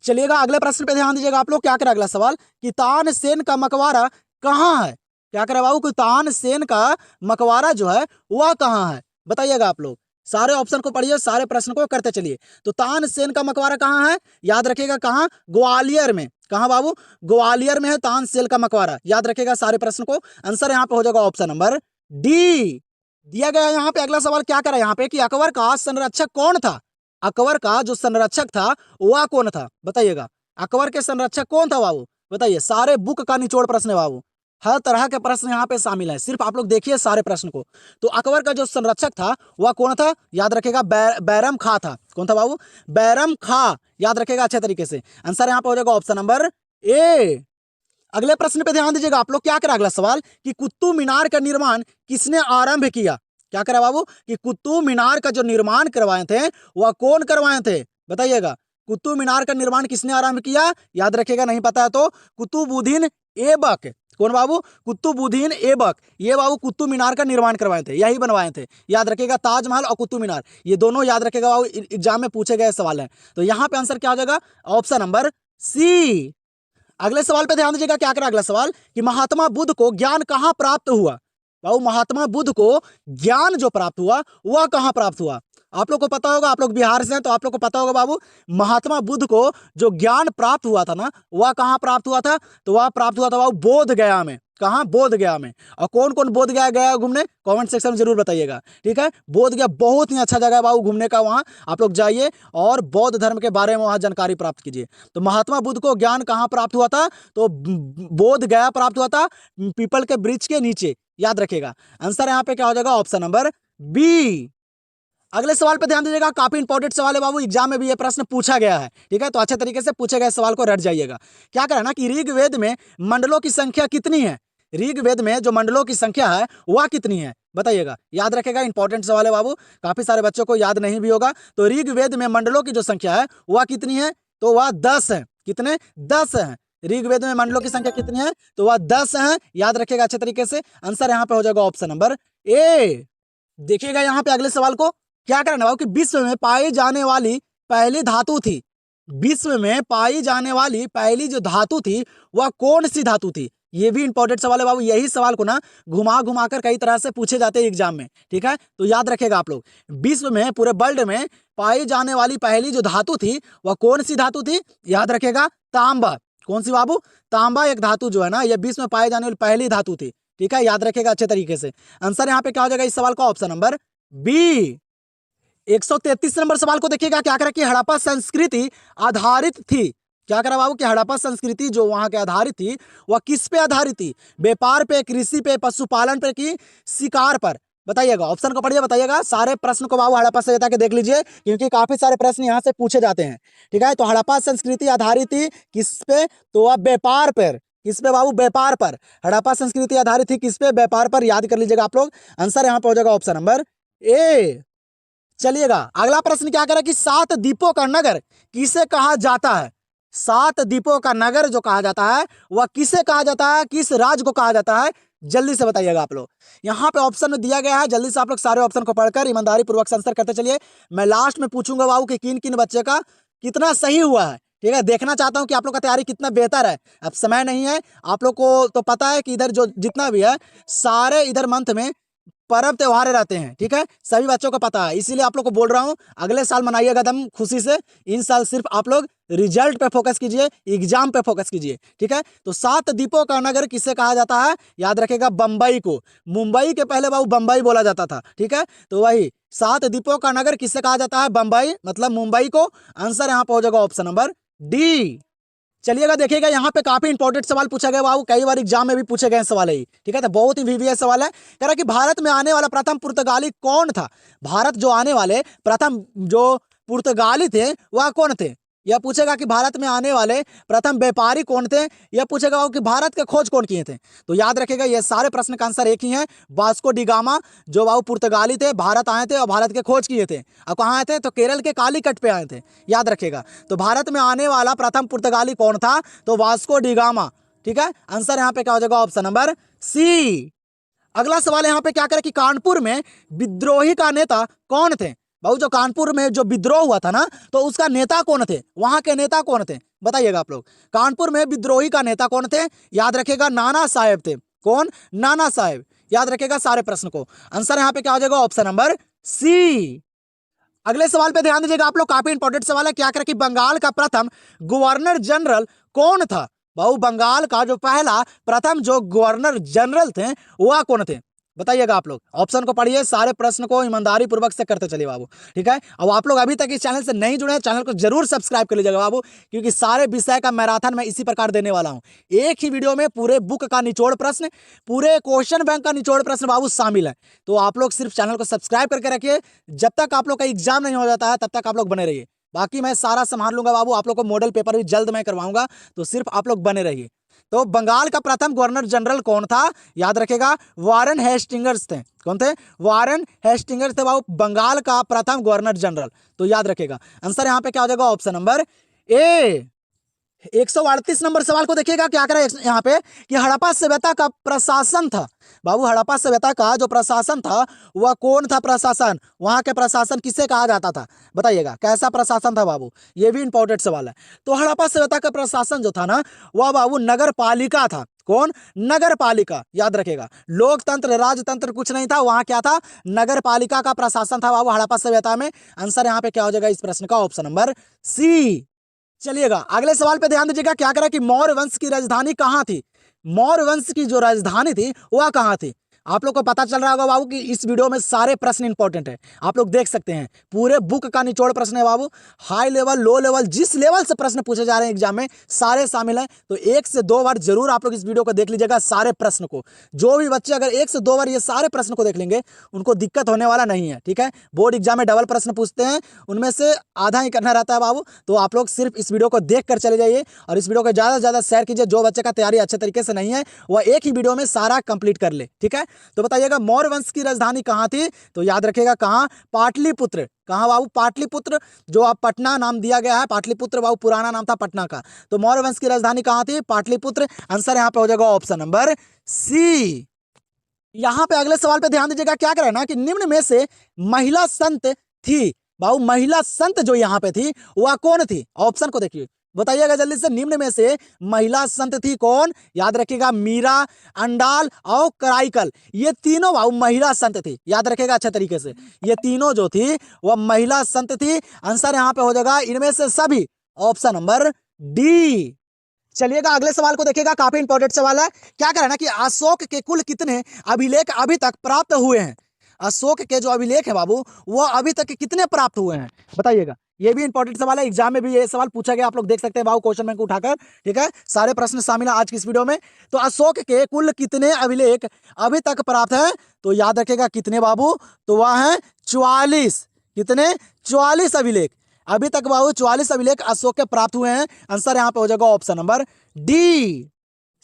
Speaker 1: चलिएगा अगले प्रश्न पे ध्यान दीजिएगा आप लोग, क्या करें अगला सवाल कि तानसेन का मकबरा कहाँ है। क्या करें बाबू कि तानसेन का मकबरा जो है वह कहाँ है, बताइएगा आप लोग। सारे ऑप्शन को पढ़िए, सारे प्रश्न को करते चलिए। तो तानसेन का मकबरा कहाँ है, याद रखिएगा कहाँ, ग्वालियर में। कहाँ बाबू, ग्वालियर में है तानसेन का मकबरा, याद रखिएगा सारे प्रश्न को। आंसर यहाँ पे हो जाएगा ऑप्शन नंबर डी दिया गया है। यहाँ पे अगला सवाल क्या करें यहाँ पे कि अकबर का संरक्षक कौन था। अकबर का जो संरक्षक था वह कौन था, बताइएगा। अकबर के संरक्षक कौन था बाबू, बताइए। सारे बुक का निचोड़ प्रश्न है बाबू, हर तरह के प्रश्न यहाँ पे शामिल है, सिर्फ आप लोग देखिए सारे प्रश्न को। तो अकबर का जो संरक्षक था वह कौन था, याद रखेगा बैरम खां था। कौन था बाबू, बैरम खां, याद रखेगा अच्छे तरीके से। आंसर यहाँ पे हो जाएगा ऑप्शन नंबर ए। अगले प्रश्न पे ध्यान दीजिएगा आप लोग, क्या करा अगला सवाल कि कुतुब मीनार का निर्माण किसने आरंभ किया। क्या करा बाबू कि कुतुब मीनार का जो निर्माण करवाए थे वह कौन करवाए थे, बताइएगा। कुतुब मीनार का निर्माण किसने आरंभ किया, याद रखिएगा, नहीं पता है तो कुतुबुद्दीन ऐबक। कौन बाबू, कुतुबुद्दीन ऐबक, ये बाबू कुतुब मीनार का निर्माण करवाए थे, यही बनवाए थे, याद रखिएगा। ताजमहल और कुतुब मीनार ये दोनों याद रखिएगा बाबू, एग्जाम में पूछे गए सवाल है। तो यहाँ पे आंसर क्या हो जाएगा, ऑप्शन नंबर सी। अगले सवाल पे ध्यान दीजिएगा, क्या करा अगला सवाल कि महात्मा बुद्ध को ज्ञान कहाँ प्राप्त हुआ। बाबू महात्मा बुद्ध को ज्ञान जो प्राप्त हुआ वह कहाँ प्राप्त हुआ, आप लोग को पता होगा, आप लोग बिहार से हैं तो आप लोग को पता होगा बाबू। महात्मा बुद्ध को जो ज्ञान प्राप्त हुआ था ना, वह कहाँ प्राप्त हुआ था, तो वह प्राप्त हुआ था बाबू बोध गया में। कहाँ, बोध गया में। और कौन कौन बोध गया गया घूमने, कमेंट सेक्शन में जरूर बताइएगा, ठीक है। बोध गया बहुत ही अच्छा जगह है बाबू घूमने का, वहाँ आप लोग जाइए और बौद्ध धर्म के बारे में वहाँ जानकारी प्राप्त कीजिए। तो महात्मा बुद्ध को ज्ञान कहाँ प्राप्त हुआ था, तो बोध गया प्राप्त हुआ था, पीपल के वृक्ष के नीचे, याद रखिएगा। आंसर यहाँ पे क्या हो जाएगा, ऑप्शन नंबर बी। अगले सवाल पे ध्यान दीजिएगा, काफी इंपॉर्टेंट सवाल है बाबू, एग्जाम में भी ये प्रश्न पूछा गया है, ठीक है। तो अच्छे तरीके से पूछे गए सवाल को रट जाइएगा। क्या करें ना कि ऋग्वेद में मंडलों की संख्या कितनी है, ऋग्वेद में जो मंडलों की संख्या है वह कितनी है? बताइएगा, याद रखेगा, इंपॉर्टेंट सवाल है बाबू, काफी सारे बच्चों को याद नहीं भी होगा। तो ऋग्वेद में मंडलों की जो संख्या है वह कितनी है? तो वह 10 है। कितने? 10 है। ऋग्वेद में मंडलों की संख्या कितनी है? तो वह 10 है। याद रखेगा अच्छे तरीके से। आंसर यहाँ पे हो जाएगा ऑप्शन नंबर ए। देखिएगा यहाँ पे अगले सवाल को क्या करना बाबू कि विश्व में पाई जाने वाली पहली धातु थी, विश्व में पाई जाने वाली पहली जो धातु थी वह कौन सी धातु थी? ये भी इंपॉर्टेंट सवाल है बाबू। यही सवाल को ना घुमा घुमा कर कई तरह से पूछे जाते हैं एग्जाम में, ठीक है? तो याद रखेगा आप लोग, विश्व में पूरे वर्ल्ड में पाई जाने वाली पहली जो धातु थी वह कौन सी धातु थी? याद रखेगा, तांबा। कौन सी बाबू? तांबा एक धातु जो है ना, यह विश्व में पाई जाने वाली पहली धातु थी, ठीक है? याद रखेगा अच्छे तरीके से। आंसर यहाँ पे क्या हो जाएगा इस सवाल का? Option number B. 133 नंबर सवाल को देखिएगा, क्या करा कि हड़प्पा संस्कृति आधारित थी। क्या करा बाबू कि हड़प्पा संस्कृति जो वहां के आधारित थी वह किस पे आधारित थी? व्यापार पे, कृषि पे, पशुपालन पे की शिकार पर? बताइएगा, ऑप्शन को पढ़िए, बताइएगा। सारे प्रश्न को बाबू हड़प्पा सभ्यता के देख लीजिए, क्योंकि काफी सारे प्रश्न यहाँ से पूछे जाते हैं, ठीक है? तो हड़प्पा संस्कृति आधारित थी किस पे? तो वह व्यापार पर। किस पे बाबू? व्यापार पर। हड़प्पा संस्कृति आधारित थी किस पे? व्यापार पर। याद कर लीजिएगा आप लोग। आंसर यहाँ पे हो जाएगा ऑप्शन नंबर ए। चलिएगा, अगला प्रश्न क्या करें कि 7 द्वीपों का नगर किसे कहा जाता है? 7 द्वीपों का नगर जो कहा जाता है वह किसे कहा जाता है? किस राज्य को कहा जाता है? जल्दी से बताइएगा आप लोग। यहाँ पे ऑप्शन में दिया गया है, जल्दी से आप लोग सारे ऑप्शन को पढ़कर ईमानदारी पूर्वक से आंसर करते चलिए। मैं लास्ट में पूछूंगा बाबू कि किन किन बच्चे का कितना सही हुआ है, ठीक है? देखना चाहता हूं कि आप लोग का तैयारी कितना बेहतर है। अब समय नहीं है, आप लोग को तो पता है कि इधर जो जितना भी है सारे इधर मंथ में पर्व त्योहार रहते हैं, ठीक है? सभी बच्चों को पता है, इसीलिए आप लोग को बोल रहा हूं अगले साल मनाइएगा दम खुशी से। इन साल सिर्फ आप लोग रिजल्ट पे फोकस कीजिए, एग्जाम पे फोकस कीजिए, ठीक है? तो 7 द्वीपों का नगर किसे कहा जाता है? याद रखेगा, बंबई को। मुंबई के पहले बाबू बंबई बोला जाता था, ठीक है? तो वही 7 द्वीपों का नगर किसे कहा जाता है? बंबई, मतलब मुंबई को। आंसर यहाँ पे हो जाएगा ऑप्शन नंबर डी। चलिएगा, देखिएगा, यहाँ पे काफी इंपॉर्टेंट सवाल पूछा गया बाबू, कई बार एग्जाम में भी पूछे गए सवाल है, ठीक है? तो बहुत ही वीवीएस सवाल है। कह रहा कि भारत में आने वाला प्रथम पुर्तगाली कौन था? भारत जो आने वाले प्रथम जो पुर्तगाली थे वह कौन थे? यह पूछेगा कि भारत में आने वाले प्रथम व्यापारी कौन थे? यह पूछेगा कि भारत के खोज कौन किए थे? तो याद रखेगा, ये सारे प्रश्न का आंसर एक ही है, वास्को डी गामा, जो बाबू पुर्तगाली थे, भारत आए थे और भारत के खोज किए थे। अब कहाँ आए थे? तो केरल के कालीकट पे आए थे। याद रखेगा, तो भारत में आने वाला प्रथम पुर्तगाली कौन था? तो वास्को डी गामा, ठीक है? आंसर यहाँ पे क्या हो जाएगा? Option number C. अगला सवाल यहाँ पे क्या करें कि कानपुर में विद्रोही का नेता कौन थे? बाबू जो कानपुर में जो विद्रोह हुआ था ना, तो उसका नेता कौन थे? वहां के नेता कौन थे? बताइएगा आप लोग। कानपुर में विद्रोही का नेता कौन थे? याद रखेगा, नाना साहेब थे। कौन? नाना साहेब। याद रखेगा सारे प्रश्न को। आंसर यहाँ पे क्या हो जाएगा? Option number C. अगले सवाल पे ध्यान दीजिएगा आप लोग, काफी इंपॉर्टेंट सवाल है। क्या करें कि बंगाल का प्रथम गवर्नर जनरल कौन था? बाबू बंगाल का जो पहला प्रथम जो गवर्नर जनरल थे वह कौन थे? बताइएगा आप लोग। ऑप्शन को पढ़िए, सारे प्रश्न को ईमानदारी पूर्वक से करते चलिए बाबू, ठीक है? अब आप लोग अभी तक इस चैनल से नहीं जुड़े हैं, चैनल को जरूर सब्सक्राइब कर लीजिएगा बाबू, क्योंकि सारे विषय का मैराथन मैं इसी प्रकार देने वाला हूं। एक ही वीडियो में पूरे बुक का निचोड़ प्रश्न, पूरे क्वेश्चन बैंक का निचोड़ प्रश्न बाबू शामिल है। तो आप लोग सिर्फ चैनल को सब्सक्राइब करके रखिए, जब तक आप लोग का एग्जाम नहीं हो जाता है तब तक आप लोग बने रहिए। बाकी मैं सारा संभाल लूंगा बाबू, आप लोग को मॉडल पेपर भी जल्द मैं करवाऊंगा, तो सिर्फ आप लोग बने रहिए। तो बंगाल का प्रथम गवर्नर जनरल कौन था? याद रखेगा, वारन हेस्टिंग्स थे। कौन थे? वारन हेस्टिंग्स थे बाबू, बंगाल का प्रथम गवर्नर जनरल। तो याद रखेगा, आंसर यहाँ पे क्या हो जाएगा? Option number A. 138 नंबर सवाल को देखिएगा, क्या करें यहाँ पे कि हड़प्पा सभ्यता का प्रशासन था। बाबू हड़प्पा सभ्यता का जो प्रशासन था वह कौन था? प्रशासन, वहां के प्रशासन किसे कहा जाता था? बताइएगा, कैसा प्रशासन था बाबू? ये भी इंपॉर्टेंट सवाल है। तो हड़प्पा सभ्यता का प्रशासन जो था ना वह बाबू नगर पालिका था। कौन? नगर पालिका। याद रखेगा, लोकतंत्र राजतंत्र कुछ नहीं था, वहां क्या था? नगर पालिका का प्रशासन था बाबू हड़प्पा सभ्यता में। आंसर यहाँ पे क्या हो जाएगा इस प्रश्न का? Option number C. चलिएगा, अगले सवाल पे ध्यान दीजिएगा, क्या करा कि मौर्य वंश की राजधानी कहाँ थी? मौर्य वंश की जो राजधानी थी वह कहाँ थी? आप लोग को पता चल रहा होगा बाबू कि इस वीडियो में सारे प्रश्न इंपॉर्टेंट है। आप लोग देख सकते हैं पूरे बुक का निचोड़ प्रश्न है बाबू। हाई लेवल, लो लेवल, जिस लेवल से प्रश्न पूछे जा रहे हैं एग्जाम में सारे शामिल हैं। तो 1 से 2 बार जरूर आप लोग इस वीडियो को देख लीजिएगा सारे प्रश्न को। जो भी बच्चे अगर 1 से 2 बार ये सारे प्रश्न को देख लेंगे उनको दिक्कत होने वाला नहीं है, ठीक है। बोर्ड एग्जाम में डबल प्रश्न पूछते हैं, उनमें से आधा ही करना रहता है बाबू। तो आप लोग सिर्फ इस वीडियो को देख कर चले जाइए और इस वीडियो को ज़्यादा से ज़्यादा शेयर कीजिए। जो बच्चे का तैयारी अच्छे तरीके से नहीं है वह एक ही वीडियो में सारा कंप्लीट कर ले, ठीक है। तो बताइएगा मौर्य वंश की राजधानी कहाँ थी? तो याद रखिएगा कहाँ, पाटलिपुत्र। कहाँ बाबू? पाटलिपुत्र। जो आप पटना नाम दिया गया है, पाटलिपुत्र बाबू पुराना नाम था पटना का। तो मौर्य वंश की राजधानी कहाँ थी? पाटलिपुत्र। आंसर यहाँ पे हो जाएगा ऑप्शन नंबर सी। यहाँ पे अगले सवाल पे ध्यान दीजिएगा, क्या कह रहा है ना कि निम्न में से महिला संत थी। बाबू महिला संत जो यहाँ पे थी वह कौन थी? ऑप्शन को देखिए, बताइएगा जल्दी से। निम्न में से महिला संत थी कौन? याद रखिएगा मीरा, अंडाल और कराईकल। ये तीनों बाबू महिला संत थी, याद रखिएगा अच्छे तरीके से। ये तीनों जो थी वह महिला संत थी। आंसर यहाँ पे हो जाएगा इनमें से सभी, ऑप्शन नंबर डी। चलिएगा अगले सवाल को देखिएगा, काफी इंपॉर्टेंट सवाल है। क्या कह रहा है ना कि अशोक के कुल कितने अभिलेख अभी तक प्राप्त हुए हैं? अशोक के जो अभिलेख है बाबू वो अभी तक कितने प्राप्त हुए हैं बताइएगा। ये भी इंपॉर्टेंट सवाल है, एग्जाम में भी ये सवाल पूछा गया, आप लोग देख सकते हैं बाबू क्वेश्चन बैंक उठाकर, ठीक है। सारे प्रश्न शामिल है आज की इस वीडियो में। तो अशोक के कुल कितने अभिलेख अभी तक प्राप्त है? तो याद रखेगा कितने बाबू? तो वह है 44। कितने? 44 अभिलेख अभी तक बाबू, 44 अभिलेख अशोक के प्राप्त हुए हैं। आंसर यहाँ पे हो जाएगा ऑप्शन नंबर डी।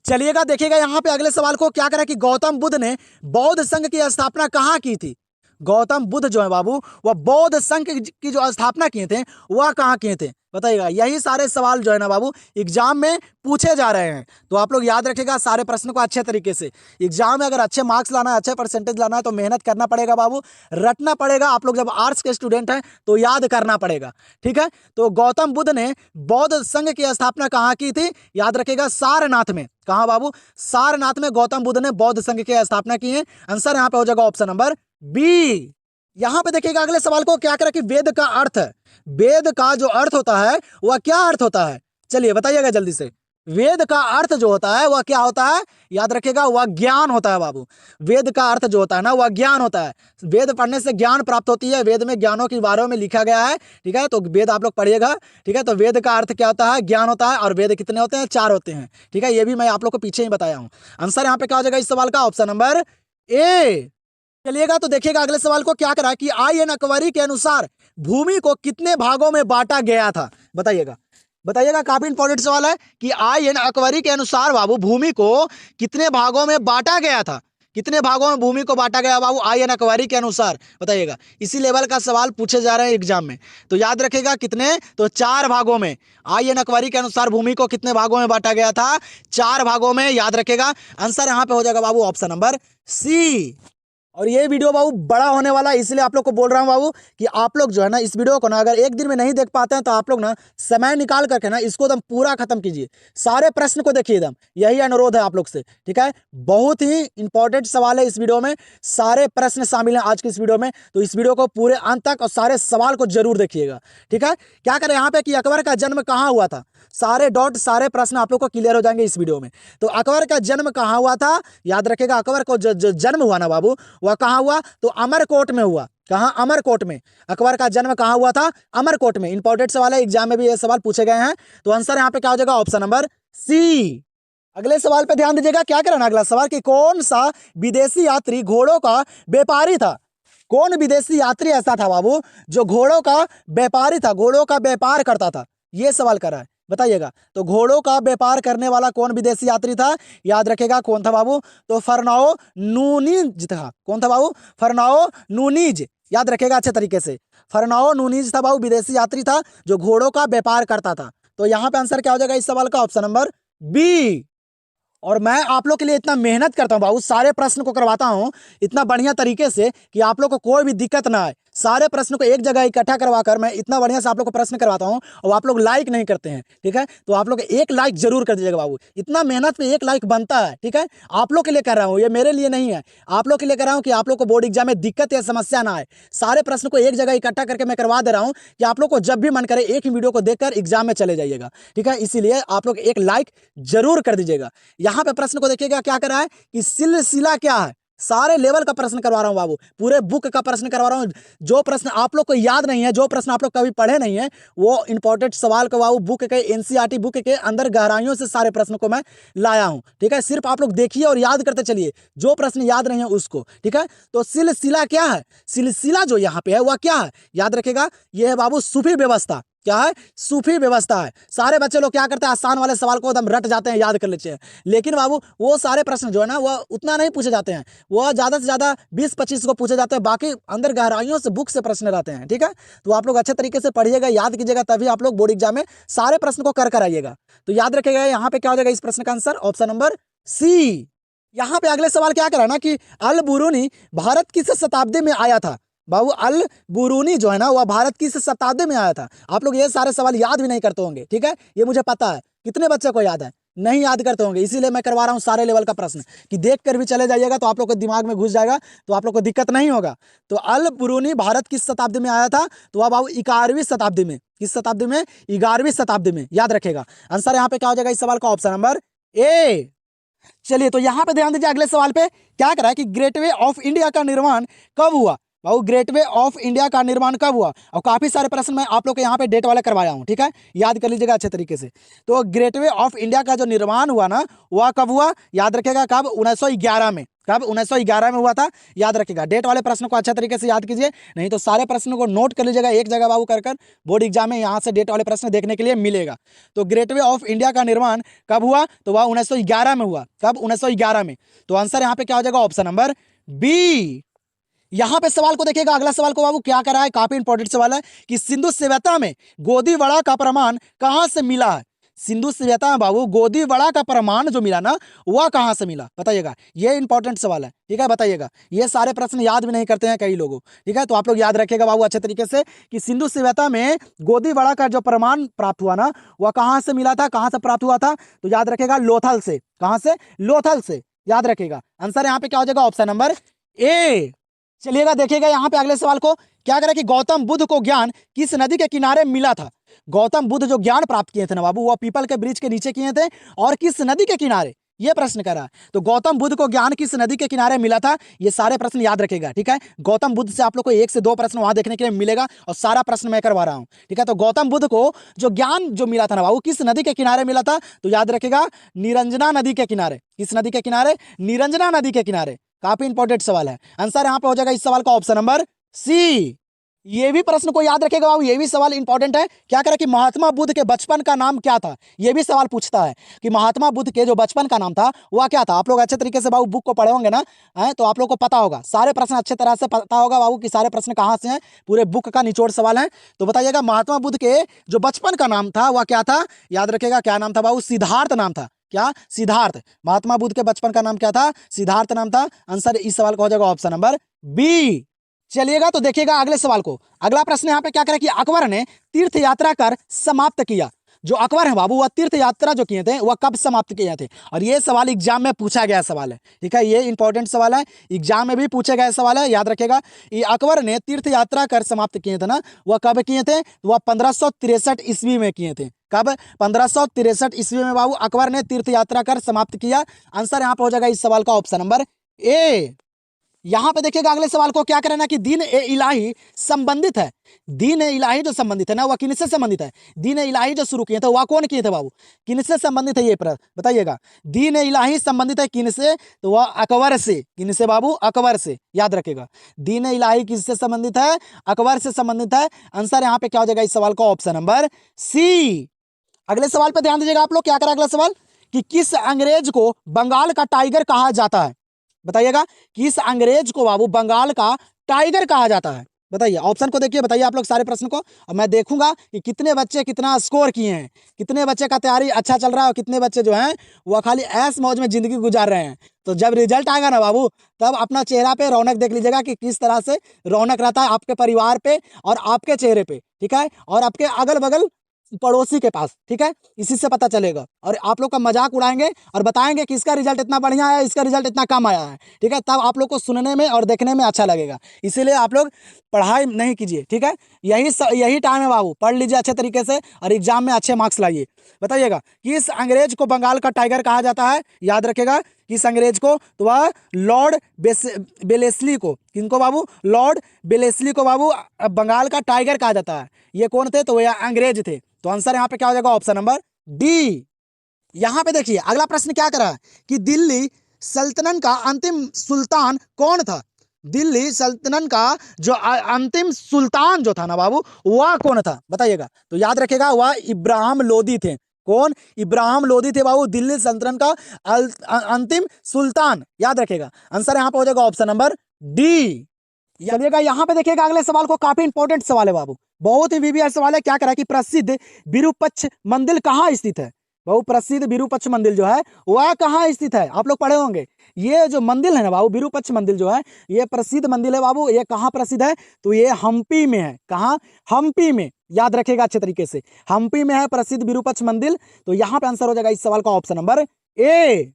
Speaker 1: चलिएगा देखिएगा यहाँ पे अगले सवाल को, क्या करा कि गौतम बुद्ध ने बौद्ध संघ की स्थापना कहाँ की थी? गौतम बुद्ध जो है बाबू वह बौद्ध संघ की जो स्थापना किए थे वह कहाँ किए थे बताइएगा। यही सारे सवाल जो है ना बाबू एग्जाम में पूछे जा रहे हैं। तो आप लोग याद रखिएगा सारे प्रश्नों को अच्छे तरीके से। एग्जाम में अगर अच्छे मार्क्स लाना है, अच्छे परसेंटेज लाना है तो मेहनत करना पड़ेगा बाबू, रटना पड़ेगा। आप लोग जब आर्ट्स के स्टूडेंट हैं तो याद करना पड़ेगा, ठीक है। तो गौतम बुद्ध ने बौद्ध संघ की स्थापना कहाँ की थी? याद रखिएगा सारनाथ में। कहाँ बाबू? सारनाथ में गौतम बुद्ध ने बौद्ध संघ की स्थापना की है। आंसर यहाँ पे हो जाएगा ऑप्शन नंबर बी। यहां पे देखिएगा अगले सवाल को, क्या करें कि वेद का अर्थ है। वेद का जो अर्थ होता है वह क्या अर्थ होता है? चलिए बताइएगा जल्दी से। वेद का अर्थ जो होता है वह क्या होता है? याद रखिएगा वह ज्ञान होता है बाबू। वेद का अर्थ जो होता है ना वह ज्ञान होता है। वेद पढ़ने से ज्ञान प्राप्त होती है। वेद में ज्ञानों के बारे में लिखा गया है, ठीक है। तो वेद आप लोग पढ़िएगा, ठीक है। तो वेद का अर्थ क्या होता है? ज्ञान होता है। और वेद कितने होते हैं? 4 होते हैं, ठीक है। ये भी मैं आप लोग को पीछे ही बताया हूं। आंसर यहाँ पे क्या हो जाएगा इस सवाल का? Option number A. चलिएगा तो देखिएगा अगले सवाल को, क्या करा कि आई.एन. अकबरी के अनुसार भूमि को कितने भागों में बांटा गया था बताइएगा। बताइएगा, काफी इंपॉर्टेंट सवाल है कि आई.एन. अकबरी के अनुसार बाबू भूमि को कितने भागों में बांटा गया था? कितने भागों में भूमि को बांटा गया बाबू आई.एन. अकबरी के अनुसार बताइएगा। इसी लेवल का सवाल पूछे जा रहे हैं एग्जाम में। तो याद रखेगा कितने? तो 4 भागों में। आई.एन. अकबरी के अनुसार भूमि को कितने भागों में बांटा गया था? 4 भागों में, याद रखेगा। आंसर यहाँ पे हो जाएगा बाबू ऑप्शन नंबर सी। और ये वीडियो बाबू बड़ा होने वाला है, इसलिए आप लोग को बोल रहा हूँ बाबू कि आप लोग जो है ना इस वीडियो को ना अगर एक दिन में नहीं देख पाते हैं तो आप लोग ना समय निकाल करके ना इसको एकदम पूरा खत्म कीजिए। सारे प्रश्न को देखिए एकदम, यही अनुरोध है आप लोग से, ठीक है। बहुत ही इंपॉर्टेंट सवाल है इस वीडियो में, सारे प्रश्न शामिल हैं आज की इस वीडियो में। तो इस वीडियो को पूरे अंत तक और सारे सवाल को जरूर देखिएगा, ठीक है। क्या करें यहाँ पे कि अकबर का जन्म कहाँ हुआ था? सारे डॉट सारे प्रश्न आप लोग को क्लियर हो जाएंगे इस वीडियो में। तो अकबर का जन्म कहाँ हुआ था? याद रखेगा अकबर को जो जन्म हुआ ना बाबू वह कहाँ हुआ? तो अमरकोट में हुआ। कहाँ? अमरकोट में। अकबर का जन्म कहाँ हुआ था? अमरकोट में। इंपॉर्टेंट सवाल है, एग्जाम में भी ये सवाल पूछे गए हैं। तो आंसर यहाँ पे क्या हो जाएगा? Option number C. अगले सवाल पे ध्यान दीजिएगा, क्या करना अगला सवाल कि कौन सा विदेशी यात्री घोड़ों का व्यापारी था? कौन विदेशी यात्री ऐसा था बाबू जो घोड़ों का व्यापारी था, घोड़ों का व्यापार करता था? ये सवाल कर रहा है, बताइएगा। तो घोड़ों का व्यापार करने वाला कौन विदेशी यात्री था? याद रखेगा कौन था बाबू? तो फरनाओ नूनीज था। कौन था बाबू? फरनाओ नूनीज। याद रखेगा अच्छे तरीके से, फरनाओ नूनीज था बाबू, विदेशी यात्री था जो घोड़ों का व्यापार करता था। तो यहाँ पे आंसर क्या हो जाएगा इस सवाल का? Option number B. और मैं आप लोग के लिए इतना मेहनत करता हूं बाबू, सारे प्रश्न को करवाता हूं इतना बढ़िया तरीके से कि आप लोग को कोई भी दिक्कत ना आए। सारे प्रश्न को एक जगह इकट्ठा करवाकर मैं इतना बढ़िया से आप लोग को प्रश्न करवाता हूं और आप लोग लाइक नहीं करते हैं, ठीक है। तो आप लोग 1 लाइक जरूर कर दीजिएगा बाबू, इतना मेहनत पे 1 लाइक बनता है, ठीक है। आप लोग के लिए कर रहा हूँ, ये मेरे लिए नहीं है, आप लोग के लिए कर रहा हूँ कि आप लोग को बोर्ड एग्जाम में दिक्कत या समस्या ना आए। सारे प्रश्न को एक जगह इकट्ठा करके मैं करवा दे रहा हूँ कि आप लोग को जब भी मन करे एक ही वीडियो को देखकर एग्जाम में चले जाइएगा, ठीक है। इसीलिए आप लोग 1 लाइक जरूर कर दीजिएगा। यहाँ पे प्रश्न को देखिएगा क्या कर रहा है कि सिलसिला क्या है? सारे लेवल का प्रश्न करवा रहा हूँ बाबू, पूरे बुक का प्रश्न करवा रहा हूँ। जो प्रश्न आप लोग को याद नहीं है, जो प्रश्न आप लोग कभी पढ़े नहीं है, वो इंपॉर्टेंट सवाल को बाबू बुक के एनसीईआरटी बुक के अंदर गहराइयों से सारे प्रश्न को मैं लाया हूँ। ठीक है, सिर्फ आप लोग देखिए और याद करते चलिए, जो प्रश्न याद नहीं है उसको। ठीक है, तो सिलसिला क्या है, सिलसिला जो यहाँ पे है वह क्या है, याद रखेगा, ये है बाबू सूफी व्यवस्था। क्या है, सूफी व्यवस्था है। सारे बच्चे लोग क्या करते हैं, आसान वाले सवाल को एकदम रट जाते हैं, याद कर लेते हैं, लेकिन बाबू वो सारे प्रश्न जो है ना, वह उतना नहीं पूछे जाते हैं, वह ज़्यादा से ज़्यादा 20-25 को पूछे जाते हैं, बाकी अंदर गहराइयों से बुक से प्रश्न रहते हैं। ठीक है, तो आप लोग अच्छे तरीके से पढ़िएगा, याद कीजिएगा, तभी आप लोग बोर्ड एग्जाम में सारे प्रश्न को कर आइएगा। तो याद रखिएगा, यहाँ पे क्या हो जाएगा इस प्रश्न का आंसर, ऑप्शन नंबर सी। यहाँ पे अगले सवाल क्या करा ना कि अल बुरूनी भारत किस शताब्दी में आया था। बाबू अल बुरूनी जो है ना, वह भारत किस शताब्दी में आया था। आप लोग ये सारे सवाल याद भी नहीं करते होंगे। ठीक है, ये मुझे पता है, कितने बच्चे को याद है, नहीं याद करते होंगे, इसीलिए मैं करवा रहा हूँ सारे लेवल का प्रश्न कि देख कर भी चले जाइएगा तो आप लोग को दिमाग में घुस जाएगा, तो आप लोग को दिक्कत नहीं होगा। तो अल बुरूनी भारत किस शताब्दी में आया था, तो वह बाबू 11वीं शताब्दी में। किस शताब्दी में, 11वीं शताब्दी में, याद रखेगा। आंसर यहाँ पे क्या हो जाएगा इस सवाल का, ऑप्शन नंबर ए। चलिए, तो यहाँ पे ध्यान दीजिए, अगले सवाल पे क्या करा है कि गेटवे ऑफ इंडिया का निर्माण कब हुआ। बाबू गेटवे ऑफ इंडिया का निर्माण कब हुआ, और काफी सारे प्रश्न मैं आप लोग के यहाँ पे डेट वाला करवाया हूँ। ठीक है, याद कर लीजिएगा अच्छे तरीके से। तो गेटवे ऑफ इंडिया का जो निर्माण हुआ ना, वह कब हुआ, याद रखेगा, कब, 1911 में। कब, 1911 में हुआ था, याद रखेगा। डेट वाले प्रश्न को अच्छे तरीके से याद कीजिए, नहीं तो सारे प्रश्नों को नोट कर लीजिएगा एक जगह बाबू कर बोर्ड एग्जाम में, यहाँ से डेट वाले प्रश्न देखने के लिए मिलेगा। तो गेटवे ऑफ इंडिया का निर्माण कब हुआ, तो वह 1911 में हुआ। कब, 1911 में। तो आंसर यहाँ पे क्या हो जाएगा, ऑप्शन नंबर बी। यहां पे सवाल को देखिएगा, अगला सवाल को बाबू क्या करा है, काफी इंपॉर्टेंट सवाल है कि सिंधु सभ्यता में गोदी वड़ा का प्रमाण कहां से मिला है। सिंधु सभ्यता में बाबू गोदी वड़ा का प्रमाण जो मिला ना, वह कहां से मिला, बताइएगा। ये इंपॉर्टेंट सवाल है। ठीक है, बताइएगा, ये सारे प्रश्न याद भी नहीं करते हैं कई लोगों। ठीक है, तो आप लोग याद रखिएगा बाबू अच्छे तरीके से कि सिंधु सभ्यता में गोदी वड़ा का जो प्रमाण प्राप्त हुआ ना, वह कहां से मिला था, कहां से प्राप्त हुआ था, तो याद रखेगा लोथल से। कहां से, लोथल से, याद रखेगा। आंसर यहाँ पे क्या हो जाएगा, ऑप्शन नंबर ए। चलिएगा, देखिएगा यहाँ पे अगले सवाल को क्या करें कि गौतम बुद्ध को ज्ञान किस नदी के किनारे मिला था। गौतम बुद्ध जो ज्ञान प्राप्त किए थे ना बाबू, वह पीपल के वृक्ष के नीचे किए थे, और किस नदी के किनारे, ये प्रश्न करा। तो गौतम बुद्ध को ज्ञान किस नदी के किनारे मिला था, ये सारे प्रश्न याद रखेगा। ठीक है, गौतम बुद्ध से आप लोग को 1 से 2 प्रश्न वहां देखने के लिए मिलेगा, और सारा प्रश्न मैं करवा रहा हूं। ठीक है, तो गौतम बुद्ध को जो ज्ञान जो मिला था ना बाबू, किस नदी के किनारे मिला था, तो याद रखेगा निरंजना नदी के किनारे। किस नदी के किनारे, निरंजना नदी के किनारे। काफी इंपॉर्टेंट सवाल है। आंसर यहाँ पे हो जाएगा इस सवाल का, ऑप्शन नंबर सी। ये भी प्रश्न को याद रखेगा बाबू, ये भी सवाल इंपॉर्टेंट है। क्या करें कि महात्मा बुद्ध के बचपन का नाम क्या था, ये भी सवाल पूछता है कि महात्मा बुद्ध के जो बचपन का नाम था वह क्या था। आप लोग अच्छे तरीके से बाबू बुक को पढ़े होंगे ना, है तो आप लोग को पता होगा, सारे प्रश्न अच्छे तरह से पता होगा बाबू कि सारे प्रश्न कहाँ से हैं, पूरे बुक का निचोड़ सवाल है। तो बताइएगा महात्मा बुद्ध के जो बचपन का नाम था वह क्या था, याद रखेगा क्या नाम था बाबू, सिद्धार्थ नाम था। क्या, सिद्धार्थ। महात्मा बुद्ध के बचपन का नाम क्या था, सिद्धार्थ नाम था। आंसर इस सवाल का हो जाएगा ऑप्शन नंबर बी। चलिएगा, तो देखिएगा अगले सवाल को। अगला प्रश्न यहाँ पे क्या करें कि अकबर ने तीर्थ यात्रा कर समाप्त किया। जो अकबर है बाबू, वह तीर्थ यात्रा जो किए थे वह कब समाप्त किए थे, और ये सवाल एग्जाम में पूछा गया सवाल है। ठीक है, ये इंपॉर्टेंट सवाल है, एग्जाम में भी पूछे गए सवाल है, याद रखेगा। ये अकबर ने तीर्थ यात्रा कर समाप्त किए थे ना, वह कब किए थे, वह 1563 ईस्वी में किए थे। कब, 1563 ईस्वी में बाबू अकबर ने तीर्थ यात्रा कर समाप्त किया। आंसर यहाँ पे हो जाएगा इस सवाल का, ऑप्शन नंबर ए। यहां पे देखिएगा अगले सवाल को क्या करना कि दीन ए इलाही संबंधित है। दीन ए इलाही जो संबंधित है ना, वह किनसे संबंधित है। दीन ए इलाही जो शुरू किए थे वह कौन किए थे बाबू, किनसे संबंधित है, ये प्रश्न बताइएगा। दीन ए इलाही संबंधित है किनसे, तो वह अकबर से। किनसे बाबू, अकबर से, याद रखेगा। दीन ए इलाही किससे संबंधित है, अकबर से संबंधित है। आंसर यहाँ पे क्या हो जाएगा इस सवाल का, ऑप्शन नंबर सी। अगले सवाल पर ध्यान दीजिएगा आप लोग, क्या करा अगला सवाल कि किस अंग्रेज को बंगाल का टाइगर कहा जाता है। बताइएगा, किस अंग्रेज को बाबू बंगाल का टाइगर कहा जाता है, बताइए। ऑप्शन को देखिए, बताइए आप लोग सारे प्रश्न को, और मैं देखूंगा कि कितने बच्चे कितना स्कोर किए हैं, कितने बच्चे का तैयारी अच्छा चल रहा है, और कितने बच्चे जो हैं वह खाली ऐश मौज में जिंदगी गुजार रहे हैं। तो जब रिजल्ट आएगा ना बाबू, तब अपना चेहरा पे रौनक देख लीजिएगा कि किस तरह से रौनक रहता है आपके परिवार पे और आपके चेहरे पे। ठीक है, और आपके अगल बगल पड़ोसी के पास। ठीक है, इसी से पता चलेगा, और आप लोग का मजाक उड़ाएंगे और बताएंगे कि इसका रिजल्ट इतना बढ़िया है, इसका रिजल्ट इतना कम आया है। ठीक है, तब आप लोग को सुनने में और देखने में अच्छा लगेगा, इसीलिए आप लोग पढ़ाई नहीं कीजिए। ठीक है, यही टाइम है बाबू, पढ़ लीजिए अच्छे तरीके से और एग्जाम में अच्छे मार्क्स लाइए। बताइएगा कि इस अंग्रेज को बंगाल का टाइगर कहा जाता है, याद रखेगा। किस अंग्रेज को? तो वह लॉर्ड बेलेस्ली को। किनको बाबू? लॉर्ड बेलेस्ली को बाबू बंगाल का टाइगर कहा जाता है। ये कौन थे? तो ये अंग्रेज थे। तो आंसर यहाँ पे क्या हो जाएगा? Option number D. यहाँ पे देखिए अगला प्रश्न क्या करा है कि दिल्ली सल्तनत का अंतिम सुल्तान कौन था? दिल्ली सल्तनत का जो अंतिम सुल्तान जो था ना बाबू, वह कौन था? बताइएगा। तो याद रखेगा वह इब्राहिम लोदी थे। कौन? इब्राहिम लोदी थे बाबू, दिल्ली सल्तनत का अंतिम सुल्तान। याद रखेगा। आंसर यहाँ पे हो जाएगा ऑप्शन नंबर डी। चलिएगा यहाँ पे देखिएगा अगले सवाल को, काफी इंपॉर्टेंट सवाल है बाबू, बहुत ही वीवीआई सवाल है। क्या करा कि प्रसिद्ध विरूपक्ष मंदिर कहाँ स्थित है? बाबू प्रसिद्ध विरूपक्ष मंदिर जो है वह कहाँ स्थित है? आप लोग पढ़े होंगे। ये जो मंदिर है ना बाबू, विरूपक्ष मंदिर जो है ये प्रसिद्ध मंदिर है बाबू। ये कहाँ प्रसिद्ध है? तो ये हम्पी में है। कहाँ? हम्पी में। याद रखेगा अच्छे तरीके से, हम्पी में है प्रसिद्ध विरूपक्ष मंदिर। तो यहाँ पे आंसर हो जाएगा इस सवाल का ऑप्शन नंबर ए।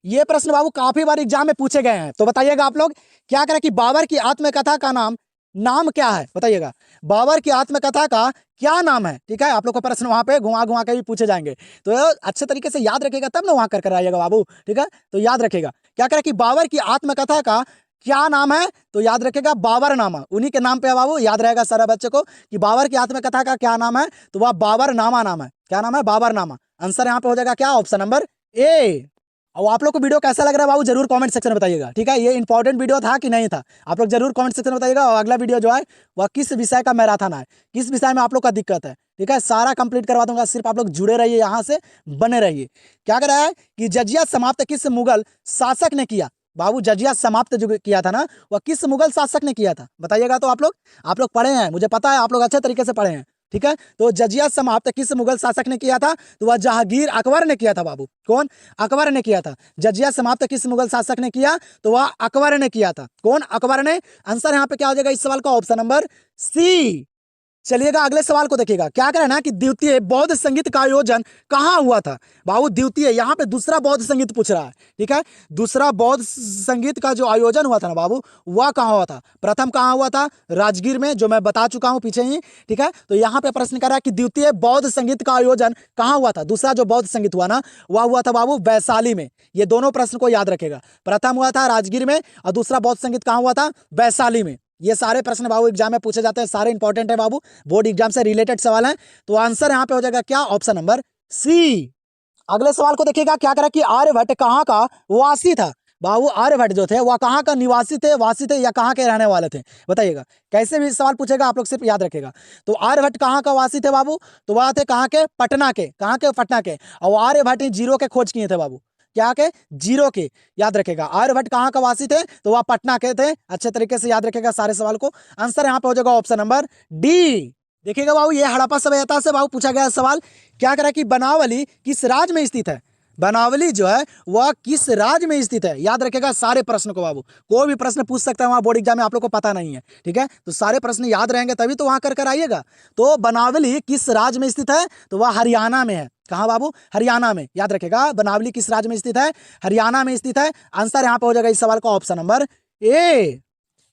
Speaker 1: ये प्रश्न बाबू काफी बार एग्जाम में पूछे गए हैं। तो बताइएगा आप लोग क्या करें कि बाबर की आत्मकथा का नाम क्या है? बताइएगा। बाबर की आत्मकथा का क्या नाम है? ठीक है, आप लोग को प्रश्न वहां पे घुमा घुमा के भी पूछे जाएंगे, तो अच्छे तरीके से याद रखेगा तब ना वहां कर आइएगा बाबू। ठीक है, तो याद रखेगा क्या करें कि बाबर की आत्मकथा का क्या नाम है? तो याद रखेगा बाबरनामा। उन्हीं के नाम पे है बाबू। याद रहेगा सारा बच्चे को कि बाबर की आत्मकथा का क्या नाम है? तो वह बाबरनामा नाम है। क्या नाम है? बाबरनामा। आंसर यहाँ पे हो जाएगा क्या? Option number A. और आप लोग को वीडियो कैसा लग रहा है बाबू जरूर कमेंट सेक्शन में बताइएगा। ठीक है, ये इंपॉर्टेंट वीडियो था कि नहीं था, आप लोग जरूर कमेंट सेक्शन में बताइएगा। और अगला वीडियो जो है वह किस विषय का मैराथन है, किस विषय में आप लोग का दिक्कत है, ठीक है, सारा कंप्लीट करवा दूंगा। सिर्फ आप लोग जुड़े रहिए, यहाँ से बने रहिए। क्या कर रहा है कि जजिया समाप्त किस मुगल शासक ने किया? बाबू जजिया समाप्त जो किया था ना, वह किस मुगल शासक ने किया था? बताइएगा। तो आप लोग पढ़े हैं, मुझे पता है आप लोग अच्छे तरीके से पढ़े हैं। ठीक है, तो जजिया समाप्त किस मुगल शासक ने किया था? तो वह जहांगीर अकबर ने किया था बाबू। कौन? अकबर ने किया था। जजिया समाप्त किस मुगल शासक ने किया? तो वह अकबर ने किया था। कौन? अकबर ने। आंसर यहाँ पे क्या हो जाएगा इस सवाल का? Option number C. चलिएगा अगले सवाल को देखिएगा। क्या करें ना कि द्वितीय बौद्ध संगीत का आयोजन कहाँ हुआ था? बाबू द्वितीय, यहाँ पे दूसरा बौद्ध संगीत पूछ रहा है। ठीक है, दूसरा बौद्ध संगीत का जो आयोजन हुआ था ना बाबू, वह कहाँ हुआ था? प्रथम कहाँ हुआ था? राजगीर में, जो मैं बता चुका हूँ पीछे ही। ठीक है, तो यहाँ पे प्रश्न कर रहा है कि द्वितीय बौद्ध संगीत का आयोजन कहाँ हुआ था? दूसरा जो बौद्ध संगीत हुआ ना, वह हुआ था बाबू वैशाली में। ये दोनों प्रश्न को याद रखेगा। प्रथम हुआ था राजगीर में और दूसरा बौद्ध संगीत कहाँ हुआ था? वैशाली में। ये सारे प्रश्न बाबू एग्जाम में पूछे जाते हैं, सारे इंपॉर्टेंट है बाबू, बोर्ड एग्जाम से रिलेटेड सवाल है। तो आंसर यहाँ पे हो जाएगा क्या? Option number C. अगले सवाल को देखिएगा। क्या करा कि आर्यभट्ट कहाँ का वासी था? बाबू आर्यभट्ट जो थे वह कहाँ का निवासी थे, वासी थे, या कहाँ के रहने वाले थे? बताइएगा। कैसे भी सवाल पूछेगा आप लोग सिर्फ याद रखेगा। तो आर्यभट्ट कहाँ का वासी थे बाबू? तो वह थे कहाँ के? पटना के। कहाँ के? पटना के। और आर्यभट्ट जीरो के खोज किए थे बाबू। क्या के? जीरो के। याद रखेगा। आर्यभट्ट कहाँ का वासी थे? तो वह पटना के थे। अच्छे तरीके से याद रखेगा सारे सवाल को। आंसर यहाँ पे हो जाएगा ऑप्शन नंबर डी। देखिएगा बाबू, ये हड़प्पा सभ्यता से बाबू पूछा गया सवाल। क्या करा कि बनावली किस राज्य में स्थित है? बनावली जो है वह किस राज्य में स्थित है? याद रखेगा सारे प्रश्न को बाबू, कोई भी प्रश्न पूछ सकता है वहां बोर्ड एग्जाम में, आप लोग को पता नहीं है। ठीक है, तो सारे प्रश्न याद रहेंगे तभी तो वहां कर आइएगा। तो बनावली किस राज्य में स्थित है? तो वह हरियाणा में है। कहाँ बाबू? हरियाणा में। याद रखेगा बनावली किस राज्य में स्थित है? हरियाणा में स्थित है। आंसर यहाँ पे हो जाएगा इस सवाल का ऑप्शन नंबर ए।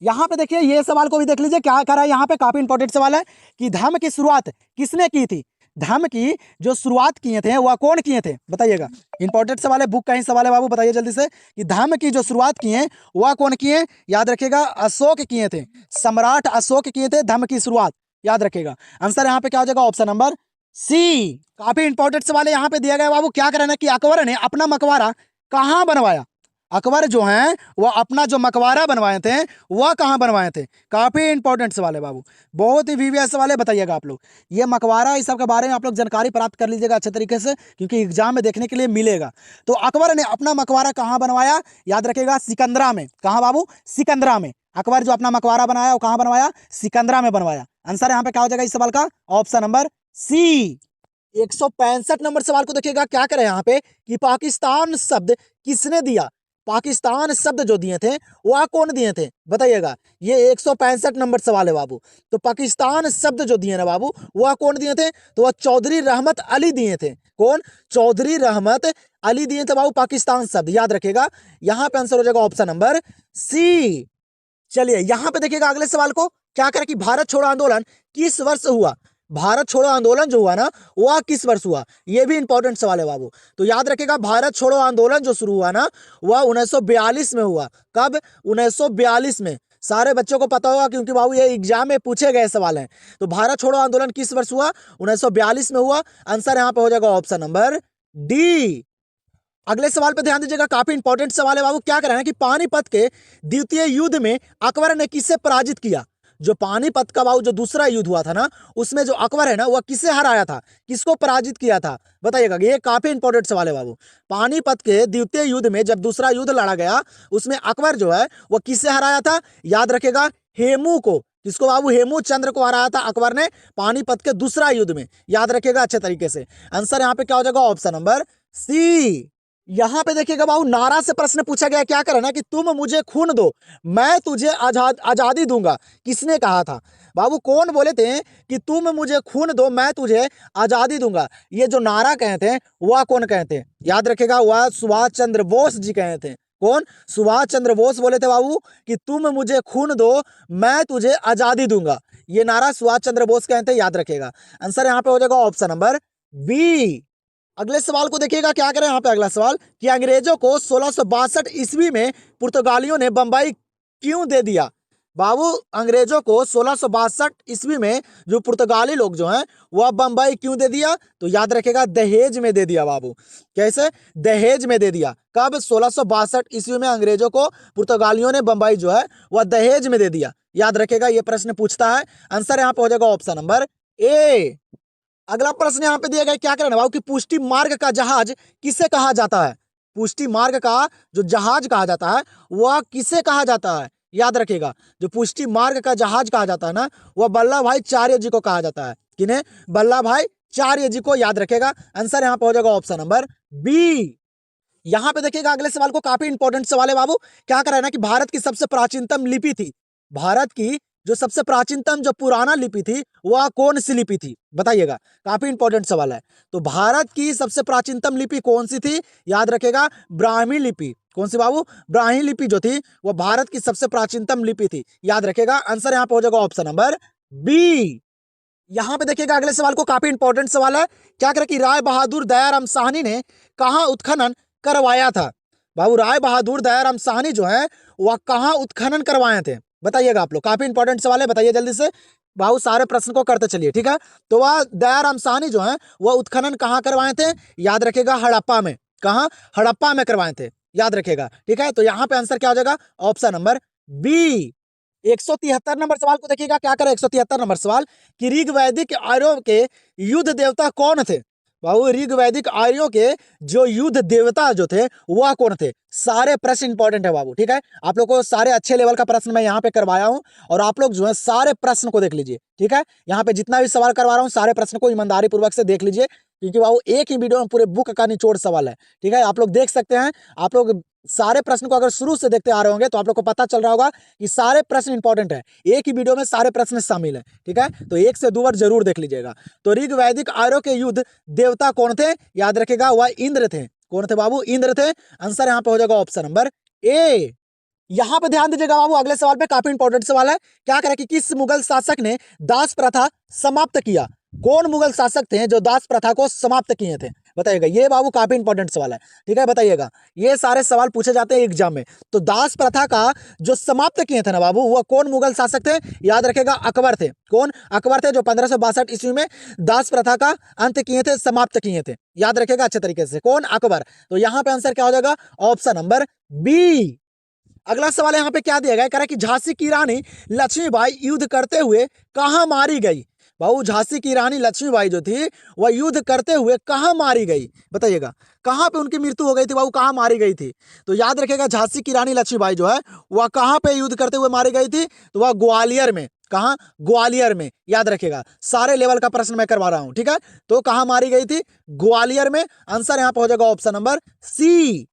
Speaker 1: यहाँ पे देखिए ये सवाल को भी देख लीजिए। क्या करा है यहाँ पे? काफी इंपॉर्टेंट सवाल है कि धर्म की शुरुआत किसने की थी? धर्म की जो शुरुआत किए थे वह कौन किए थे? बताइएगा। इंपॉर्टेंट सवाल है, बुक का ही सवाल है बाबू। बताइए जल्दी से कि धर्म की जो शुरुआत किए वह कौन किए? याद रखेगा अशोक किए थे। सम्राट अशोक किए थे धर्म की शुरुआत। याद रखेगा। आंसर यहाँ पे क्या हो जाएगा? Option number C. काफी इंपॉर्टेंट सवाल है यहाँ पे दिया गया बाबू। क्या करना कि अकबर ने अपना मकबरा कहाँ बनवाया? अकबर जो है वह अपना जो मकबरा बनवाए थे वह कहाँ बनवाए थे? काफी इंपॉर्टेंट सवाल है बाबू, बहुत ही वीवीआई सवाल है। बताइएगा आप लोग ये मकबरा इस सब के बारे में आप लोग जानकारी प्राप्त कर लीजिएगा अच्छे तरीके से, क्योंकि एग्जाम में देखने के लिए मिलेगा। तो अकबर ने अपना मकबरा कहाँ बनवाया? याद रखेगा सिकंदरा में। कहाँ बाबू? सिकंदरा में। अकबर जो अपना मकबरा बनाया वो कहाँ बनवाया? सिकंदरा में बनवाया। आंसर यहाँ पे क्या हो जाएगा इस सवाल का? ऑप्शन नंबर सी। 165 नंबर सवाल को देखिएगा। क्या करें यहाँ पे कि पाकिस्तान शब्द किसने दिया? पाकिस्तान शब्द जो दिए थे वह कौन दिए थे? बताइएगा। ये 165 नंबर सवाल है बाबू। तो पाकिस्तान शब्द जो दिए ना बाबू वह कौन दिए थे? तो वह चौधरी रहमत अली दिए थे। कौन? चौधरी रहमत अली दिए थे बाबू पाकिस्तान शब्द। याद रखेगा। यहाँ पे आंसर हो जाएगा ऑप्शन नंबर सी। चलिए यहाँ पे देखिएगा अगले सवाल को। क्या करें कि भारत छोड़ो आंदोलन किस वर्ष हुआ? भारत छोड़ो आंदोलन जो हुआ ना, वह किस वर्ष हुआ? ये भी इंपॉर्टेंट सवाल है बाबू। तो याद रखिएगा, भारत छोड़ो आंदोलन जो शुरू हुआ ना, वह 1942 में हुआ। कब? 1942 में। सारे बच्चों को पता होगा क्योंकि बाबू ये एग्जाम में पूछे गए सवाल हैं। तो भारत छोड़ो आंदोलन किस वर्ष हुआ? 1942 में हुआ। आंसर यहाँ पे हो जाएगा ऑप्शन नंबर डी। अगले सवाल पे ध्यान दीजिएगा, काफी इंपॉर्टेंट सवाल है बाबू। क्या कह रहे हैं कि पानीपत के द्वितीय युद्ध में अकबर ने किसे पराजित किया? जो पानीपत का बाबू जो दूसरा युद्ध हुआ था ना, उसमें जो अकबर है ना, वह किसे हराया था, किसको पराजित किया था? बताइएगा, ये काफी इंपॉर्टेंट सवाल है बाबू। पानीपत के द्वितीय युद्ध में जब दूसरा युद्ध लड़ा गया, उसमें अकबर जो है वह किससे हराया था? याद रखेगा, हेमू को। किसको बाबू? हेमू चंद्र को हराया था अकबर ने पानीपत के दूसरा युद्ध में। याद रखेगा अच्छे तरीके से। आंसर यहाँ पे क्या हो जाएगा? Option number C. यहां पे देखिएगा बाबू, नारा से प्रश्न पूछा गया। क्या करना कि तुम मुझे खून दो, मैं तुझे आजादी दूंगा। किसने कहा था बाबू? कौन बोले थे कि तुम मुझे खून दो, मैं तुझे आजादी दूंगा? ये जो नारा कहे थे, वह कौन कहे थे? याद रखेगा, वह सुभाष चंद्र बोस जी कहे थे। कौन? सुभाष चंद्र बोस बोले थे बाबू कि तुम मुझे खून दो, मैं तुझे आजादी दूंगा। ये नारा सुभाष चंद्र बोस कहे थे। याद रखेगा। आंसर यहाँ पे हो जाएगा ऑप्शन नंबर बी। अगले सवाल को देखिएगा, क्या करें यहाँ पे अगला सवाल कि अंग्रेजों को 1662 ईस्वी में पुर्तगालियों ने बंबई क्यों दे दिया? बाबू, अंग्रेजों को 1662 ईस्वी में जो पुर्तगाली लोग जो हैं, वह बंबई क्यों दे दिया? तो याद रखेगा, दहेज में दे दिया बाबू। कैसे? दहेज में दे दिया। कब? 1662 ईस्वी में अंग्रेजों को पुर्तगालियों ने बंबई जो है वह दहेज में दे दिया। याद रखेगा, यह प्रश्न पूछता है। आंसर यहाँ पे हो जाएगा ऑप्शन नंबर ए। अगला प्रश्न यहाँ पे दिया गया, क्या करना बाबू कि पुष्टि मार्ग का जहाज किसे कहा जाता है? पुष्टि मार्ग का जो जहाज कहा जाता है, वह किसे कहा जाता है? याद रखिएगा, जो पुष्टि मार्ग का जहाज कहा जाता है ना, वह वल्लभ भाई चार्य जी को कहा जाता है। किन्हें? वल्लभ भाई चार्य जी को। याद रखेगा। आंसर यहाँ पे हो जाएगा ऑप्शन नंबर बी। यहाँ पे देखिएगा, अगले सवाल को काफी इंपॉर्टेंट सवाल है बाबू। क्या कर रहा है ना कि भारत की सबसे प्राचीनतम लिपि थी, भारत की जो सबसे प्राचीनतम जो पुराना लिपि थी, वह कौन सी लिपि थी? बताइएगा, काफी इंपॉर्टेंट सवाल है। तो भारत की सबसे प्राचीनतम लिपि कौन सी थी? याद रखेगा, ब्राह्मी लिपि। कौन सी बाबू? ब्राह्मी लिपि जो थी, वह भारत की सबसे प्राचीनतम लिपि थी। याद रखेगा। आंसर यहाँ पे हो जाएगा ऑप्शन नंबर बी। यहाँ पे देखिएगा, अगले सवाल को काफी इंपॉर्टेंट सवाल है। क्या करे कि राय बहादुर दयाराम साहनी ने कहाँ उत्खनन करवाया था? बाबू, राय बहादुर दयाराम साहनी जो है वह कहाँ उत्खनन करवाए थे? बताइएगा आप लोग, काफी इंपॉर्टेंट सवाल है, बताइए जल्दी से। बाबू, सारे प्रश्न को करते चलिए, ठीक है। तो वह दयाराम साहनी जो है वह उत्खनन कहाँ करवाए थे? याद रखेगा, हड़प्पा में। कहाँ? हड़प्पा में करवाए थे। याद रखेगा, ठीक है। तो यहाँ पे आंसर क्या हो जाएगा? Option number B. 173 नंबर सवाल को देखिएगा, क्या करें 173 नंबर सवाल कि ऋग वैदिक आर्यों के युद्ध देवता कौन थे? बाबू, ऋग वैदिक आर्यों के जो युद्ध देवता जो थे वह कौन थे? सारे प्रश्न इंपॉर्टेंट है बाबू, ठीक है। आप लोग को सारे अच्छे लेवल का प्रश्न मैं यहाँ पे करवाया हूँ, और आप लोग जो है सारे प्रश्न को देख लीजिए, ठीक है। यहाँ पे जितना भी सवाल करवा रहा हूँ, सारे प्रश्न को ईमानदारी पूर्वक से देख लीजिए, क्योंकि बाबू एक ही वीडियो में पूरे बुक का निचोड़ सवाल है, ठीक है। आप लोग देख सकते हैं। आप लोग सारे प्रश्न को अगर शुरू से देखते आ रहे होंगे तो आप लोग को पता चल रहा होगा कि सारे प्रश्न इंपॉर्टेंट है। एक ही वीडियो में सारे प्रश्न शामिल है, ठीक है। तो एक से दो बार जरूर देख लीजिएगा। तो ऋग वैदिक आर्यों के युद्ध देवता कौन थे? याद रखेगा, वह इंद्र थे। कौन थे बाबू? इंद्र थे। आंसर यहाँ पे हो जाएगा ऑप्शन नंबर ए। यहाँ पे ध्यान दीजिएगा बाबू, अगले सवाल पे काफी इंपॉर्टेंट सवाल है। क्या करें कि किस मुगल शासक ने दास प्रथा समाप्त किया? कौन मुगल शासक थे जो दास प्रथा को समाप्त किए थे? बताइएगा। ये बाबू काफी इंपॉर्टेंट सवाल है, ठीक है, बताइएगा। ये सारे सवाल पूछे जाते हैं एग्जाम में। तो दास प्रथा का जो समाप्त किए थे ना बाबू, वह कौन मुगल शासक थे? याद रखेगा, अकबर थे। कौन? अकबर थे, जो 1562 ईस्वी में दास प्रथा का अंत किए थे, समाप्त किए थे। याद रखेगा अच्छे तरीके से, कौन? अकबर। तो यहाँ पे आंसर क्या हो जाएगा? Option number B. अगला सवाल यहाँ पे क्या दिया गया? कह रहा है कि झांसी की रानी लक्ष्मीबाई युद्ध करते हुए कहाँ मारी गई? बाबू, झांसी की रानी लक्ष्मीबाई जो थी वह युद्ध करते हुए कहाँ मारी गई? बताइएगा, कहाँ पे उनकी मृत्यु हो गई थी बाबू, कहाँ मारी गई थी? तो याद रखेगा, झांसी की रानी लक्ष्मीबाई जो है वह कहाँ पे युद्ध करते हुए मारी गई थी? तो वह ग्वालियर में। कहाँ? ग्वालियर में। याद रखेगा, सारे लेवल का प्रश्न मैं करवा रहा हूँ, ठीक है। तो कहाँ मारी गई थी? ग्वालियर में। आंसर यहाँ पे हो जाएगा ऑप्शन नंबर सी।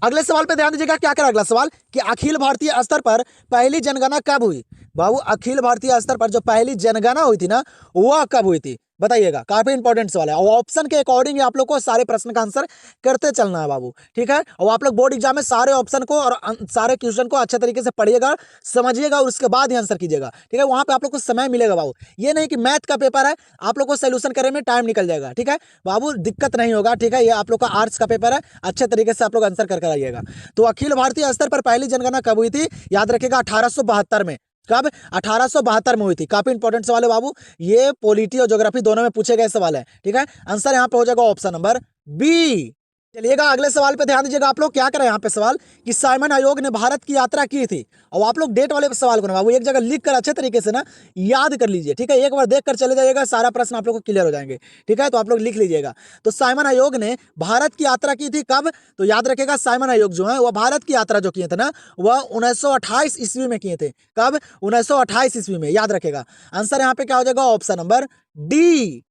Speaker 1: अगले सवाल पे ध्यान दीजिएगा, क्या करें अगला सवाल कि अखिल भारतीय स्तर पर पहली जनगणना कब हुई? बाबू अखिल भारतीय स्तर पर जो पहली जनगणना हुई थी ना, वह कब हुई थी बताइएगा। काफी इंपॉर्टेंट सवाल है और ऑप्शन के अकॉर्डिंग आप लोग को सारे प्रश्न का आंसर करते चलना है बाबू, ठीक है। और आप लोग बोर्ड एग्जाम में सारे ऑप्शन को और सारे क्वेश्चन को अच्छे तरीके से पढ़िएगा, समझिएगा और उसके बाद ही आंसर कीजिएगा, ठीक है। वहां पे आप लोग को समय मिलेगा बाबू, ये नहीं कि मैथ का पेपर है आप लोग को सोल्यूशन करने में टाइम निकल जाएगा, ठीक है बाबू, दिक्कत नहीं होगा, ठीक है। ये आप लोग का आर्ट्स का पेपर है, अच्छे तरीके से आप लोग आंसर कर आइएगा। तो अखिल भारतीय स्तर पर पहली जनगणना कब हुई थी, याद रखिएगा 1872 में। कब, 1872 में हुई थी। काफी इंपॉर्टेंट सवाल है बाबू, ये पॉलिटी और ज्योग्राफी दोनों में पूछे गए सवाल है, ठीक है। आंसर यहाँ पे हो जाएगा ऑप्शन नंबर बी। चलिएगा अगले सवाल पे ध्यान दीजिएगा। आप लोग क्या करें यहाँ पे सवाल कि साइमन आयोग ने भारत की यात्रा की थी, और आप लोग डेट वाले सवाल को ना बाबू एक जगह लिख कर अच्छे तरीके से ना याद कर लीजिए, ठीक है। एक बार देख कर चले जाइएगा, सारा प्रश्न आप लोग को क्लियर हो जाएंगे, ठीक है। तो आप लोग लिख लीजिएगा। तो साइमन आयोग ने भारत की यात्रा की थी कब, तो याद रखिएगा साइमन आयोग जो है वह भारत की यात्रा जो किए थे ना, वह 1928 ईस्वी में किए थे। कब, 1928 ईस्वी में, याद रखेगा। आंसर यहाँ पे क्या हो जाएगा, ऑप्शन नंबर डी।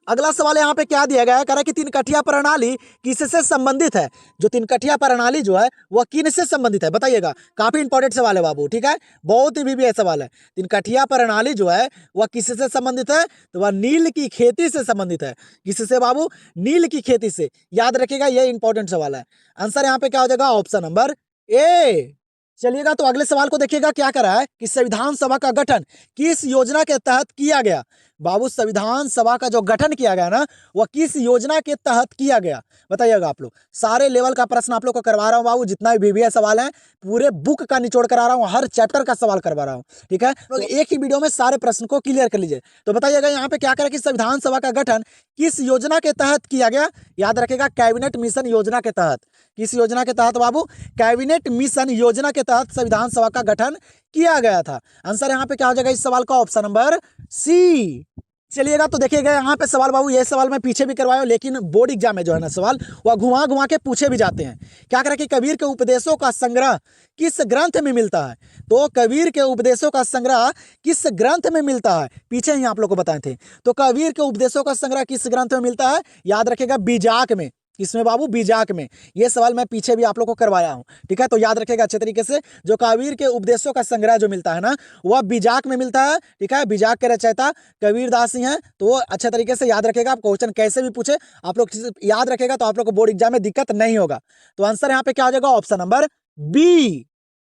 Speaker 1: अगला सवाल यहाँ पे क्या दिया गया है, कह रहा है कि तीन कठिया प्रणाली किससे संबंधित है। जो तीन कठिया प्रणाली जो है वह किनसे संबंधित है बताइएगा। काफी इंपॉर्टेंट सवाल है बाबू, ठीक है, बहुत ही भी सवाल है। तीन कठिया प्रणाली जो है वह किससे संबंधित है, तो वह नील की खेती से संबंधित है। किससे बाबू, नील की खेती से, याद रखिएगा, यह इंपॉर्टेंट सवाल है। आंसर यहाँ पे क्या हो जाएगा, ऑप्शन नंबर ए। चलिएगा तो अगले सवाल को देखिएगा, क्या कर रहा है कि संविधान सभा का गठन किस योजना के तहत किया गया। बाबू संविधान सभा का जो गठन किया गया ना, वह किस योजना के तहत किया गया बताइएगा। आप लोग सारे लेवल का प्रश्न आप लोग को करवा रहा हूं बाबू, जितना भी VBA सवाल है पूरे बुक का निचोड़ करा रहा हूं, हर चैप्टर का सवाल करवा रहा हूं, ठीक है। तो एक ही वीडियो में सारे प्रश्न को क्लियर कर लीजिए। तो बताइएगा यहाँ पे क्या करें कि संविधान सभा का गठन किस योजना के तहत किया गया, याद रखेगा कैबिनेट मिशन योजना के तहत। किस योजना के तहत बाबू, कैबिनेट मिशन योजना के तहत संविधान सभा का गठन किया गया था। आंसर यहाँ पे क्या हो जाएगा इस सवाल का, ऑप्शन नंबर सी। चलिएगा तो देखिएगा यहाँ पे सवाल बाबू, ये सवाल मैं पीछे भी करवाया लेकिन बोर्ड एग्जाम में जो है ना सवाल वह घुमा घुमा के पूछे भी जाते हैं। क्या करें कि कबीर के उपदेशों का संग्रह किस ग्रंथ में मिलता है, तो कबीर के उपदेशों का संग्रह किस ग्रंथ में मिलता है, पीछे ही आप लोग को बताए थे। तो कबीर के उपदेशों का संग्रह किस ग्रंथ में मिलता है, याद रखेगा बीजाक में। किसमें बाबू, बीजाक में। ये सवाल मैं पीछे भी आप लोग को करवाया हूं, ठीक है। तो याद रखेगा अच्छे तरीके से, जो कबीर के उपदेशों का संग्रह जो मिलता है ना वह बीजाक में मिलता है, ठीक है। बीजाक के रचयिता कबीर दास ही हैं। तो अच्छे तरीके से याद रखेगा, आप क्वेश्चन कैसे भी पूछे आप लोग याद रखेगा तो आप लोग को बोर्ड एग्जाम में दिक्कत नहीं होगा। तो आंसर यहाँ पे क्या हो जाएगा, ऑप्शन नंबर बी।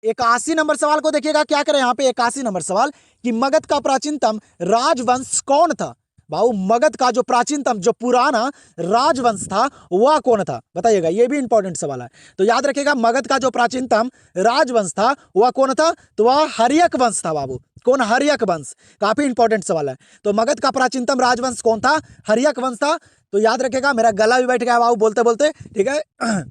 Speaker 1: 81 नंबर सवाल को देखिएगा, क्या करें यहाँ पे 81 नंबर सवाल कि मगध का प्राचीनतम राजवंश कौन था। भाऊ मगध का जो प्राचीनतम जो पुराना राजवंश था वह कौन था बताइएगा, ये भी इंपॉर्टेंट सवाल है। तो याद रखिएगा मगध का जो प्राचीनतम राजवंश था वह कौन था, तो वह हर्यक वंश था बाबू। कौन, हर्यक वंश। काफी इंपॉर्टेंट सवाल है। तो मगध का प्राचीनतम राजवंश कौन था, हर्यक वंश था। तो याद रखिएगा, मेरा गला भी बैठ गया बाबू बोलते बोलते, ठीक है।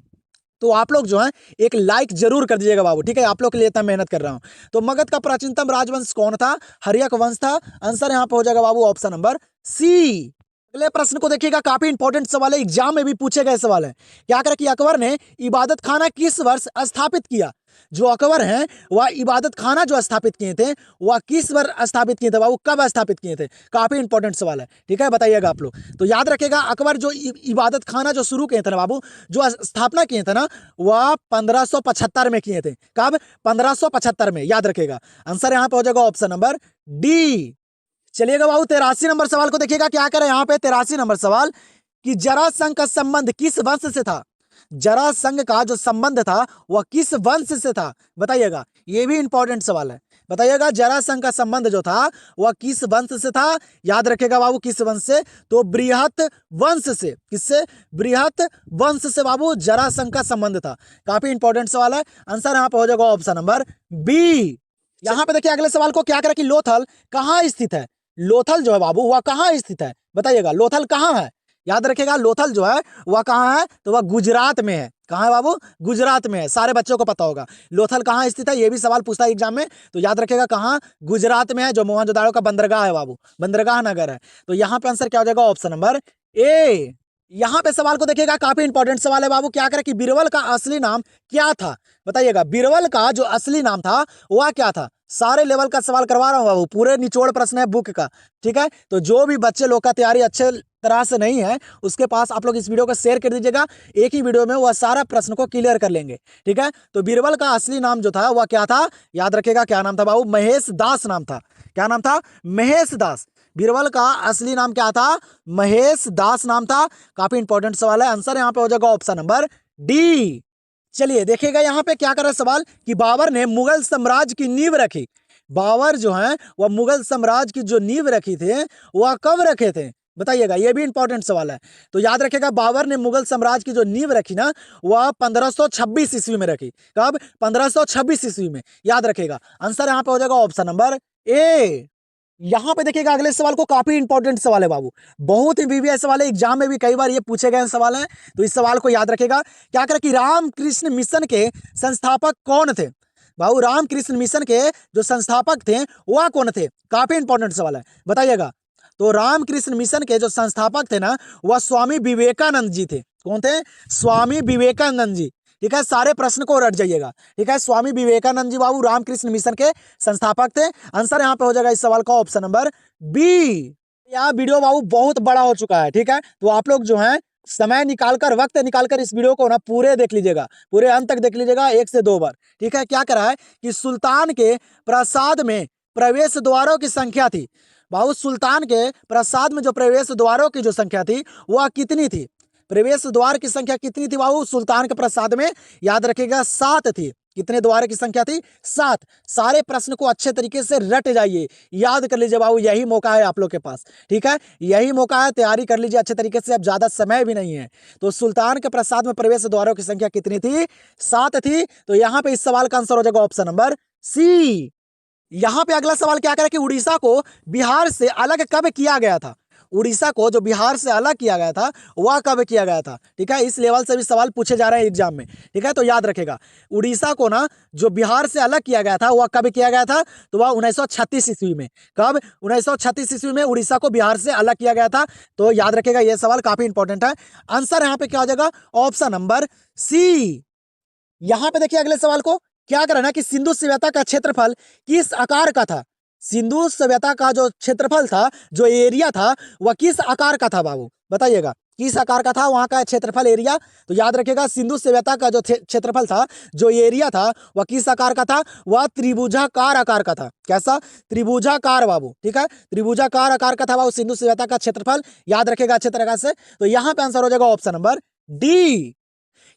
Speaker 1: तो आप लोग जो है एक लाइक जरूर कर दीजिएगा बाबू, ठीक है, आप लोग के लिए इतना मेहनत कर रहा हूं। तो मगध का प्राचीनतम राजवंश कौन था, हर्यक वंश था। आंसर यहां पे हो जाएगा बाबू ऑप्शन नंबर सी। अगले प्रश्न को देखिएगा, काफी इंपॉर्टेंट सवाल है, एग्जाम में भी पूछे गए सवाल है। क्या करें कि अकबर ने इबादत खाना किस वर्ष स्थापित किया। जो अकबर हैं वह इबादत खाना जो स्थापित किए थे वह किस वर्ष स्थापित किए थे बाबू, कब स्थापित किए थे। काफी इंपॉर्टेंट सवाल है, ठीक है, बताइएगा आप लोग। तो याद रखेगा अकबर जो इबादत खाना जो शुरू किए थे ना बाबू, जो स्थापना किए थे ना वह 1575 में किए थे। कब, 1575 में, याद रखेगा। आंसर यहाँ पे हो जाएगा ऑप्शन नंबर डी। चलिएगा बाबू 83 नंबर सवाल को देखिएगा, क्या करें यहाँ पे 83 नंबर सवाल कि जरासंध का संबंध किस वंश से था। जरासंध का जो संबंध था वह किस वंश से था बताइएगा, ये भी इंपॉर्टेंट सवाल है। बताइएगा जरासंध का संबंध जो था वह किस वंश से था, याद रखेगा बाबू किस वंश से, तो बृहत वंश से। किससे, बृहत वंश से बाबू जरासंध का संबंध था। काफी इंपॉर्टेंट सवाल है। आंसर यहाँ पे हो जाएगा ऑप्शन नंबर बी। यहाँ पे देखिए अगले सवाल को, क्या करें कि लोथल कहाँ स्थित है। लोथल जो है बाबू वह कहाँ स्थित है बताइएगा, लोथल कहाँ है। याद रखेगा लोथल जो है वह कहाँ है, तो वह गुजरात में है। कहाँ है बाबू, गुजरात में है। सारे बच्चों को पता होगा लोथल कहाँ स्थित है, ये भी सवाल पूछता है एग्जाम में। तो याद रखेगा कहाँ, गुजरात में है, जो मोहनजोदाड़ो का बंदरगाह है बाबू, बंदरगाह नगर है। तो यहाँ पे आंसर क्या हो जाएगा, ऑप्शन नंबर ए। यहाँ पे सवाल को देखिएगा, काफी इंपॉर्टेंट सवाल है बाबू। क्या करें कि बीरबल का असली नाम क्या था बताइएगा, बीरबल का जो असली नाम था वह क्या था। सारे लेवल का सवाल करवा रहा हूँ बाबू, पूरे निचोड़ प्रश्न है बुक का। ठीक है, तो जो भी बच्चे लोग का तैयारी अच्छे तरह से नहीं है उसके पास आप लोग इस वीडियो को शेयर कर दीजिएगा, एक ही वीडियो में वह सारा प्रश्न को क्लियर कर लेंगे। ठीक है, तो बीरबल का असली नाम जो था वह क्या था, याद रखेगा क्या नाम था बाबू, महेश दास नाम था। क्या नाम था, महेश दास। बीरबल का असली नाम क्या था, महेश दास नाम था। काफी इंपॉर्टेंट सवाल है, आंसर यहाँ पे हो जाएगा ऑप्शन नंबर डी। चलिए देखिएगा यहाँ पे क्या कर रहा है सवाल कि बाबर ने मुगल साम्राज्य की नींव रखी। बाबर जो है वह मुगल साम्राज्य की जो नींव रखी थे वह कब रखे थे, बताइएगा, यह भी इंपॉर्टेंट सवाल है। तो याद रखिएगा बाबर ने मुगल साम्राज्य की जो नींव रखी ना वह 1526 ईस्वी में रखी। कब, 1526 ईस्वी में, याद रखिएगा। आंसर यहाँ पे हो जाएगा ऑप्शन नंबर ए। यहाँ पे देखिएगा अगले सवाल को, काफी इंपॉर्टेंट सवाल है बाबू, बहुत ही वीवीआई सवाल है, एग्जाम में भी कई बार ये पूछे गए सवाल हैं, तो इस सवाल को याद रखेगा। क्या करें कि रामकृष्ण मिशन के संस्थापक कौन थे बाबू, रामकृष्ण मिशन के जो संस्थापक थे वह कौन थे, काफी इंपॉर्टेंट सवाल है, बताइएगा। तो रामकृष्ण मिशन के जो संस्थापक थे ना वह स्वामी विवेकानंद जी थे। कौन थे, स्वामी विवेकानंद जी। ठीक है, सारे प्रश्न को रट जाइएगा। ठीक है, स्वामी विवेकानंद जी बाबू रामकृष्ण मिशन के संस्थापक थे। आंसर यहाँ पे हो जाएगा इस सवाल का ऑप्शन नंबर बी। यहाँ वीडियो बाबू बहुत बड़ा हो चुका है। ठीक है, तो आप लोग जो है समय निकालकर, वक्त निकालकर इस वीडियो को ना पूरे देख लीजिएगा, पूरे अंत तक देख लीजिएगा, 1 से 2 बार। ठीक है, क्या करा है कि सुल्तान के प्रासाद में प्रवेश द्वारों की संख्या थी बाबू, सुल्तान के प्रासाद में जो प्रवेश द्वारों की जो संख्या थी वह कितनी थी, प्रवेश द्वार की संख्या कितनी थी बाबू सुल्तान के प्रसाद में, याद रखिएगा 7 थी। कितने द्वार की संख्या थी, 7। सारे प्रश्न को अच्छे तरीके से रट जाइए, याद कर लीजिए बाबू, यही मौका है आप लोग के पास। ठीक है, यही मौका है, तैयारी कर लीजिए अच्छे तरीके से, अब ज्यादा समय भी नहीं है। तो सुल्तान के प्रसाद में प्रवेश द्वारों की संख्या कितनी थी, 7 थी। तो यहाँ पे इस सवाल का आंसर हो जाएगा ऑप्शन नंबर सी। यहाँ पे अगला सवाल क्या करें कि उड़ीसा को बिहार से अलग कब किया गया था, उड़ीसा को जो बिहार से अलग किया गया था वह कब किया गया था। ठीक है, इस लेवल से भी सवाल पूछे जा रहे हैं एग्जाम में। ठीक है, तो याद रखेगा उड़ीसा को ना जो बिहार से अलग किया गया था वह कब किया गया था, तो वह 1936 ईस्वी में। कब, 1936 ईस्वी में उड़ीसा को बिहार से अलग किया गया था। तो याद रखेगा यह सवाल काफी इंपॉर्टेंट है। आंसर यहाँ पे क्या हो जाएगा, ऑप्शन नंबर सी। यहाँ पे देखिए अगले सवाल को, क्या करना कि सिंधु सभ्यता का क्षेत्रफल किस आकार का था, सिंधु सभ्यता का जो क्षेत्रफल था, जो एरिया था, वह किस आकार का था बाबू, बताइएगा किस आकार का था वहां का क्षेत्रफल, एरिया। तो याद रखिएगा सिंधु सभ्यता का जो क्षेत्रफल था, जो एरिया था, वह किस आकार का था, वह त्रिभुजाकार आकार का था। कैसा, त्रिभुजाकार बाबू। ठीक है, त्रिभुजाकार आकार का था बाबू सिंधु सभ्यता का क्षेत्रफल, याद रखेगा अच्छे तरीके से। तो यहाँ पे आंसर हो जाएगा ऑप्शन नंबर डी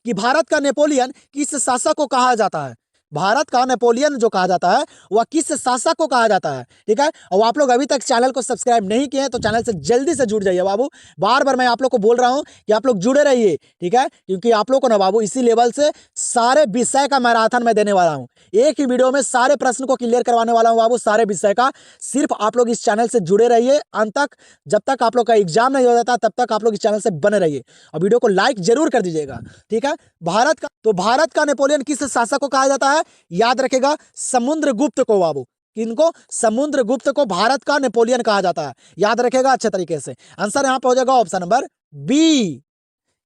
Speaker 1: कि भारत का नेपोलियन किस शासक को कहा जाता है, भारत का नेपोलियन जो कहा जाता है वह किस शासक को कहा जाता है। ठीक है, और आप लोग अभी तक चैनल को सब्सक्राइब नहीं किए हैं तो चैनल से जल्दी से जुड़ जाइए बाबू, बार बार मैं आप लोग को बोल रहा हूं कि आप लोग जुड़े रहिए। ठीक है, क्योंकि आप लोग को ना बाबू इसी लेवल से सारे विषय का मैराथन मैं देने वाला हूं, एक ही वीडियो में सारे प्रश्न को क्लियर करवाने वाला हूं बाबू, सारे विषय का। सिर्फ आप लोग इस चैनल से जुड़े रहिए अंत तक, जब तक आप लोग का एग्जाम नहीं हो जाता तब तक आप लोग इस चैनल से बने रहिए और वीडियो को लाइक जरूर कर दीजिएगा। ठीक है, भारत का नेपोलियन किस शासक को कहा जाता है, याद रखेगा समुद्रगुप्त को बाबू। किनको, समुद्रगुप्त को भारत का नेपोलियन कहा जाता है, याद रखेगा अच्छे तरीके से। आंसर यहां पर हो जाएगा ऑप्शन नंबर बी।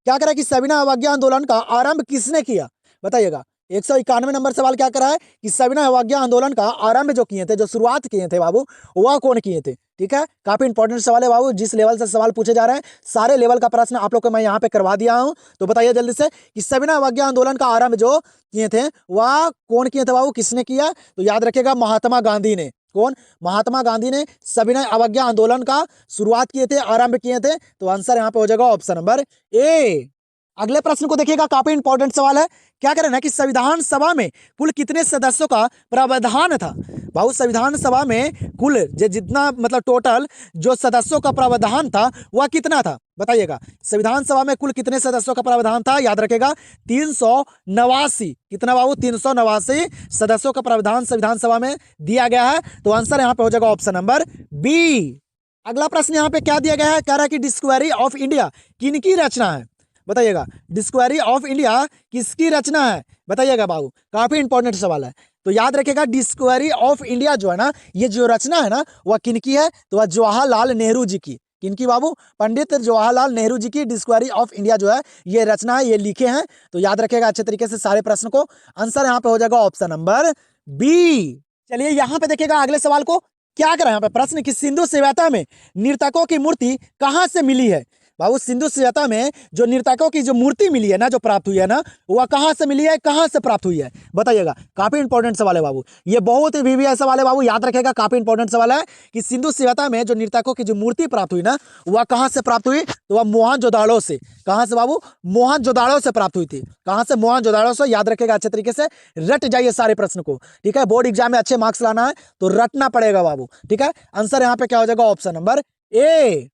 Speaker 1: क्या करा कि सविनय अवज्ञा आंदोलन का आरंभ किसने किया, बताइएगा। 191 नंबर सवाल क्या करा है कि सविनय अवज्ञा आंदोलन का आरंभ जो किए थे, जो शुरुआत किए थे बाबू, वह कौन किए थे। ठीक है, काफी इंपॉर्टेंट सवाल है बाबू, जिस लेवल से सवाल पूछे जा रहे हैं सारे लेवल का प्रश्न आप लोग को मैं यहाँ पे करवा दिया हूँ। तो बताइए जल्दी से कि सविनय अवज्ञा आंदोलन का आरंभ जो किए थे वह कौन किए थे बाबू, किसने किया। तो याद रखेगा महात्मा गांधी ने। कौन, महात्मा गांधी ने सविनय अवज्ञा आंदोलन का शुरुआत किए थे, आरंभ किए थे। तो आंसर यहाँ पे हो जाएगा ऑप्शन नंबर ए। अगले प्रश्न को देखिएगा, काफी इंपॉर्टेंट सवाल है। क्या करें ना कि संविधान सभा में कुल कितने सदस्यों का प्रावधान था बाबू, संविधान सभा में कुल जितना मतलब टोटल जो सदस्यों का प्रावधान था वह कितना था, बताइएगा। संविधान सभा में कुल कितने सदस्यों का प्रावधान था, याद रखेगा 389। कितना बाबू, 389 सदस्यों का प्रावधान संविधान सभा में दिया गया है। तो आंसर यहाँ पे हो जाएगा ऑप्शन नंबर बी। अगला प्रश्न यहाँ पे क्या दिया गया है, कह रहा है कि डिस्कवरी ऑफ इंडिया किनकी रचना है, बताइएगा। डिस्कवरी ऑफ इंडिया किसकी रचना है, बताइएगा बाबू, काफी इंपॉर्टेंट सवाल है। तो याद रखिएगा डिस्कवरी ऑफ इंडिया जो है ना, ये जो रचना है ना वह किनकी है, तो वह जवाहरलाल नेहरू जी की। किनकी बाबू, पंडित जवाहरलाल नेहरू जी की डिस्कवरी ऑफ इंडिया जो है ये रचना है, ये लिखे हैं। तो याद रखिएगा अच्छे तरीके से सारे प्रश्न को। आंसर यहाँ पे हो जाएगा ऑप्शन नंबर बी। चलिए यहाँ पे देखिएगा अगले सवाल को क्या करा यहाँ पे प्रश्न कि सिंधु सभ्यता में नर्तकों की मूर्ति कहाँ से मिली है। बाबू सिंधु सभ्यता में जो नर्तकों की जो मूर्ति मिली है ना, जो प्राप्त हुई है ना, वह कहाँ से मिली है, कहाँ से प्राप्त हुई है, बताइएगा। काफी इंपॉर्टेंट सवाल है बाबू, ये बहुत ही वीवीआई सवाल है बाबू, याद रखेगा। काफी इंपॉर्टेंट सवाल है कि सिंधु सभ्यता में जो नर्तकों की जो मूर्ति प्राप्त हुई ना, वह कहाँ से प्राप्त हुई, तो वह मोहनजोदाड़ो से। कहाँ से बाबू, मोहनजोदाड़ो से प्राप्त हुई थी। कहाँ से, मोहनजोदाड़ो से। याद रखेगा अच्छे तरीके से, रट जाइए सारे प्रश्न को, ठीक है। बोर्ड एग्जाम में अच्छे मार्क्स लाना है तो रटना पड़ेगा बाबू, ठीक है। आंसर यहाँ पे क्या हो जाएगा, ऑप्शन नंबर ए।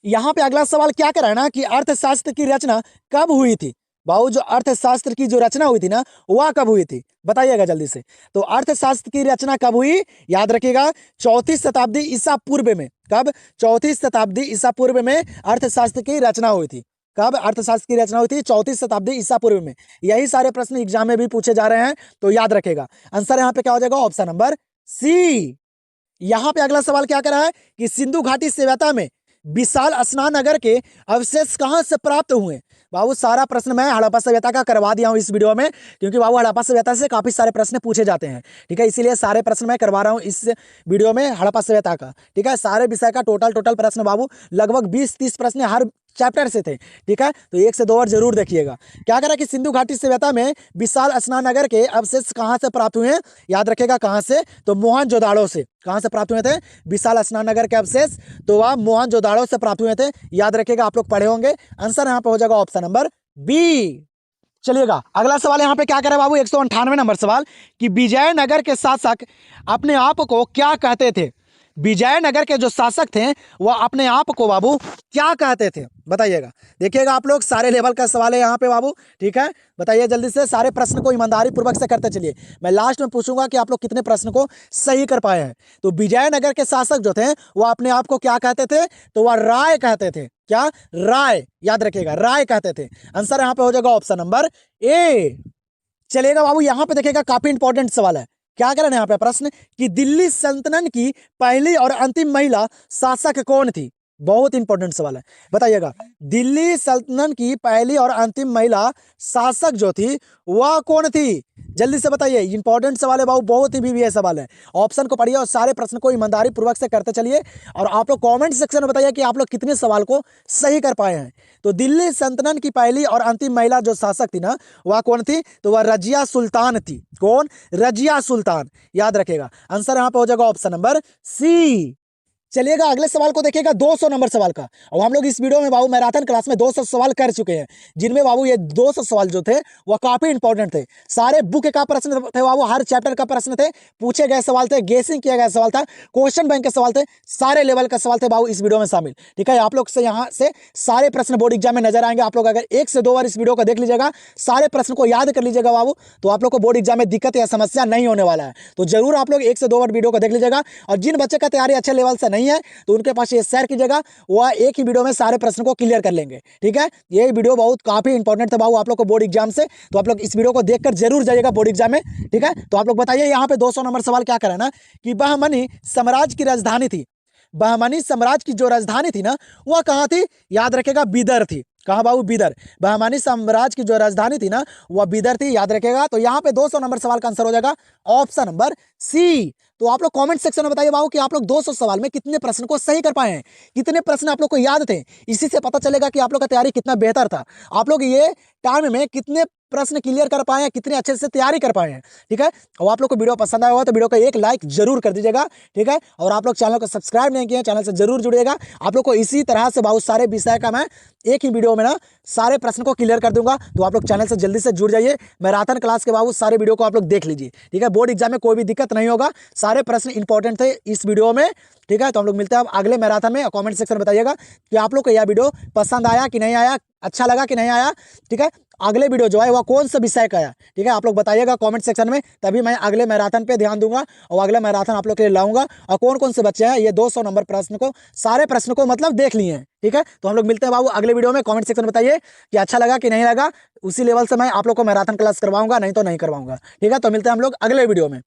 Speaker 1: यहाँ पे अगला सवाल क्या कह रहा है ना कि अर्थशास्त्र की रचना कब हुई थी। बाबू जो अर्थशास्त्र की जो रचना हुई थी ना, वह कब हुई थी, बताइएगा जल्दी से। तो अर्थशास्त्र की रचना कब हुई, याद रखिएगा 34वीं शताब्दी ईसा पूर्व में। कब, 34वीं शताब्दी ईसा पूर्व में अर्थशास्त्र की रचना हुई थी। कब अर्थशास्त्र की रचना हुई थी, 34वीं शताब्दी ईसा पूर्व में। यही सारे प्रश्न एग्जाम में भी पूछे जा रहे हैं, तो याद रखेगा। आंसर यहाँ पे क्या हो जाएगा, ऑप्शन नंबर सी। यहाँ पे अगला सवाल क्या कर रहा है कि सिंधु घाटी सभ्यता में विशाल स्नानगर के अवशेष कहाँ से प्राप्त हुए। बाबू सारा प्रश्न मैं हड़प्पा सभ्यता का करवा दिया हूँ इस वीडियो में, क्योंकि बाबू हड़प्पा सभ्यता से काफी सारे प्रश्न पूछे जाते हैं, ठीक है। इसीलिए सारे प्रश्न मैं करवा रहा हूँ इस वीडियो में हड़प्पा सभ्यता का, ठीक है। सारे विषय का टोटल प्रश्न बाबू लगभग 20-30 प्रश्न हर चैप्टर से थे, ठीक है। तो 1 से 2 बार जरूर देखिएगा। क्या करा कि सिंधु घाटी सभ्यता में विशाल स्नानगर के अवशेष कहाँ से प्राप्त हुए हैं, याद रखेगा कहाँ से, तो मोहनजोदाड़ो से। कहाँ से प्राप्त हुए थे विशाल स्नानगर के अवशेष, तो वह मोहनजोदाड़ो से प्राप्त हुए थे, याद रखेगा। आप लोग पढ़े होंगे। आंसर यहाँ पे हो जाएगा ऑप्शन नंबर बी। चलिएगा अगला सवाल यहाँ पे क्या करे बाबू, 198 नंबर सवाल कि विजयनगर के शासक अपने आप को क्या कहते थे। विजयनगर के जो शासक थे वह अपने आप को बाबू क्या कहते थे, बताइएगा। देखिएगा आप लोग, सारे लेवल का सवाल है यहाँ पे बाबू, ठीक है। बताइए जल्दी से, सारे प्रश्न को ईमानदारी पूर्वक से करते चलिए। मैं लास्ट में पूछूंगा कि आप लोग कितने प्रश्न को सही कर पाए हैं। तो विजयनगर के शासक जो थे वह अपने आप को क्या कहते थे, तो वह राय कहते थे। क्या, राय, याद रखिएगा राय कहते थे। आंसर यहाँ पे हो जाएगा ऑप्शन नंबर ए। चलिएगा बाबू यहाँ पे देखिएगा काफी इंपॉर्टेंट सवाल है। क्या करें यहाँ पे प्रश्न कि दिल्ली सल्तनत की पहली और अंतिम महिला शासक कौन थी। बहुत इंपॉर्टेंट सवाल है, बताइएगा। दिल्ली सल्तनत की पहली और अंतिम महिला शासक जो थी वह कौन थी, जल्दी से बताइए। इंपॉर्टेंट सवाल है बाबू, बहुत ही वीवीआई सवाल है। ऑप्शन को पढ़िए और सारे प्रश्न को ईमानदारी पूर्वक से करते चलिए। और आप लोग कमेंट सेक्शन में बताइए कि आप लोग कितने सवाल को सही कर पाए हैं। तो दिल्ली सल्तनत की पहली और अंतिम महिला जो शासक थी ना, वह कौन थी, तो वह रजिया सुल्तान थी। कौन, रजिया सुल्तान, याद रखेगा। आंसर यहाँ पे हो जाएगा ऑप्शन नंबर सी। चलिएगा अगले सवाल को देखिएगा, 200 नंबर सवाल का। और हम लोग इस वीडियो में बाबू मैराथन क्लास में 200 सवाल कर चुके हैं, जिनमें बाबू ये 200 सवाल जो थे वह काफी इंपॉर्टेंट थे। सारे बुक का प्रश्न थे बाबू, हर चैप्टर का प्रश्न थे, पूछे गए सवाल थे, गेसिंग किया गया सवाल था, क्वेश्चन बैंक के सवाल थे, सारे लेवल का सवाल थे बाबू इस वीडियो में शामिल, ठीक है। आप लोग से यहाँ से सारे प्रश्न बोर्ड एग्जाम में नजर आएंगे। आप लोग अगर 1 से 2 बार इस वीडियो को देख लीजिएगा, सारे प्रश्न को याद कर लीजिएगा बाबू, तो आप लोग को बोर्ड एग्जाम में दिक्कत या समस्या नहीं होने वाला है। तो जरूर आप लोग 1 से 2 बार वीडियो को देख लीजिएगा। और जिन बच्चे का तैयारी अच्छे लेवल से नहीं है तो उनके पास ये शेयर कीजिएगा, वह एक ही वीडियो में सारे प्रश्न को क्लियर कर लेंगे, ठीक है। ये वीडियो बहुत काफी इंपॉर्टेंट था बाबू आप लोग को बोर्ड एग्जाम से, तो आप लोग इस वीडियो को देखकर जरूर जाइएगा बोर्ड एग्जाम में, ठीक है। तो आप लोग बताइए यहाँ पे 200 नंबर सवाल क्या करा ना कि बहमनी साम्राज्य की राजधानी थी। बहमनी साम्राज्य की जो राजधानी थी ना, वह कहाँ थी, याद रखेगा बिदर थी। कहाँ बाबू, बिदर। बहमनी साम्राज्य की जो राजधानी थी ना, वह बिदर थी, याद रखेगा। तो यहाँ पे 200 नंबर सवाल का आंसर हो जाएगा ऑप्शन नंबर सी। तो आप लोग कमेंट सेक्शन में बताइए बाबू कि आप लोग 200 सवाल में कितने प्रश्न को सही कर पाए हैं, कितने प्रश्न आप लोग को याद थे। इसी से पता चलेगा कि आप लोग का तैयारी कितना बेहतर था, आप लोग ये टाइम में कितने प्रश्न क्लियर कर पाए हैं, कितने अच्छे से तैयारी कर पाए हैं, ठीक है। और आप लोग को वीडियो पसंद आया हो तो वीडियो को एक लाइक जरूर कर दीजिएगा, ठीक है। और आप लोग चैनल को सब्सक्राइब नहीं किए, चैनल से जरूर जुड़िएगा। आप लोग को इसी तरह से बहुत सारे विषय का मैं एक ही वीडियो में ना सारे प्रश्न को क्लियर कर दूंगा। तो आप लोग चैनल से जल्दी से जुड़ जाइए। मैराथन क्लास के बाबू सारे वीडियो को आप लोग देख लीजिए, ठीक है। बोर्ड एग्जाम में कोई भी दिक्कत नहीं होगा, सारे प्रश्न इंपॉर्टेंट थे इस वीडियो में, ठीक है। तो हम लोग मिलते हैं अब अगले मैराथन में। कमेंट सेक्शन में बताइएगा कि आप लोग को यह वीडियो पसंद आया कि नहीं आया, अच्छा लगा कि नहीं आया, ठीक है। अगले वीडियो जो है वह कौन सा विषय का है, ठीक है। आप लोग बताइएगा कमेंट सेक्शन में, तभी मैं अगले मैराथन पे ध्यान दूंगा और अगले मैराथन आप लोग के लिए लाऊंगा। और कौन कौन से बच्चे हैं ये 200 नंबर प्रश्न को, सारे प्रश्न को मतलब देख लिए हैं, ठीक है। तो हम लोग मिलते हैं बाबू अगले वीडियो में। कमेंट सेक्शन में बताइए कि अच्छा लगा कि नहीं लगा, उसी लेवल से मैं आप लोग को मैराथन क्लास करवाऊंगा, नहीं तो नहीं करवाऊंगा, ठीक है। तो मिलते हैं हम लोग अगले वीडियो में।